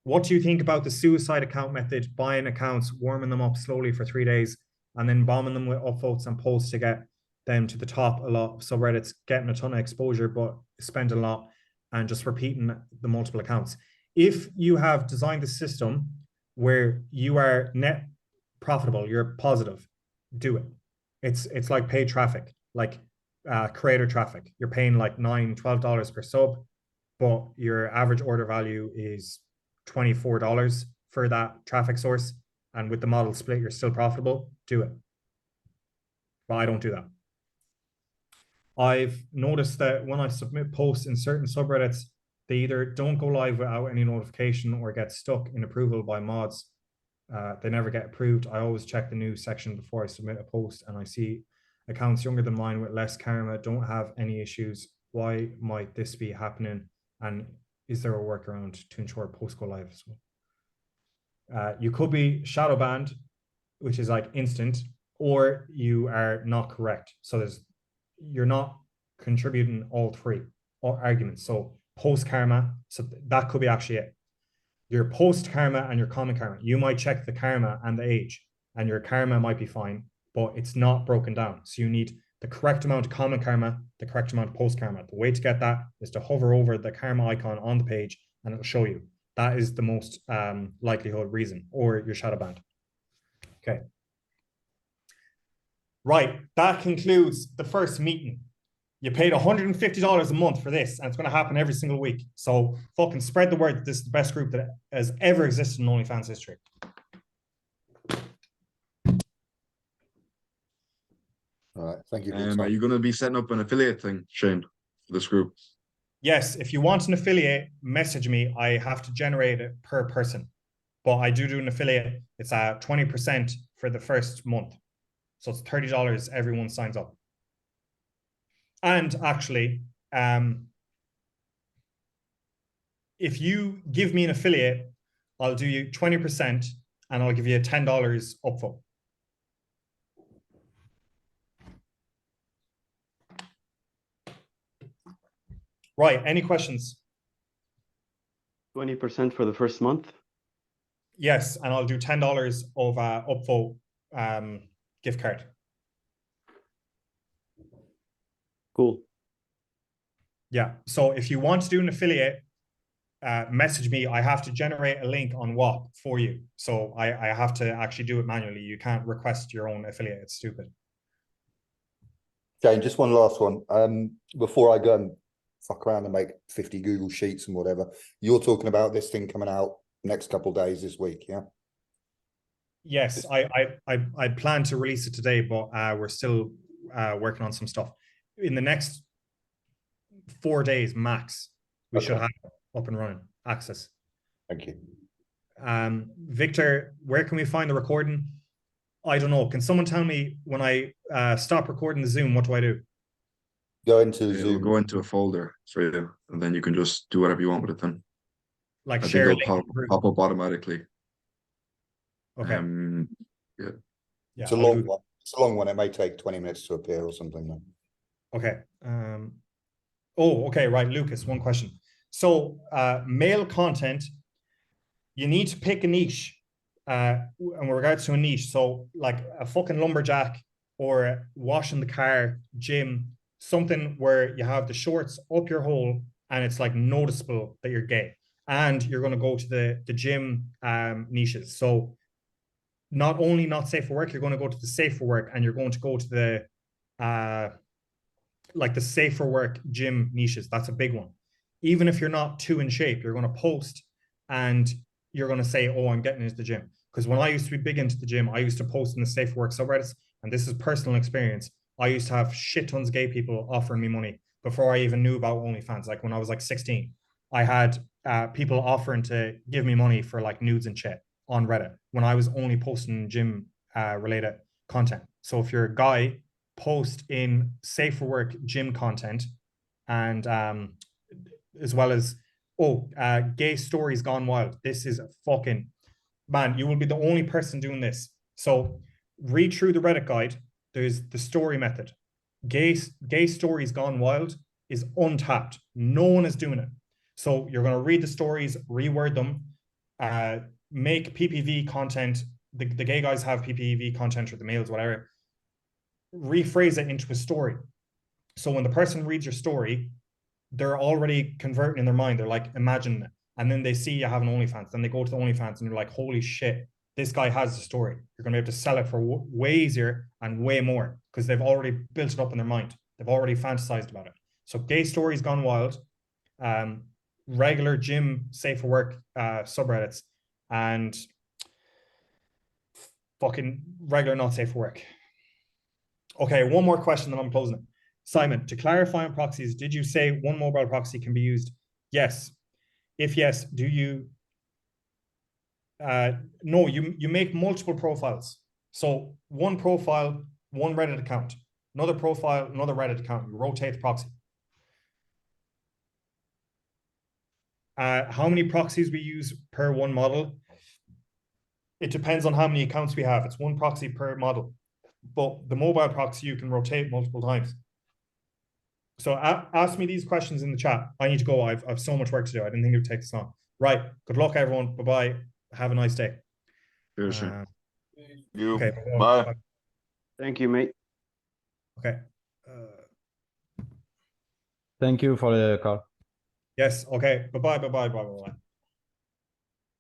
Speaker 1: What do you think about the suicide account method? Buying accounts, warming them up slowly for 3 days, and then bombing them with upvotes and posts to get them to the top. A lot of subreddits getting a ton of exposure, but spend a lot and just repeating the multiple accounts. If you have designed a system where you are net profitable, you're positive, do it. It's like paid traffic, like creator traffic. You're paying like $9, $12 per sub, but your average order value is $24 for that traffic source. And with the model split, you're still profitable, do it. But I don't do that. I've noticed that when I submit posts in certain subreddits, they either don't go live without any notification or get stuck in approval by mods. They never get approved. I always check the news section before I submit a post, and I see accounts younger than mine with less karma don't have any issues. Why might this be happening? And is there a workaround to ensure posts go live as well? You could be shadow banned, which is like instant, or you are not correct. So you're not contributing all three arguments. So post karma, so that could be actually it. Your post karma and your comment karma, you might check the karma and the age, and your karma might be fine, but it's not broken down. So you need the correct amount of comment karma, the correct amount of post karma. The way to get that is to hover over the karma icon on the page and it'll show you. That is the most likelihood reason, or you're shadow banned. Okay. Right, that concludes the first meeting. You paid $150 a month for this, and it's going to happen every single week. So fucking spread the word that this is the best group that has ever existed in OnlyFans history.
Speaker 3: All right, thank you.
Speaker 6: Are you going to be setting up an affiliate thing, Shane, for this group?
Speaker 1: Yes, if you want an affiliate, message me. I have to generate it per person, but I do an affiliate. It's 20% for the first month. So it's $30 everyone signs up. And actually, if you give me an affiliate, I'll do you 20% and I'll give you $10 upvote. Right, any questions?
Speaker 12: 20% for the first month?
Speaker 1: Yes, and I'll do $10 of upvote gift card.
Speaker 12: Cool.
Speaker 1: Yeah, so if you want to do an affiliate, message me. I have to generate a link on WAP for you. So I have to actually do it manually. You can't request your own affiliate. It's stupid.
Speaker 3: Jane, just one last one. Before I go and fuck around and make 50 Google Sheets and whatever, you're talking about this thing coming out next couple of days this week, yeah?
Speaker 1: Yes, I plan to release it today, but we're still working on some stuff. In the next 4 days max, we should have it up and running, access.
Speaker 3: Thank you.
Speaker 1: Victor, where can we find the recording? I don't know. Can someone tell me when I stop recording the Zoom, what do I do?
Speaker 3: Go into Zoom.
Speaker 6: Go into a folder for you, and then you can just do whatever you want with it then.
Speaker 1: Like
Speaker 6: I
Speaker 1: share
Speaker 6: think it'll pop up automatically.
Speaker 1: Okay.
Speaker 6: Yeah.
Speaker 3: It's a long one. It's a long one. It may take 20 minutes to appear or something. Then.
Speaker 1: Okay. Oh, okay. Right. Lucas, one question. So male content, you need to pick a niche in regards to a niche. So like a fucking lumberjack or washing the car, gym, something where you have the shorts up your hole and it's like noticeable that you're gay, and you're going to go to the gym niches. So not only not safe for work, you're going to go to the safe for work, and you're going to go to the like the safe for work gym niches. That's a big one. Even if you're not too in shape, you're going to post and you're going to say, oh, I'm getting into the gym. Because when I used to be big into the gym, I used to post in the safe for work subreddits, and this is personal experience. I used to have shit tons of gay people offering me money before I even knew about OnlyFans. Like when I was like 16, I had people offering to give me money for like nudes and shit on Reddit when I was only posting gym related content. So if you're a guy, post in safe for work gym content, and as well as gay stories gone wild. This is a fucking, man, you will be the only person doing this. So read through the Reddit guide. There's the story method. Gay stories gone wild is untapped. No one is doing it. So you're going to read the stories, reword them, make PPV content. The gay guys have PPV content, or the males, whatever. Rephrase it into a story. So when the person reads your story, they're already converting in their mind. They're like, imagine it. And then they see you have an OnlyFans. Then they go to the OnlyFans and you're like, holy shit, this guy has the story. You're going to be able to sell it for way easier and way more because they've already built it up in their mind. They've already fantasized about it. So gay stories gone wild, regular gym safe for work subreddits, and fucking regular not safe for work. Okay, one more question, then I'm closing it. Simon, to clarify on proxies, did you say one mobile proxy can be used? Yes. If yes, do you? No, you make multiple profiles. So one profile, one Reddit account, another profile, another Reddit account. You rotate the proxy. How many proxies we use per one model? It depends on how many accounts we have. It's one proxy per model. But the mobile proxy you can rotate multiple times. So ask me these questions in the chat. I need to go. I've so much work to do. I didn't think it would take this long. Right. Good luck, everyone. Bye-bye. Have a nice day.
Speaker 8: Okay.
Speaker 12: Bye. Thank you, mate.
Speaker 1: Okay.
Speaker 13: Thank you for the call.
Speaker 1: Yes. Okay. Bye-bye. Bye-bye. Bye-bye.